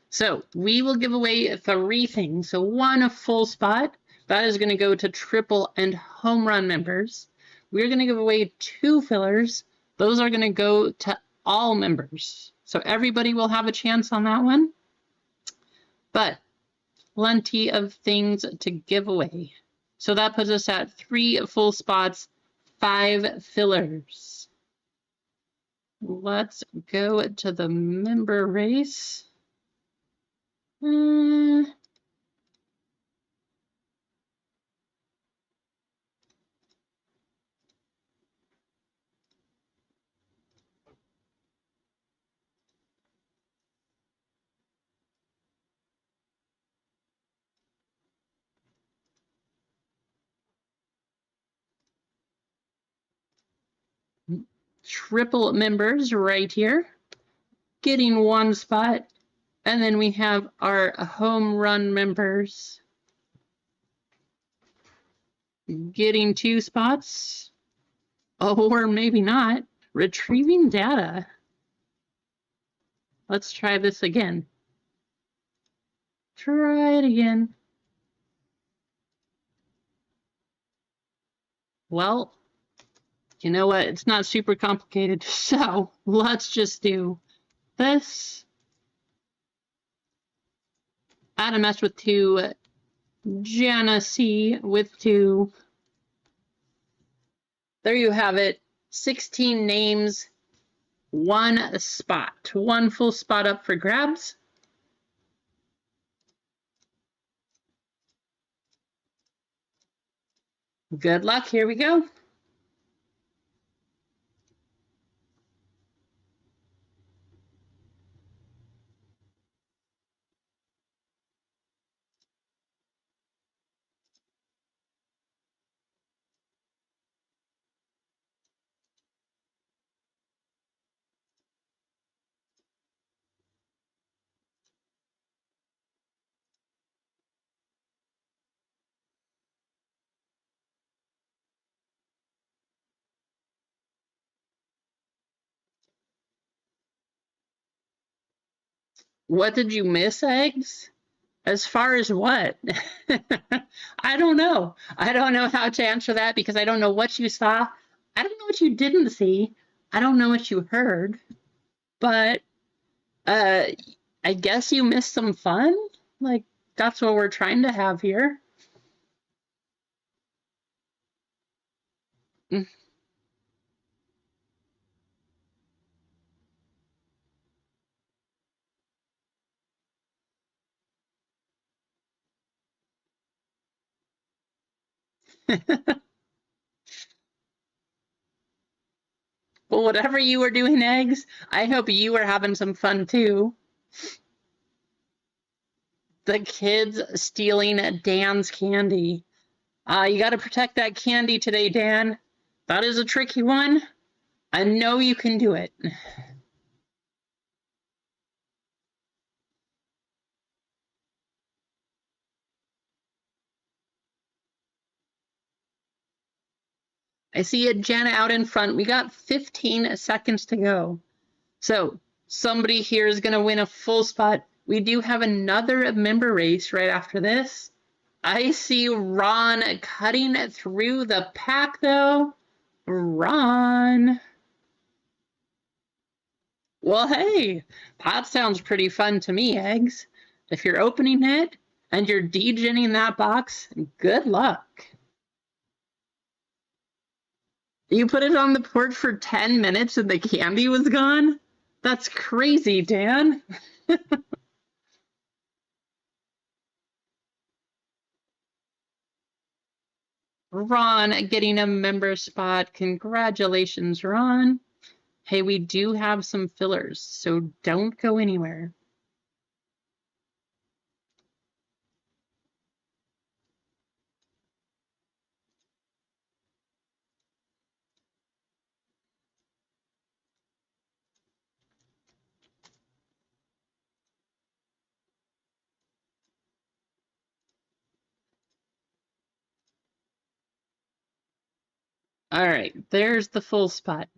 So we will give away 3 things. So 1 full spot. That is going to go to triple and home run members. We're going to give away 2 fillers. Those are going to go to all members. So everybody will have a chance on that one. But plenty of things to give away. So that puts us at 3 full spots, 5 fillers. Let's go to the member race. Triple members right here, getting 1 spot. And then we have our home run members getting 2 spots. Oh, or maybe not. Retrieving data. Let's try this again. Try it again. Well, you know what? It's not super complicated. So let's just do this. Adam S with 2. Jana C with 2. There you have it. 16 names, 1 spot. 1 full spot up for grabs. Good luck. Here we go. What did you miss, Eggs? As far as what? I don't know. I don't know how to answer that because I don't know what you saw. I don't know what you didn't see. I don't know what you heard. But uh I guess you missed some fun. Like that's what we're trying to have here. Well, whatever you were doing, eggs, I hope you were having some fun too. The kids stealing Dan's candy. You got to protect that candy today, Dan. That is a tricky one. I know you can do it. I see it, Jenna, out in front. We got 15 seconds to go. So somebody here is going to win a full spot. We do have another member race right after this. I see Ron cutting through the pack, though. Ron. Well, hey, that sounds pretty fun to me, Eggs. If you're opening it and you're degenning that box, good luck. You put it on the porch for 10 minutes and the candy was gone? That's crazy, Dan. Ron getting a member spot. Congratulations, Ron. Hey, we do have some fillers, so don't go anywhere. All right, there's the full spot.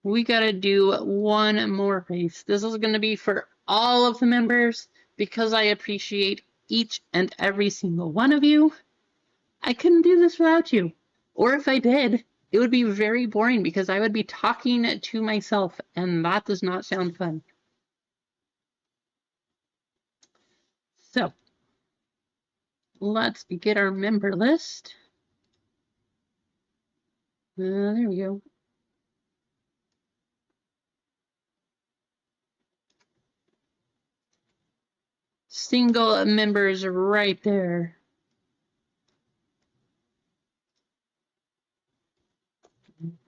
We gotta do one more race. This is gonna be for all of the members because I appreciate each and every single one of you. I couldn't do this without you. Or if I did, it would be very boring because I would be talking to myself, and that does not sound fun. So let's get our member list. There we go. Single members right there.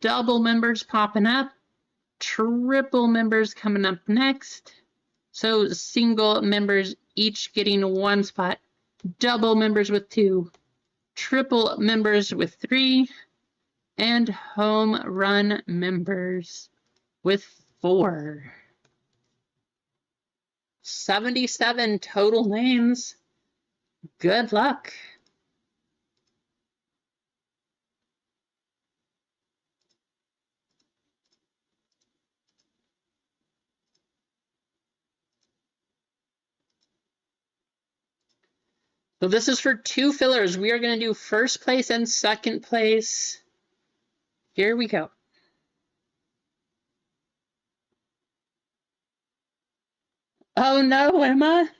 Double members popping up. Triple members coming up next. So single members each getting one spot. Double members with 2. Triple members with 3. And home run members with 4. 77 total names. Good luck. So this is for 2 fillers. We are going to do first place and second place. Here we go. Oh no, Emma.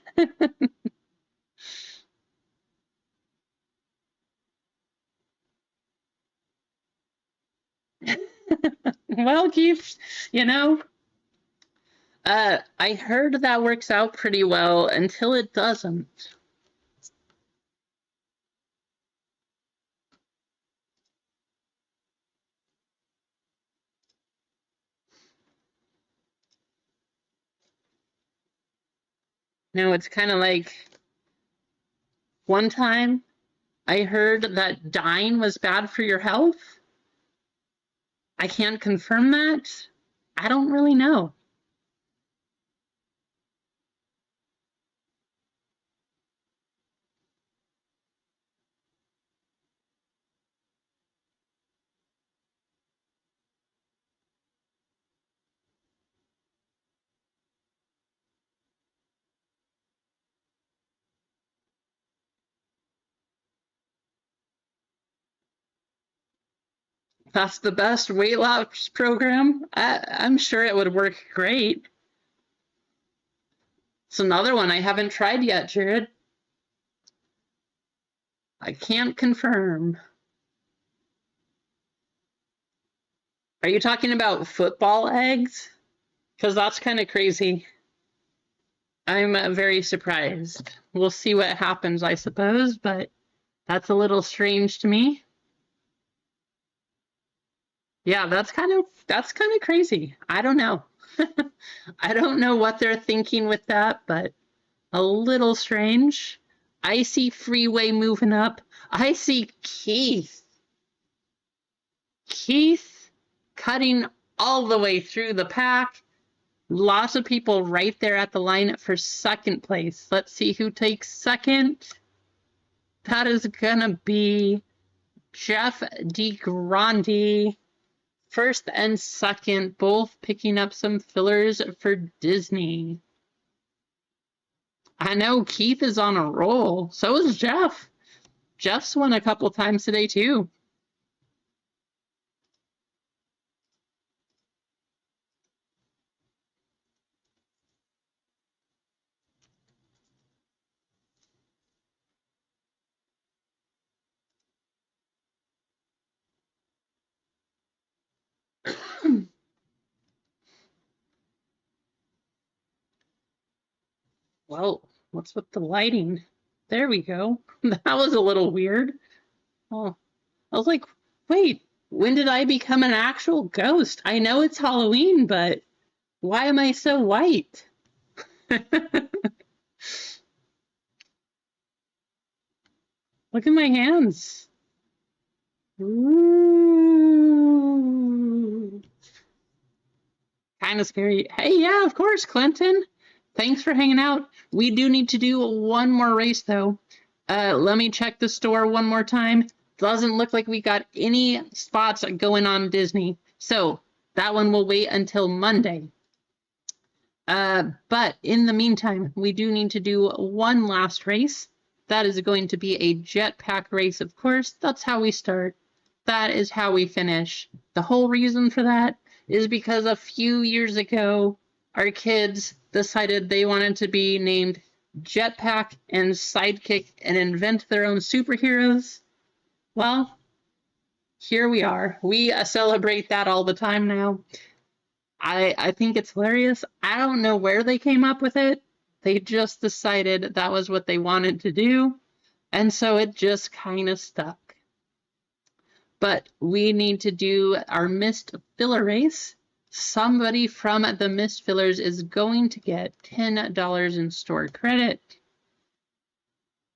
Well, Keith, you know, I heard that works out pretty well until it doesn't. Now it's kind of like one time I heard that dying was bad for your health. I can't confirm that. I don't really know. That's the best weight loss program. I'm sure it would work great. It's another one I haven't tried yet, Jared. I can't confirm. Are you talking about football eggs? Because that's kind of crazy. I'm very surprised. We'll see what happens, I suppose, but that's a little strange to me. Yeah, that's kind of crazy. I don't know. I don't know what they're thinking with that, but a little strange. I see Freeway moving up. I see Keith. Keith cutting all the way through the pack. Lots of people right there at the line for second place. Let's see who takes second. That is gonna be Jeff DeGrande. First and second, both picking up some fillers for Disney. I know Keith is on a roll. So is Jeff. Jeff's won a couple times today, too. Well, what's with the lighting? There we go. That was a little weird. Oh, I was like, wait, when did I become an actual ghost? I know it's Halloween, but why am I so white? Look at my hands. Ooh. Kind of scary. Hey, yeah, of course, Clinton. Thanks for hanging out. We do need to do one more race, though. Let me check the store one more time. Doesn't look like we got any spots going on Disney. So that one will wait until Monday. But in the meantime, we do need to do one last race. That is going to be a jetpack race, of course. That's how we start. That is how we finish. The whole reason for that is because a few years ago, our kids decided they wanted to be named Jetpack and Sidekick and invent their own superheroes. Well, here we are. We celebrate that all the time now. I think it's hilarious. I don't know where they came up with it. They just decided that was what they wanted to do. And so it just kind of stuck. But we need to do our missed filler race. Somebody from the missed fillers is going to get $10 in store credit.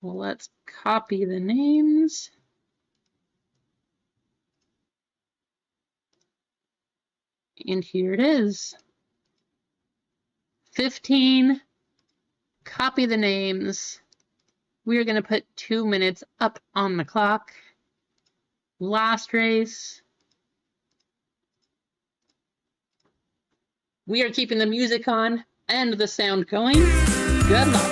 Well, let's copy the names. And here it is. 15. Copy the names. We are going to put 2 minutes up on the clock. Last race. We are keeping the music on and the sound going. Good luck.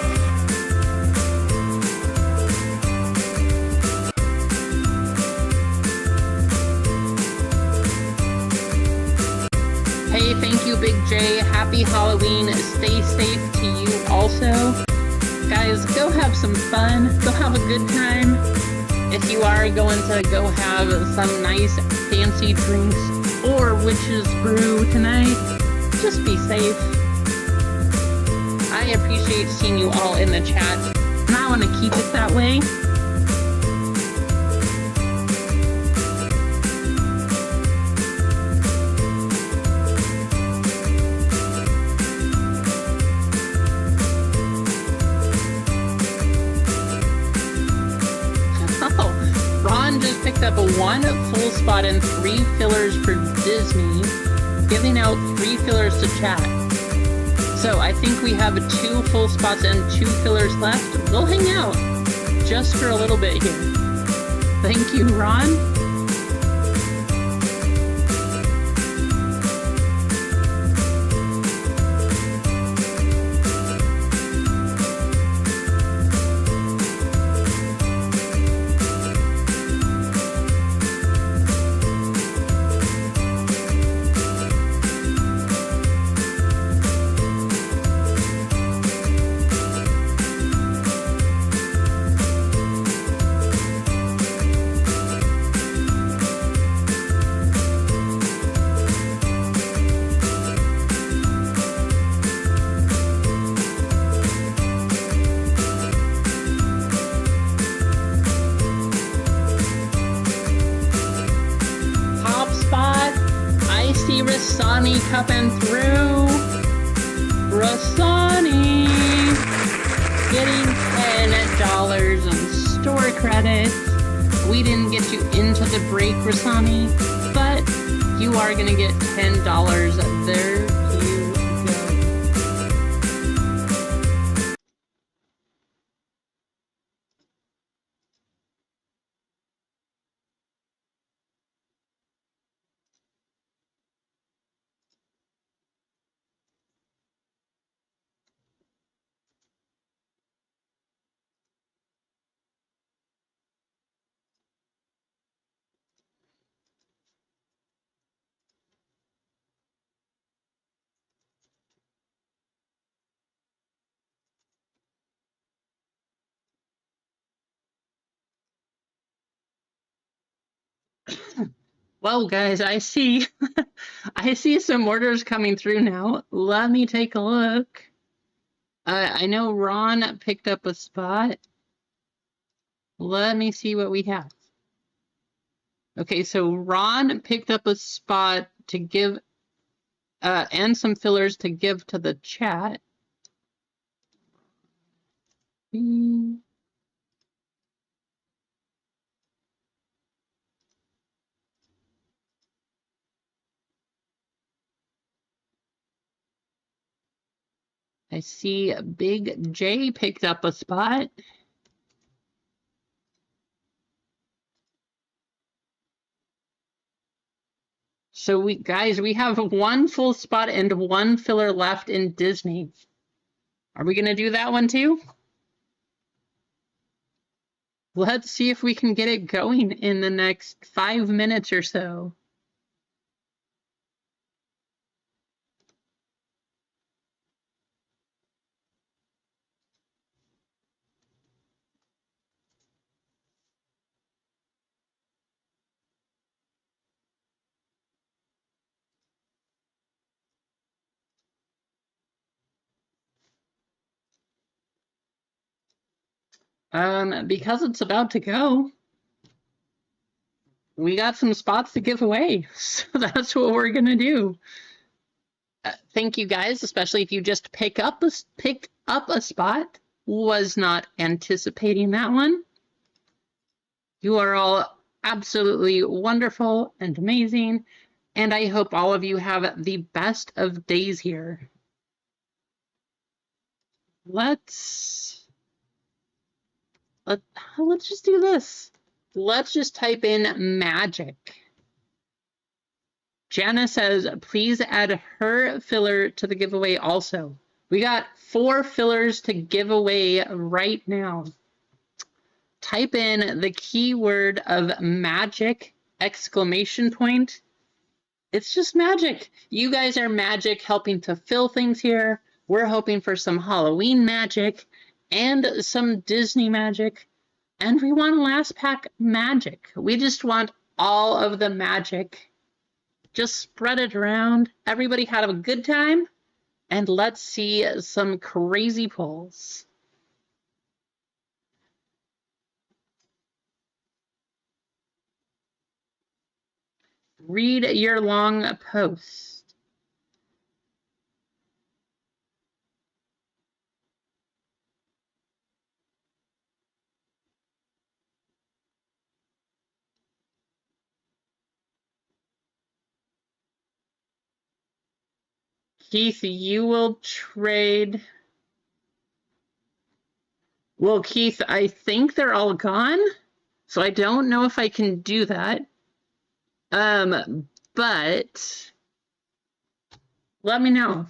Hey, thank you, Big J. Happy Halloween. Stay safe to you also. Guys, go have some fun. Go have a good time. If you are going to go have some nice fancy drinks or witch's brew tonight, just be safe. I appreciate seeing you all in the chat, and I want to keep it that way. Oh, Ron just picked up a 1 full spot and 3 fillers for Disney, giving out 3 fillers to chat. So I think we have 2 full spots and 2 fillers left. We'll hang out just for a little bit here. Thank you, Ron. Rasani coming through. Rasani getting $10 in store credit. We didn't get you into the break, Rasani, but you are going to get $10 there. You go. Well, guys, I see I see some orders coming through now. Let me take a look. I know Ron picked up a spot. Let me see what we have. Okay, so Ron picked up a spot to give and some fillers to give to the chat. I see Big J picked up a spot. So we have one full spot and one filler left in Disney. Are we gonna do that one too? Let's see if we can get it going in the next 5 minutes or so. Because it's about to go, we got some spots to give away, so that's what we're gonna do. Thank you guys, especially if you just picked up a spot. Was not anticipating that one. You are all absolutely wonderful and amazing, and I hope all of you have the best of days here. Let's just do this. Let's just type in magic. Jana says, please add her filler to the giveaway also. We got 4 fillers to give away right now. Type in the keyword of magic, exclamation point. It's just magic. You guys are magic helping to fill things here. We're hoping for some Halloween magic and some Disney magic. And we want last pack magic. We just want all of the magic. Just spread it around. Everybody have a good time. And let's see some crazy pulls. Read your long post. Keith, you will trade. Well, Keith, I think they're all gone, so I don't know if I can do that. But let me know.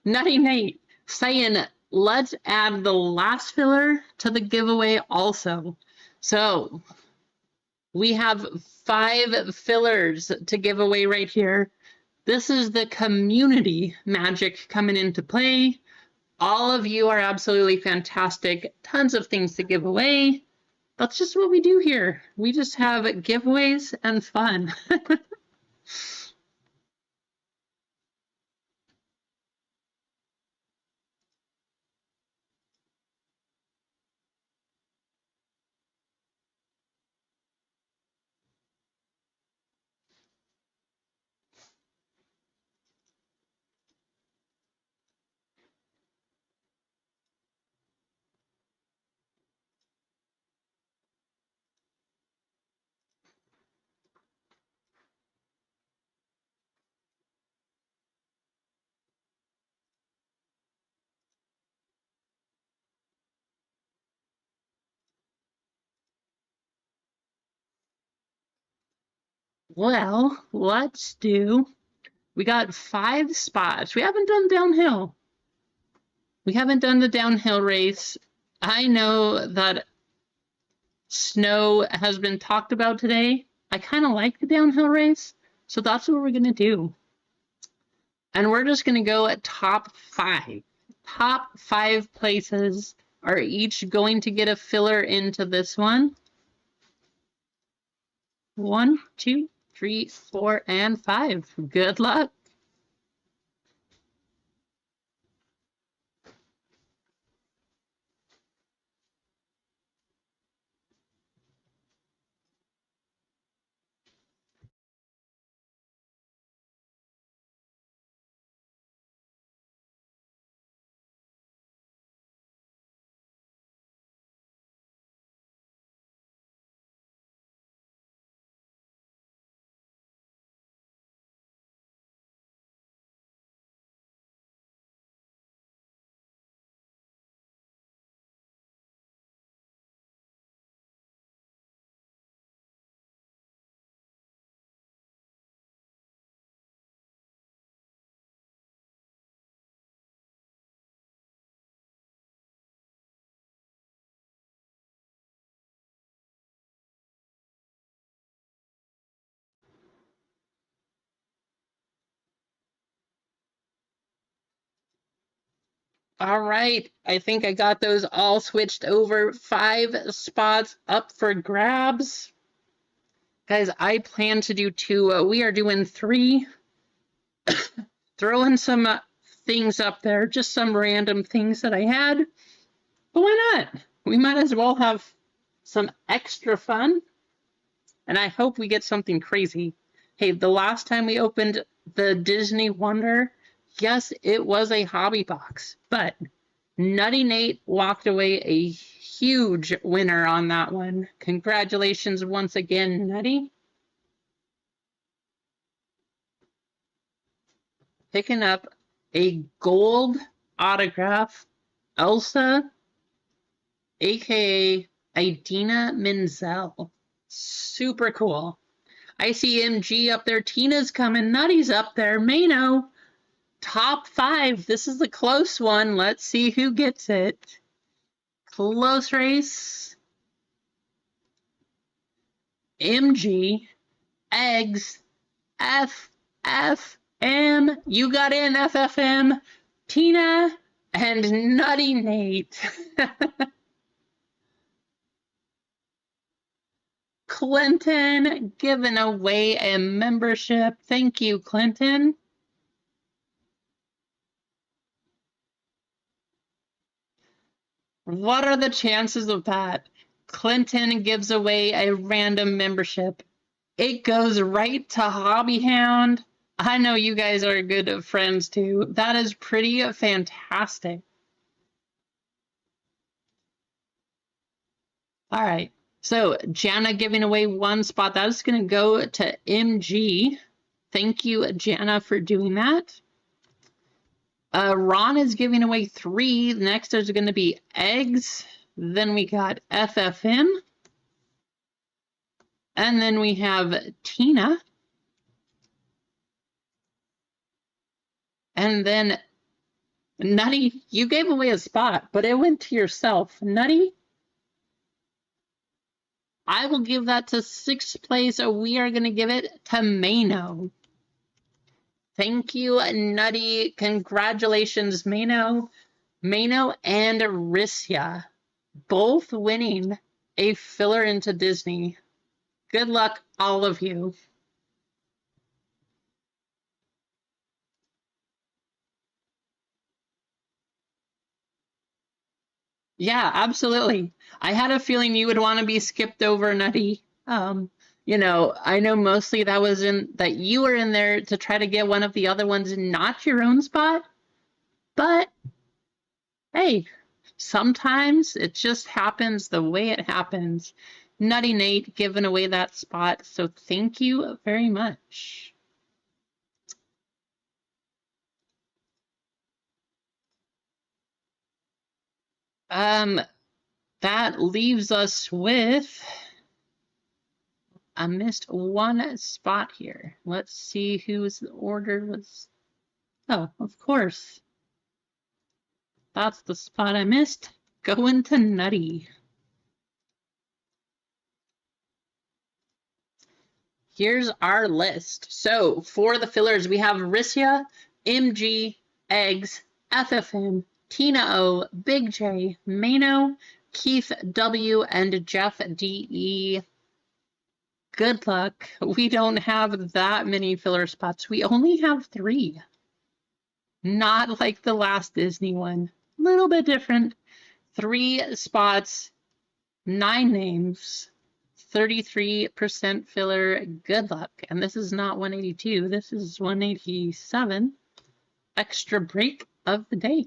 Nutty Nate saying let's add the last filler to the giveaway also. So we have 5 fillers to give away right here. This is the community magic coming into play. All of you are absolutely fantastic. Tons of things to give away. That's just what we do here. We just have giveaways and fun. Well, let's do. We got 5 spots. We haven't done downhill. We haven't done the downhill race. I know that snow has been talked about today. I kind of like the downhill race, so that's what we're going to do. And we're just going to go at top 5. Top 5 places are each going to get a filler into this one. 1, 2, 3, 4, and 5. Good luck. All right, I think I got those all switched over. 5 spots up for grabs. Guys, I plan to do 2. We are doing 3. Throwing some things up there, just some random things that I had. But why not? We might as well have some extra fun. And I hope we get something crazy. Hey, the last time we opened the Disney Wonder, yes, it was a hobby box, but Nutty Nate walked away a huge winner on that one. Congratulations once again, Nutty. Picking up a gold autograph, Elsa, aka Idina Menzel. Super cool. I see MG up there. Tina's coming. Nutty's up there. Mano. Top 5. This is the close one. Let's see who gets it. Close race. MG. Eggs. FFM. You got in, FFM. Tina and Nutty Nate. Clinton giving away a membership. Thank you, Clinton. What are the chances of that? Clinton gives away a random membership. It goes right to Hobbyhound. I know you guys are good friends too. That is pretty fantastic. All right. So Jana giving away 1 spot. That is going to go to MG. Thank you, Jana, for doing that. Ron is giving away 3. Next, there's going to be Eggs. Then we got FFM. And then we have Tina. And then Nutty, you gave away a spot, but it went to yourself. Nutty, I will give that to sixth place. We are going to give it to Mano. Thank you, Nutty. Congratulations, Mano. Mano and Rissia, both winning a filler into Disney. Good luck, all of you. Yeah, absolutely. I had a feeling you would want to be skipped over, Nutty. I know mostly that you were in there to try to get one of the other ones, not your own spot. But hey, sometimes it just happens the way it happens. Nutty Nate giving away that spot, so thank you very much. Um, that leaves us with I missed one spot here. Let's see whose order was. Oh, of course. That's the spot I missed. Going to Nutty. Here's our list. So for the fillers, we have Rissia, MG, Eggs, FFM, Tina O, Big J, Mano, Keith W, and Jeff DE. Good luck. We don't have that many filler spots. We only have 3. Not like the last Disney one. Little bit different. 3 spots, 9 names, 33% filler. Good luck. And this is not 182. This is 187. Extra break of the day.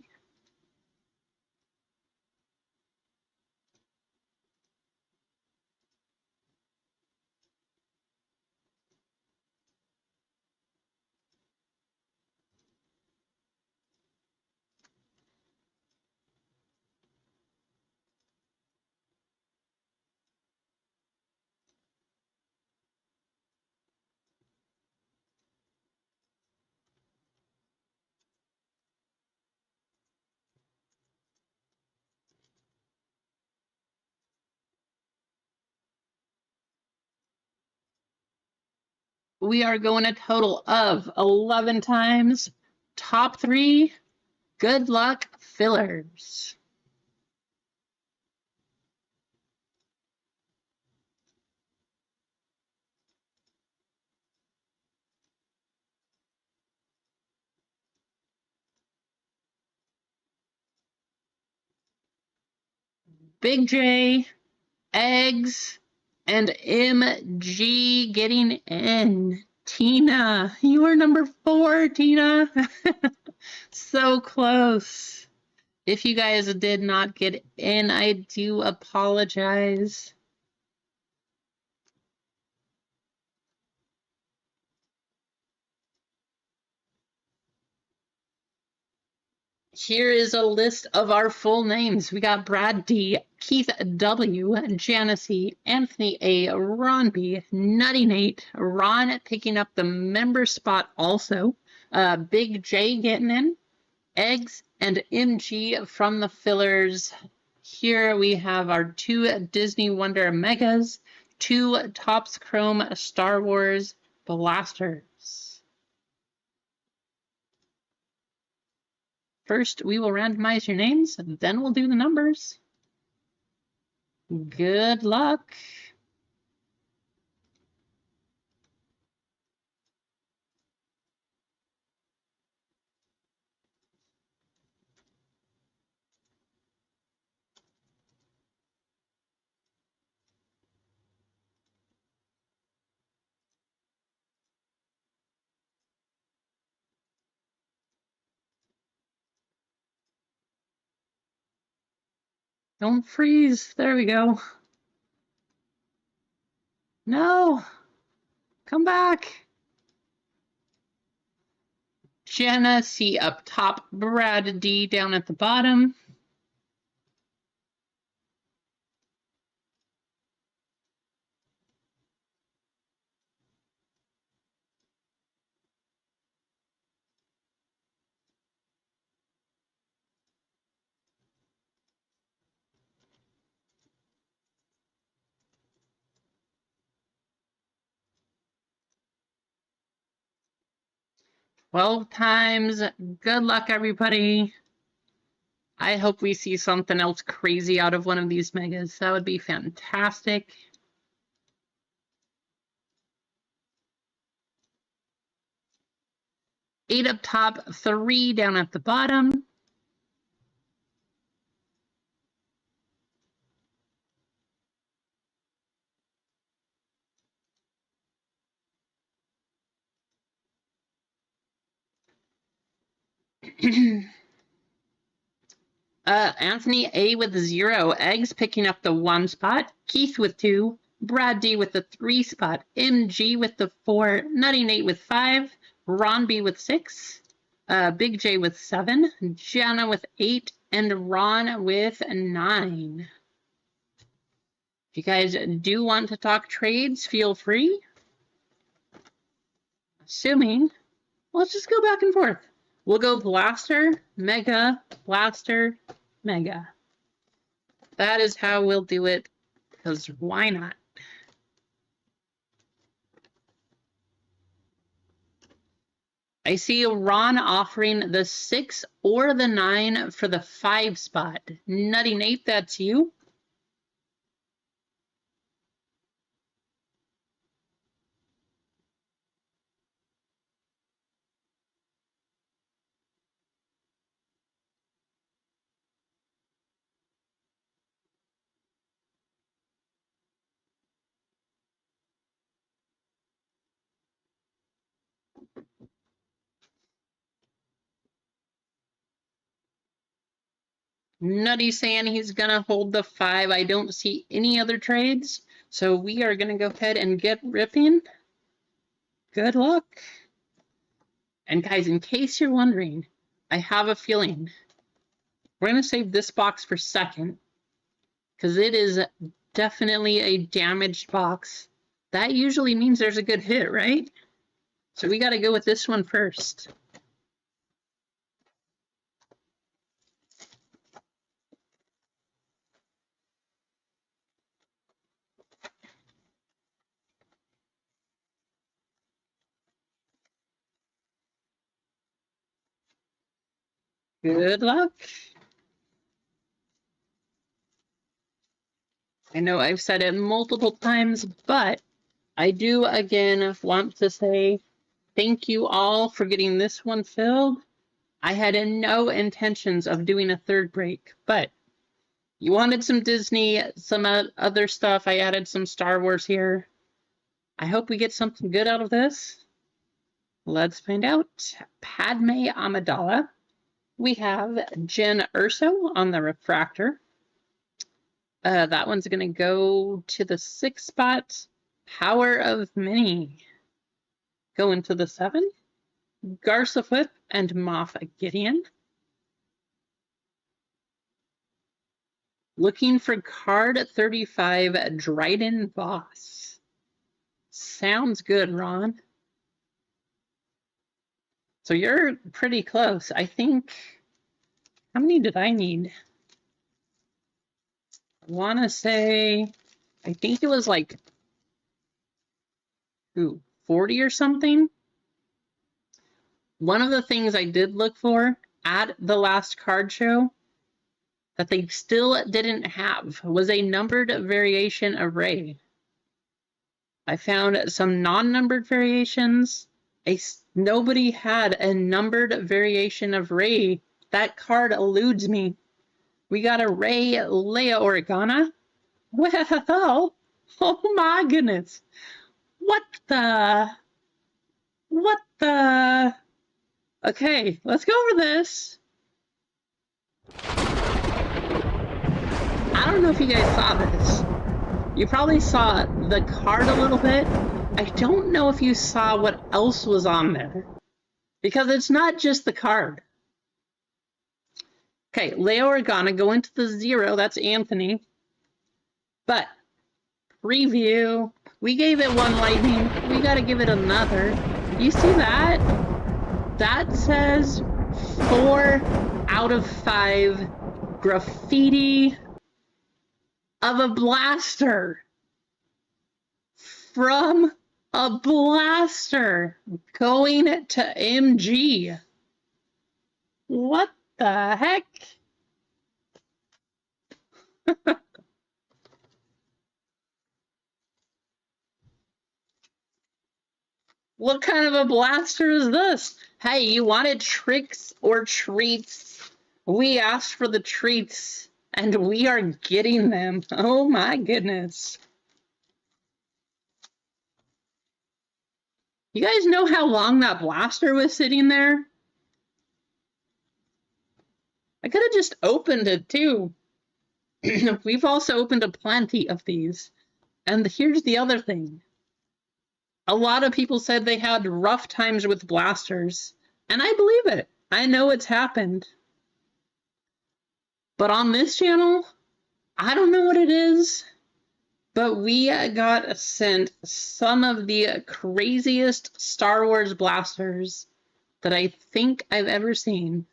We are going a total of 11 times. Top 3, good luck fillers. Big J, Eggs, and MG getting in. Tina, you are number 4, Tina. So close. If you guys did not get in, I do apologize. Here is a list of our full names. We got Brad D, Keith W, Janice E, Anthony A, Ron B, Nutty Nate, Ron picking up the member spot also, Big J getting in, Eggs, and MG from the fillers. Here we have our 2 Disney Wonder Megas, 2 Topps Chrome Star Wars Blasters. First, we will randomize your names, then we'll do the numbers. Good luck. Don't freeze. There we go. No. Come back. Jenna C up top, Brad D down at the bottom. 12 times. Good luck, everybody. I hope we see something else crazy out of one of these megas. That would be fantastic. Eight up top, 3 down at the bottom. Anthony A with 0, Eggs picking up the 1 spot, Keith with 2, Brad D with the 3 spot, MG with the 4, Nutty Nate with 5, Ron B with 6, Big J with 7, Jana with 8, and Ron with 9. If you guys do want to talk trades, feel free. Assuming, let's just go back and forth. We'll go Blaster, Mega, Blaster, Mega. That is how we'll do it, because why not? I see Ron offering the 6 or the 9 for the 5 spot. Nutty Nate, that's you. Nutty saying he's gonna hold the 5. I don't see any other trades, so we are gonna go ahead and get ripping. Good luck. And guys, in case you're wondering, I have a feeling we're gonna save this box for second, because it is definitely a damaged box. That usually means there's a good hit, right? So we gotta go with this one first. Good luck. I know I've said it multiple times, but I do again want to say thank you all for getting this one filled. I had no intentions of doing a third break, but you wanted some Disney, some other stuff. I added some Star Wars here. I hope we get something good out of this. Let's find out. Padme Amidala. We have Jen Urso on the refractor. That one's going to go to the 6 spot. Power of Mini. Going to the 7. Garza Flip and Moff Gideon. Looking for card 35, Dryden Voss. Sounds good, Ron. So you're pretty close. I think, how many did I need? I want to say, I think it was like, 40 or something? One of the things I did look for at the last card show that they still didn't have was a numbered variation array. I found some non-numbered variations. Nobody had a numbered variation of Rey. That card eludes me. We got a Rey Leia Organa. Well, oh my goodness. What the? Okay, let's go over this. I don't know if you guys saw this. You probably saw the card a little bit. I don't know if you saw what else was on there, because it's not just the card. Okay, Leia Organa going to the 0. That's Anthony. But preview, we gave it 1 lightning. We got to give it another. You see that? That says 4 out of 5 graffiti of a blaster from A blaster going to MG. What the heck? What kind of a blaster is this? Hey, you wanted tricks or treats? We asked for the treats, and we are getting them. Oh my goodness. You guys know how long that blaster was sitting there? I could have just opened it too. We've also opened a plenty of these. And here's the other thing. A lot of people said they had rough times with blasters, and I believe it. I know it's happened. But on this channel, I don't know what it is, but we got sent some of the craziest Star Wars blasters that I think I've ever seen.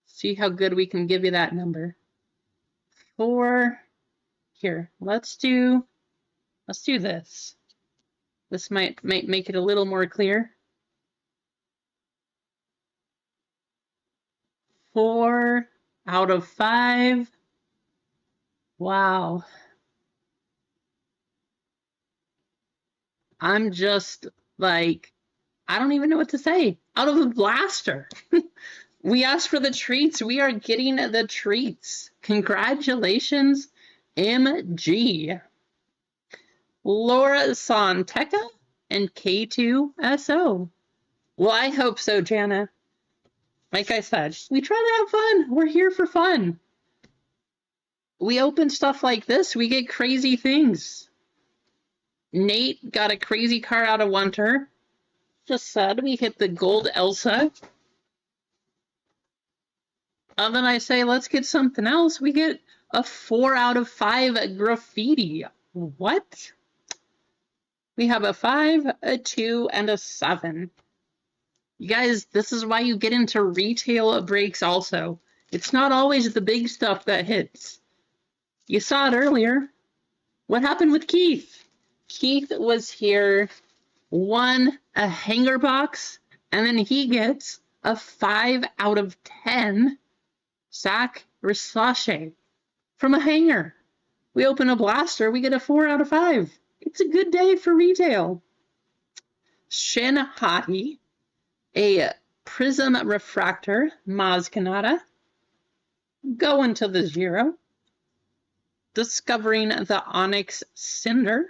See how good we can give you that number. Here, let's do this. This might make it a little more clear. 4 out of 5. Wow. I'm just like, I don't even know what to say. Out of a blaster. We asked for the treats. We are getting the treats. Congratulations, MG. Laura Santeca and K2SO. Well, I hope so, Jana. Like I said, we try to have fun. We're here for fun. We open stuff like this, we get crazy things. Nate got a crazy card out of Wonder. Just said we hit the gold Elsa. And then I say, let's get something else. We get a 4 out of 5 graffiti. What? We have a 5, a 2, and a 7. You guys, this is why you get into retail breaks also. It's not always the big stuff that hits. You saw it earlier. What happened with Keith? Keith was here, won a hanger box, and then he gets a 5 out of 10 Zach Versace from a hanger. We open a blaster, we get a 4 out of 5. It's a good day for retail. Shin Hati, a Prism Refractor, Maz Kanata, going to the 0. Discovering the Onyx Cinder,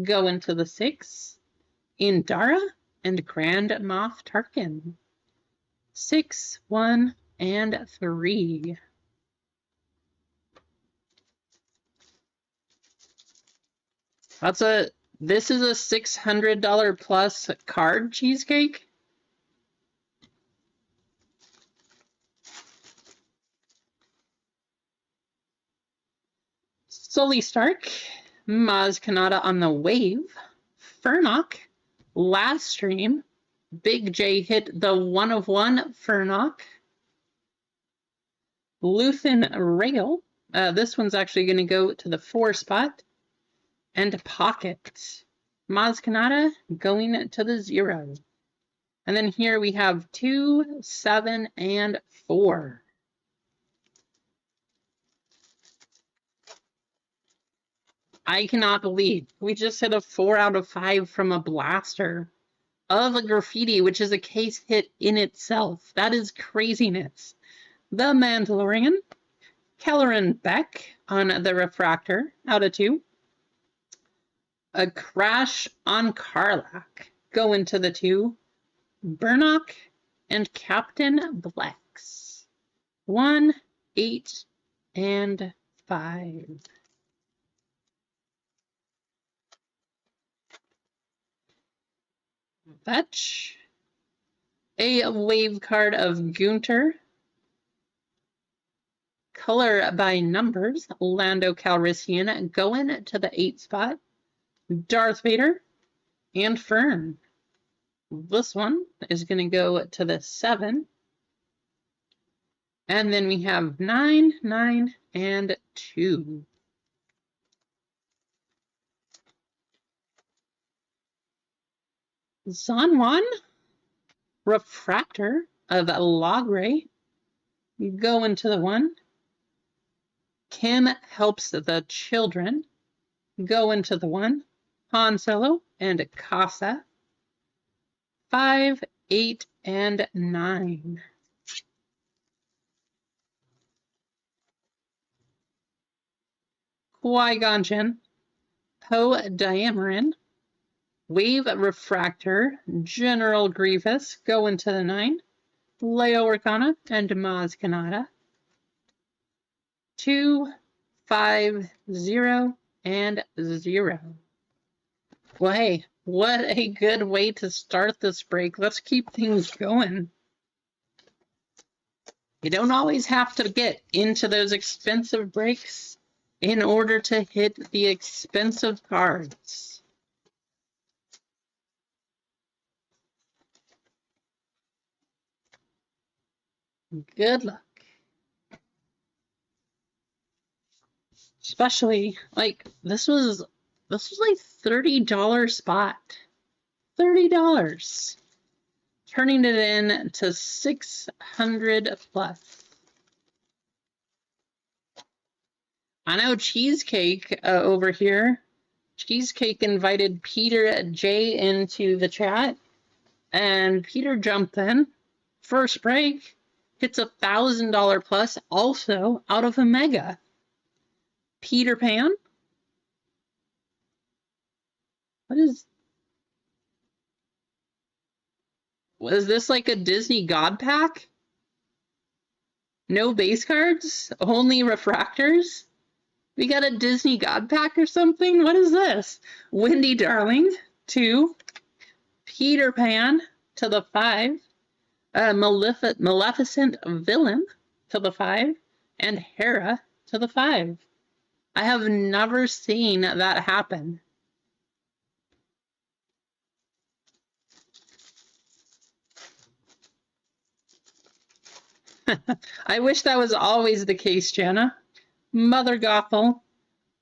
going to the 6. Indara and Grand Moff Tarkin. 6, 1, and 3. This is a $600 plus card, Cheesecake. Sully Stark, Maz Kanata on the wave, Furnock, last stream, Big J hit the 1 of 1 Furnock, Luthen Rail, this one's actually going to go to the 4 spot, and Pocket, Maz Kanata going to the 0. And then here we have 2, 7, and 4. I cannot believe we just hit a 4 out of 5 from a blaster of a graffiti, which is a case hit in itself. That is craziness. The Mandalorian, Kelleran Beck on the Refractor, out of 2. A Crash on Karlach, going to the 2. Burnock and Captain Blex. 1, 8, and 5. Fetch. A wave card of Gunter. Color by numbers, Lando Calrissian going to the 8 spot. Darth Vader and Fern. This one is going to go to the 7. And then we have 9, 9, and 2. Zanwan, Refractor of Logray, go into the 1. Kim Helps the Children, go into the 1. Han Solo and Casa. 5, 8, and 9. Qui-Gon Jinn, Poe Dameron, Wave Refractor, General Grievous, go into the 9. Leo Organa and Maz Kanata. 2, 5, 0, and 0. Well, hey, what a good way to start this break. Let's keep things going. You don't always have to get into those expensive breaks in order to hit the expensive cards. Good luck. Especially, like, this was like $30 spot. $30. Turning it in to 600 plus. I know Cheesecake over here. Cheesecake invited Peter J into the chat, and Peter jumped in. First break hits $1,000 plus, also out of a mega. Peter Pan. Was this like a Disney God Pack? No base cards, only refractors? We got a Disney God Pack or something? What is this? Wendy Darling, 2. Peter Pan to the 5. Maleficent Villain to the 5. And Hera to the 5. I have never seen that happen. I wish that was always the case, Jenna. Mother Gothel,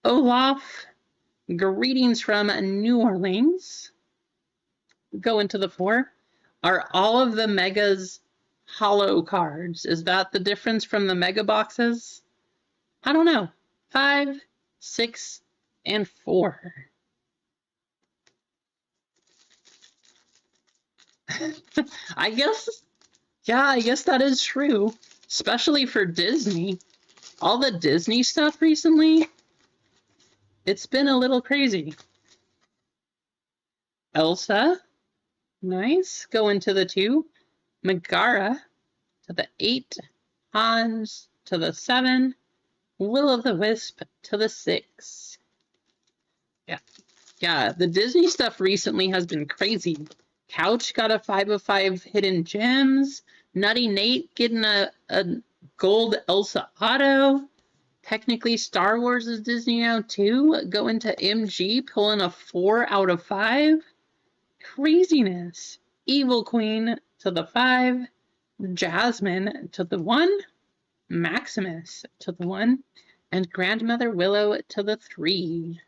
Olaf, greetings from New Orleans. Go into the 4. Are all of the megas hollow cards? Is that the difference from the mega boxes? I don't know. 5, 6, and 4. I guess that is true, especially for Disney. All the Disney stuff recently, it's been a little crazy. Elsa, nice. Go into the 2. Megara to the 8. Hans to the 7. Will-o'-the-Wisp to the 6. Yeah, the Disney stuff recently has been crazy. Couch got a 5 of 5 hidden gems. Nutty Nate getting a gold Elsa auto. Technically, Star Wars is Disney now too. Go into MG, pulling a 4 out of 5. Craziness. Evil Queen to the 5. Jasmine to the 1. Maximus to the 1. And Grandmother Willow to the 3.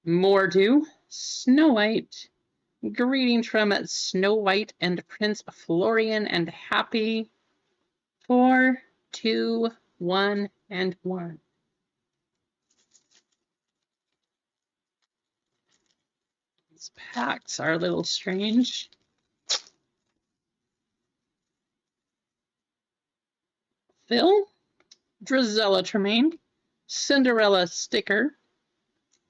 Mor'du, Snow White. Greetings from Snow White and Prince Florian and Happy. 4, 2, 1, and 1. These packs are a little strange. Phil, Drizella Tremaine, Cinderella sticker.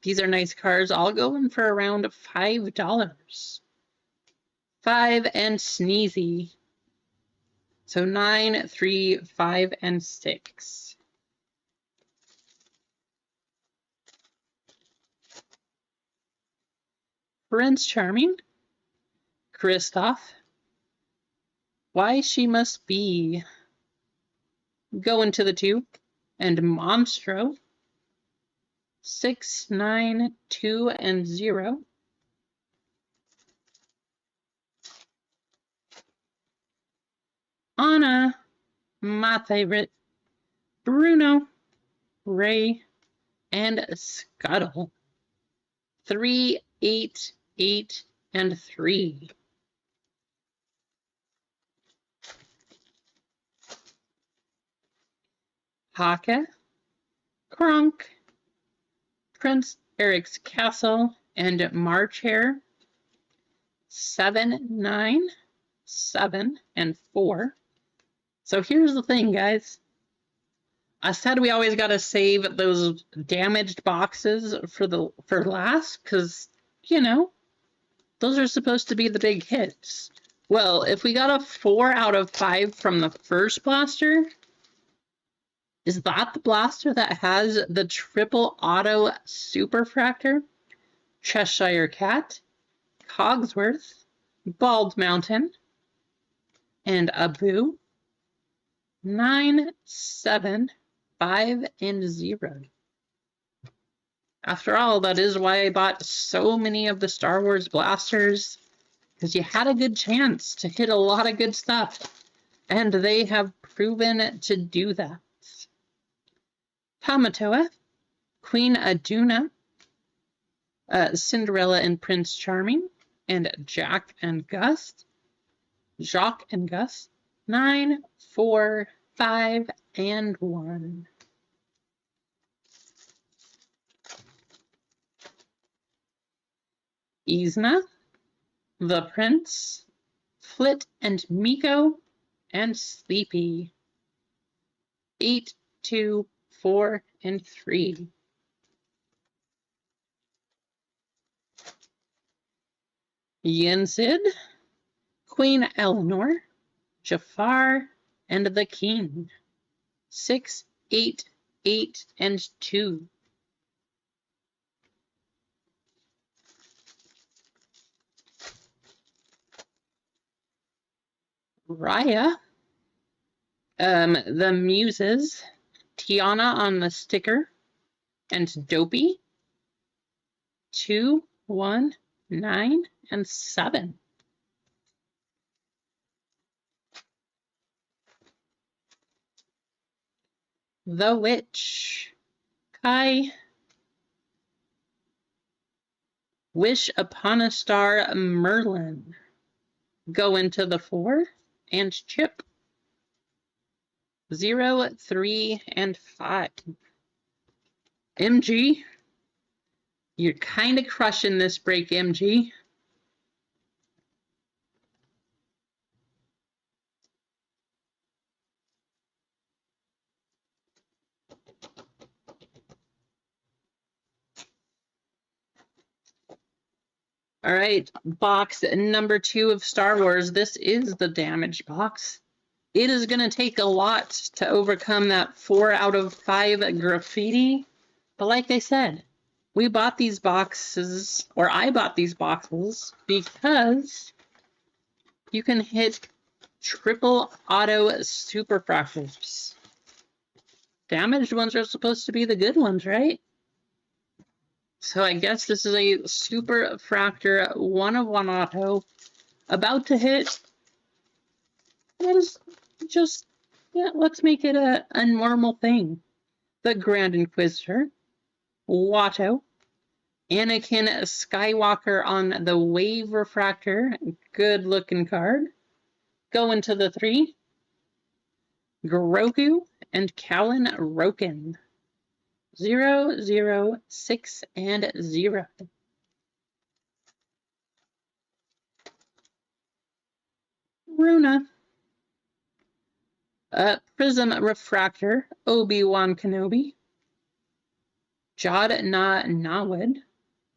These are nice cards, all going for around $5. 5 and Sneezy. So 9, 3, 5, and 6. Prince Charming, Kristoff, Why She Must Be. Go into the 2. And Monstro. 6, 9, 2, and 0. Anna, my favorite, Bruno, Ray, and Scuttle. 3, 8, 8, and 3. Haka, Kronk, Prince Eric's Castle, and Marchair. 7, 9, 7, and 4. So here's the thing, guys. I said we always got to save those damaged boxes for last, because, you know, those are supposed to be the big hits. Well, if we got a 4 out of 5 from the first blaster, is that the blaster that has the triple auto Superfractor, Cheshire Cat, Cogsworth, Bald Mountain, and Abu? 9, 7, 5, and 0. After all, that is why I bought so many of the Star Wars blasters, because you had a good chance to hit a lot of good stuff, and they have proven to do that. Tamatoa, Queen Aduna, Cinderella and Prince Charming, and Jacques and Gus. 9, 4, 5, and 1. Yzna, the Prince, Flit and Miko, and Sleepy. 8, 2, 4, and 3. Yensid, Queen Eleanor, Jafar, and the King. 6, 8, 8, and 2. Raya, the Muses, Tiana on the sticker, and Dopey. 2, 1, 9, and 7. The Witch, Kai, Wish Upon a Star, Merlin. Go into the 4, and Chip. 0, 3, and 5. MG, you're kind of crushing this break, MG. All right, box number 2 of Star Wars. This is the damaged box. It is going to take a lot to overcome that 4 out of 5 graffiti. But like I said, we bought these boxes, or I bought these boxes, because you can hit triple auto Superfractors. Damaged ones are supposed to be the good ones, right? So I guess this is a Superfractor 1 of 1 auto about to hit. That is just, yeah, let's make it a normal thing. The Grand Inquisitor, Watto, Anakin Skywalker on the Wave Refractor, good looking card. Go into the 3. Grogu and Callan Roken. 0, 0, 6, and 0. Runa. Prism Refractor, Obi-Wan Kenobi. Jod Na Nawad.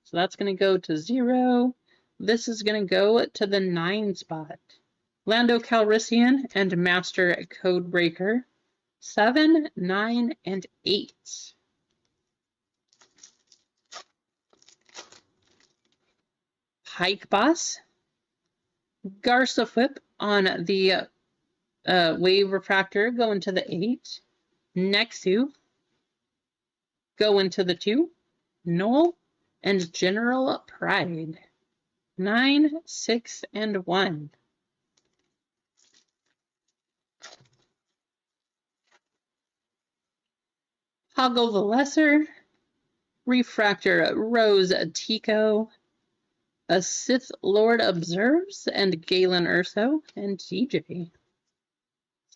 So that's going to go to 0. This is going to go to the 9 spot. Lando Calrissian and Master Codebreaker. 7, 9, and 8. Pike Boss, Garsa Whip on the Wave Refractor, go into the 8. Nexu, go into the 2. Noel and General Pride. 9, 6, and 1. Hoggle the Lesser, Refractor Rose Tico, a Sith Lord Observes, and Galen Urso, and DJ.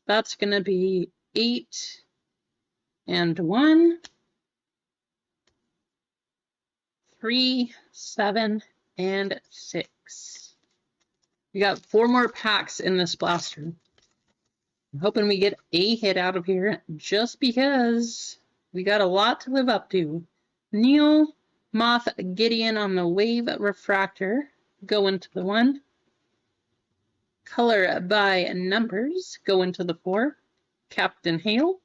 That's going to be 8 and 1, 3, 7, and 6. We got 4 more packs in this blaster. I'm hoping we get a hit out of here just because we got a lot to live up to. Neil, Moth Gideon on the Wave Refractor, go into the 1. Color by Numbers, go into the 4. Captain Hale,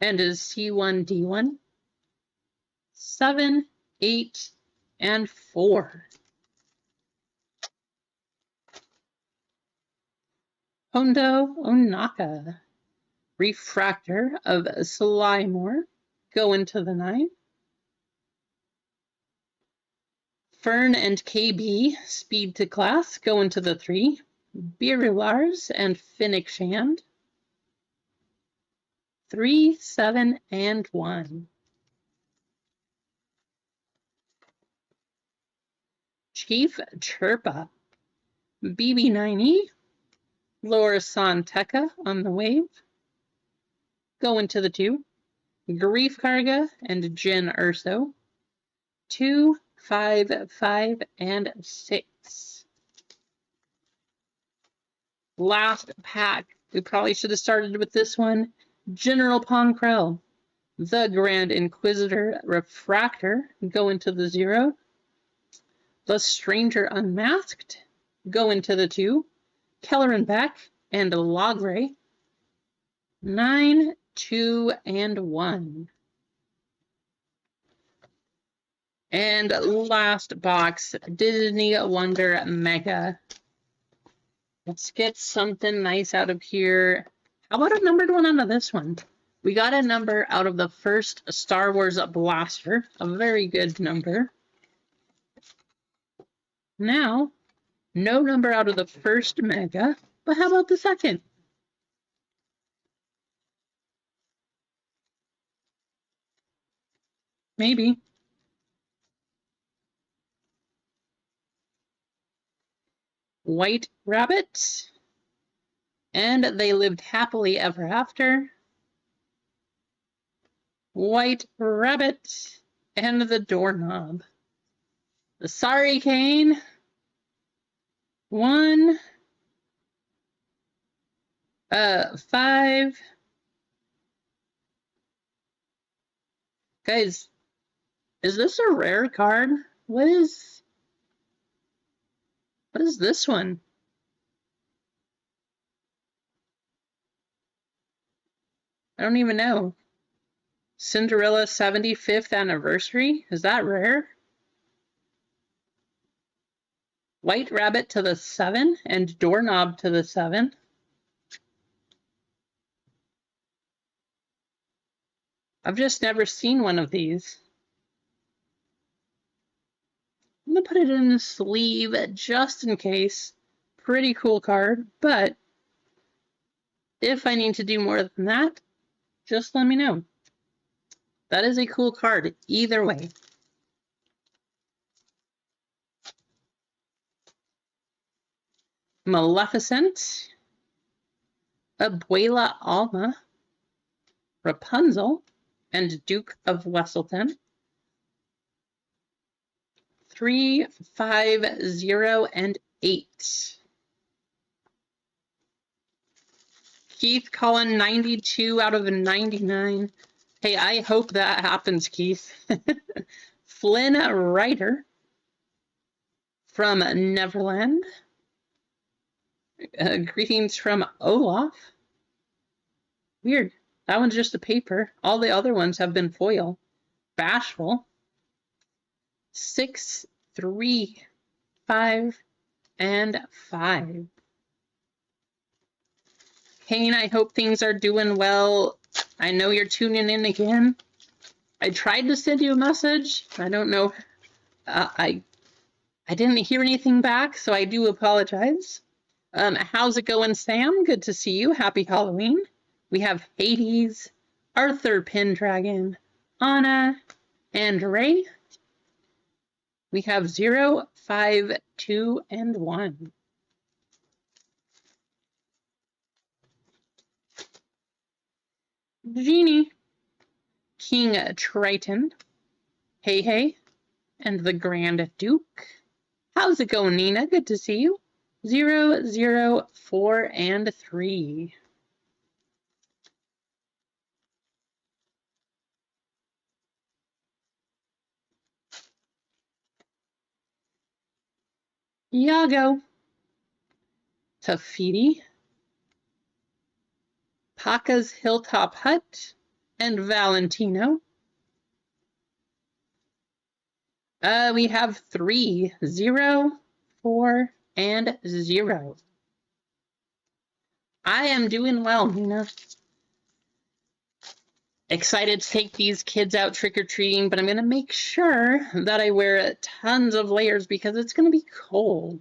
and is C1D1. 7, 8, and 4. Hondo Onaka, Refractor of Slymore, go into the 9. Fern and KB, Speed to Class, go into the 3. Birulars and Finnick Shand. 3, 7, and 1. Chief Chirpa, BB9E, Lorsan Tekka on the Wave, go into the 2. Grief Karga and Jin Urso. 2, 5, 5, and 6. Last pack. We probably should have started with this one. General Ponkrell, the Grand Inquisitor Refractor, go into the 0. The Stranger Unmasked, go into the 2. Kelleran Beck and Logray. 9, 2, and 1. And last box, Disney Wonder Mega. Let's get something nice out of here. How about a numbered one out of this one? We got a number out of the first Star Wars blaster, a very good number. Now, no number out of the first Mega, but how about the second? Maybe. White Rabbit, and They Lived Happily Ever After. White Rabbit, and the Doorknob. Sorry, Kane. 1, 5. Guys, is this a rare card? What is this one? I don't even know. Cinderella 75th Anniversary? Is that rare? White Rabbit to the 7 and Doorknob to the 7. I've just never seen one of these. I'm going to put it in the sleeve just in case. Pretty cool card, but if I need to do more than that, just let me know. That is a cool card either way. Maleficent, Abuela Alma, Rapunzel, and Duke of Weselton. 3, 5, 0, and 8. Keith Cullen, 92 out of 99. Hey, I hope that happens, Keith. Flynn Rider from Neverland. Greetings from Olaf. Weird. That one's just a paper. All the other ones have been foil. Bashful. 6, 3, 5, and 5. Kane, I hope things are doing well. I know you're tuning in again. I tried to send you a message. I don't know. I didn't hear anything back, so I do apologize. How's it going, Sam? Good to see you. Happy Halloween. We have Hades, Arthur Pendragon, Anna, and Ray. We have 0, 5, 2, and 1. Jeannie, King Triton, Hey Hey, and the Grand Duke. How's it going, Nina? Good to see you. 0, 0, 4, and 3. Iago, Tafiti, Paca's Hilltop Hut, and Valentino. We have 3, 0, 4, and 0. I am doing well, Nina. Excited to take these kids out trick-or-treating, but I'm going to make sure that I wear tons of layers because it's going to be cold.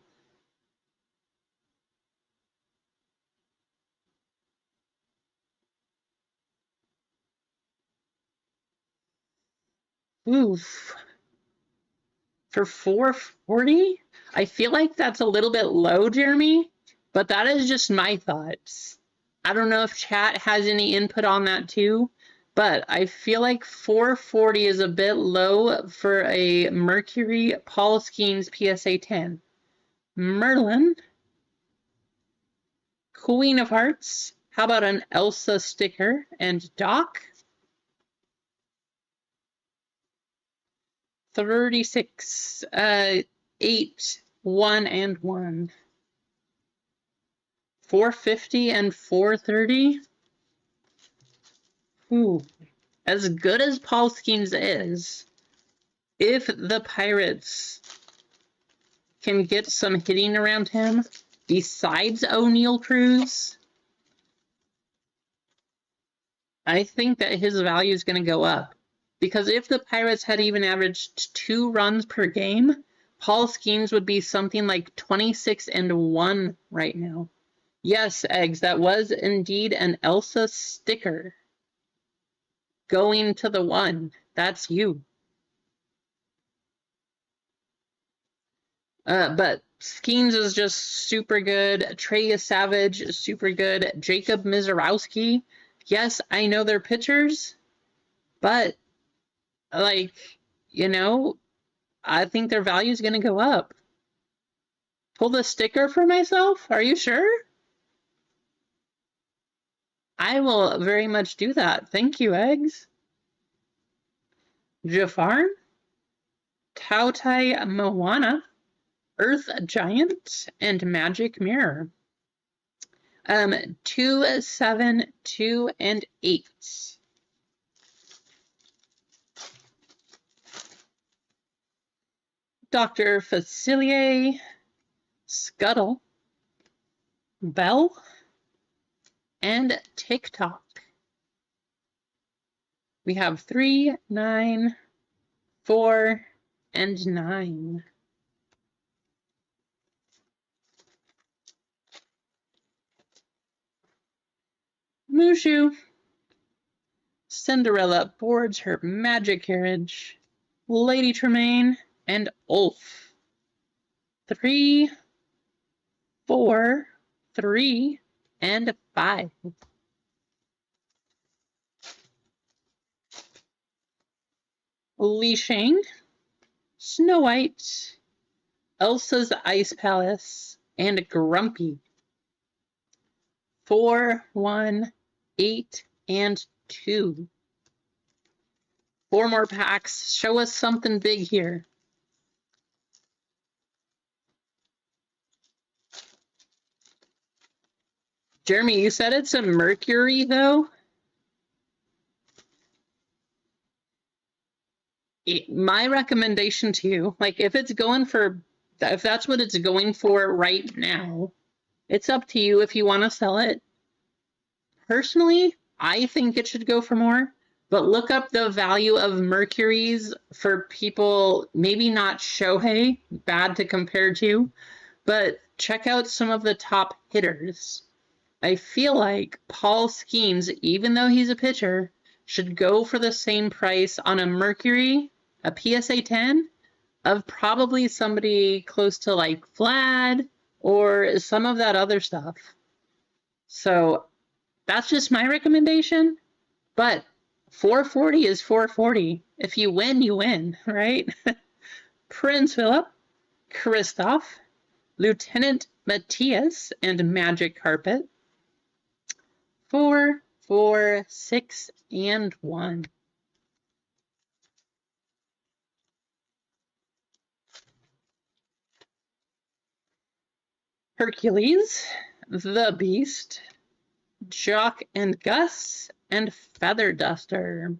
Oof. For 440? I feel like that's a little bit low, Jeremy, but that is just my thoughts. I don't know if chat has any input on that too, but I feel like 440 is a bit low for a Mercury Paul Skeens PSA 10. Merlin, Queen of Hearts, how about an Elsa sticker, and Doc? 36, 8, 1, and 1. 450 and 430. Ooh, as good as Paul Skeens is, if the Pirates can get some hitting around him besides O'Neal Cruz, I think that his value is going to go up. Because if the Pirates had even averaged 2 runs per game, Paul Skeens would be something like 26 and 1 right now. Yes, Eggs, that was indeed an Elsa sticker. Going to the 1. That's you. But Skeens is just super good. Trey Savage is super good. Jacob Mizorowski. Yes, I know they're pitchers, but like, you know, I think their value is going to go up. Pull the sticker for myself? Are you sure? I will very much do that. Thank you, Eggs. Jafar, Tautai Moana, Earth Giant, and Magic Mirror. 2, 7, 2, and 8. Dr. Facilier, Scuttle, Bell, and TikTok. We have 3, 9, 4, and 9. Mushu. Cinderella boards her magic carriage. Lady Tremaine and Ulf. 3, 4, 3, and 5. Li Shang, Snow White, Elsa's Ice Palace, and Grumpy. 4, 1, 8, and 2. 4 more packs. Show us something big here. Jeremy, you said it's a Mercury, though? My recommendation to you, like if it's going for, if that's what it's going for right now, it's up to you if you want to sell it. Personally, I think it should go for more, but look up the value of Mercuries for people, maybe not Shohei, bad to compare to, but check out some of the top hitters. I feel like Paul Skeens, even though he's a pitcher, should go for the same price on a Mercury, a PSA 10, of probably somebody close to like Vlad or some of that other stuff. So that's just my recommendation, but 440 is 440. If you win, you win, right? Prince Philip, Kristoff, Lieutenant Matthias, and Magic Carpet. 4, 4, 6, and 1. Hercules, the Beast, Jock and Gus, and Feather Duster.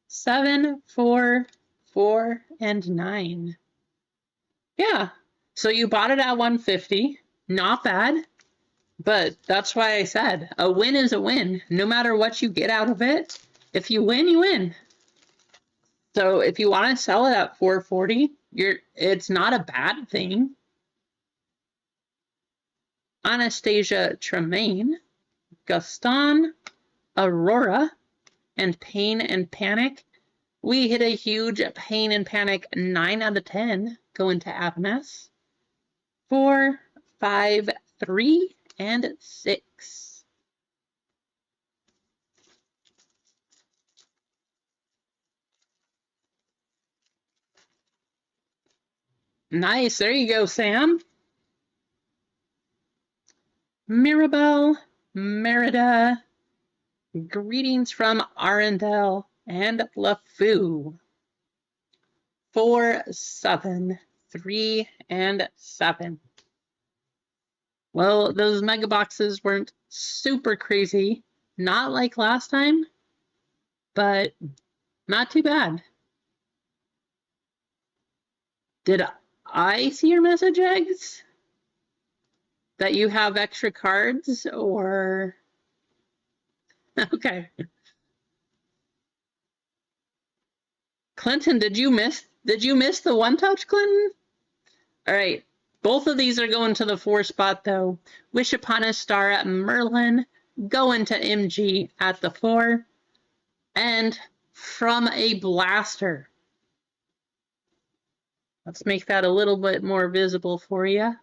7, 4, 4, and 9. Yeah, so you bought it at 150. Not bad, but that's why I said a win is a win. No matter what you get out of it, if you win, you win. So if you want to sell it at 440, it's not a bad thing. Anastasia Tremaine, Gaston, Aurora, and Pain and Panic. We hit a huge Pain and Panic 9 out of 10 going to Abness. 4, 5, 3, and 6. Nice. There you go, Sam. Mirabelle, Merida, greetings from Arundel, and LeFou. 4, 7, 3, and 7. Well, those mega boxes weren't super crazy, not like last time, but not too bad. Did I see your message, Eggs? That you have extra cards, or... Okay. Clinton, did you miss the one touch, Clinton? All right. Both of these are going to the 4 spot, though. Wish Upon a Star at Merlin, going to MG at the 4. And From a Blaster. Let's make that a little bit more visible for you.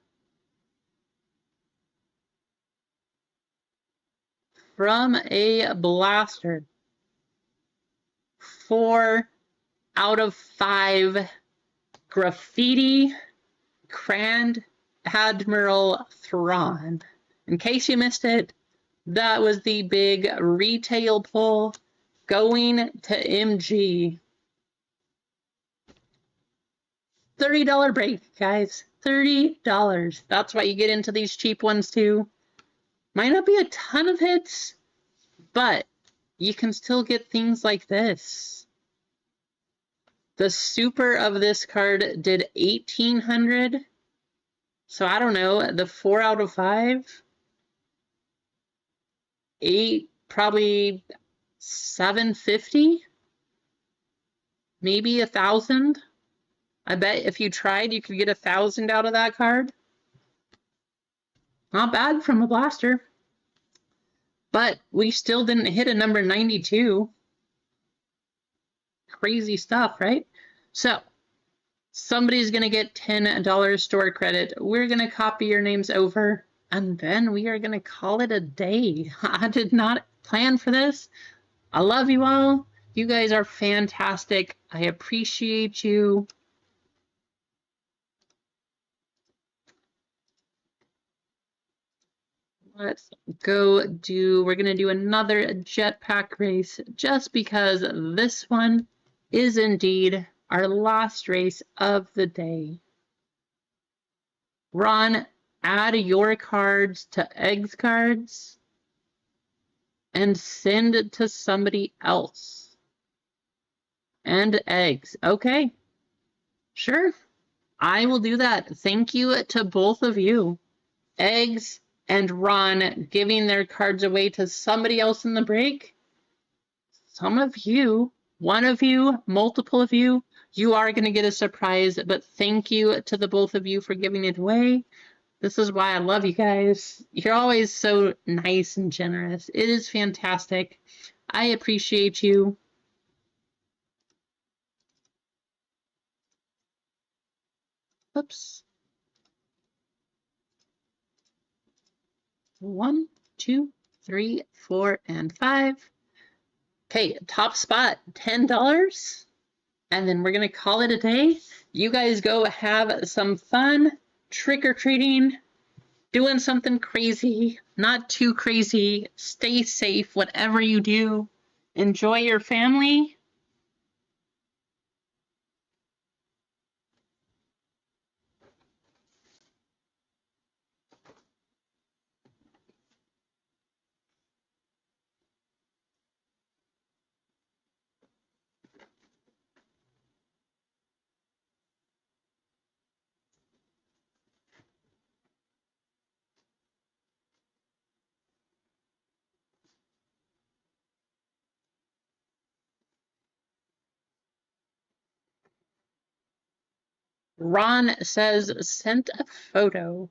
From a Blaster. 4 out of 5. Graffiti. Grand Admiral Thrawn. In case you missed it, that was the big retail pull going to MG. $30 break, guys. $30. That's why you get into these cheap ones too. Might not be a ton of hits, but you can still get things like this. The super of this card did 1,800. So I don't know, the 4 out of 5. 8, probably 750. Maybe 1,000. I bet if you tried, you could get 1,000 out of that card. Not bad from a blaster. But we still didn't hit a number 92. Crazy stuff, right? So, somebody's going to get $10 store credit. We're going to copy your names over, and then we are going to call it a day. I did not plan for this. I love you all. You guys are fantastic. I appreciate you. Let's go we're going to do another jetpack race just because this one is indeed our last race of the day. Ron, add your cards to Eggs cards and send it to somebody else. And Eggs. Okay. Sure. I will do that. Thank you to both of you. Eggs and Ron giving their cards away to somebody else in the break. Some of you, one of you, multiple of you, you are going to get a surprise, but thank you to the both of you for giving it away. This is why I love you guys. You're always so nice and generous. It is fantastic. I appreciate you. Oops. 1, 2, 3, 4, and 5. Okay, top spot, $10. And then we're going to call it a day. You guys go have some fun trick-or-treating, doing something crazy, not too crazy. Stay safe, whatever you do. Enjoy your family. Ron says, sent a photo.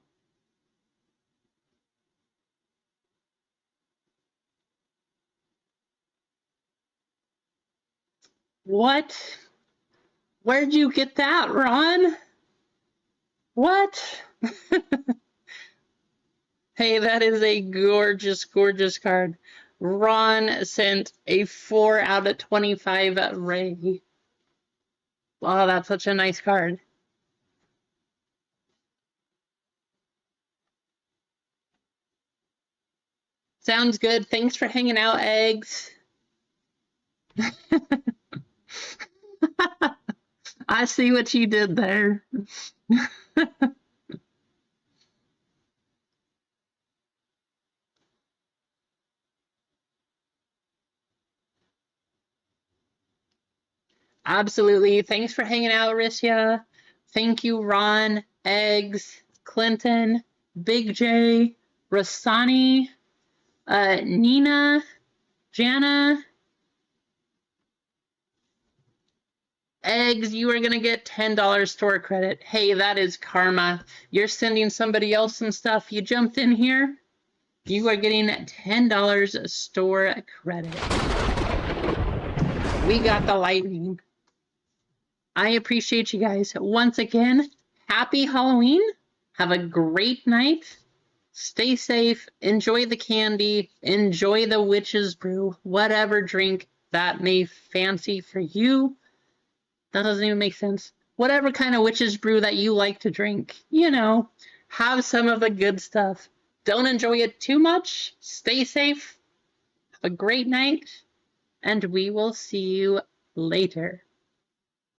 What? Where'd you get that, Ron? What? Hey, that is a gorgeous, gorgeous card. Ron sent a 4 out of 25 Ray. Wow, that's such a nice card. Sounds good. Thanks for hanging out, Eggs. I see what you did there. Absolutely. Thanks for hanging out, Rissia. Thank you, Ron, Eggs, Clinton, Big J, Rasani, Nina, Jana. Eggs, you are going to get $10 store credit. Hey, that is karma. You're sending somebody else some stuff. You jumped in here. You are getting $10 store credit. We got the lightning. I appreciate you guys. Once again, happy Halloween. Have a great night. Stay safe. Enjoy the candy. Enjoy the witch's brew. Whatever drink that may fancy for you. That doesn't even make sense. Whatever kind of witch's brew that you like to drink, you know, have some of the good stuff. Don't enjoy it too much. Stay safe. Have a great night. And we will see you later.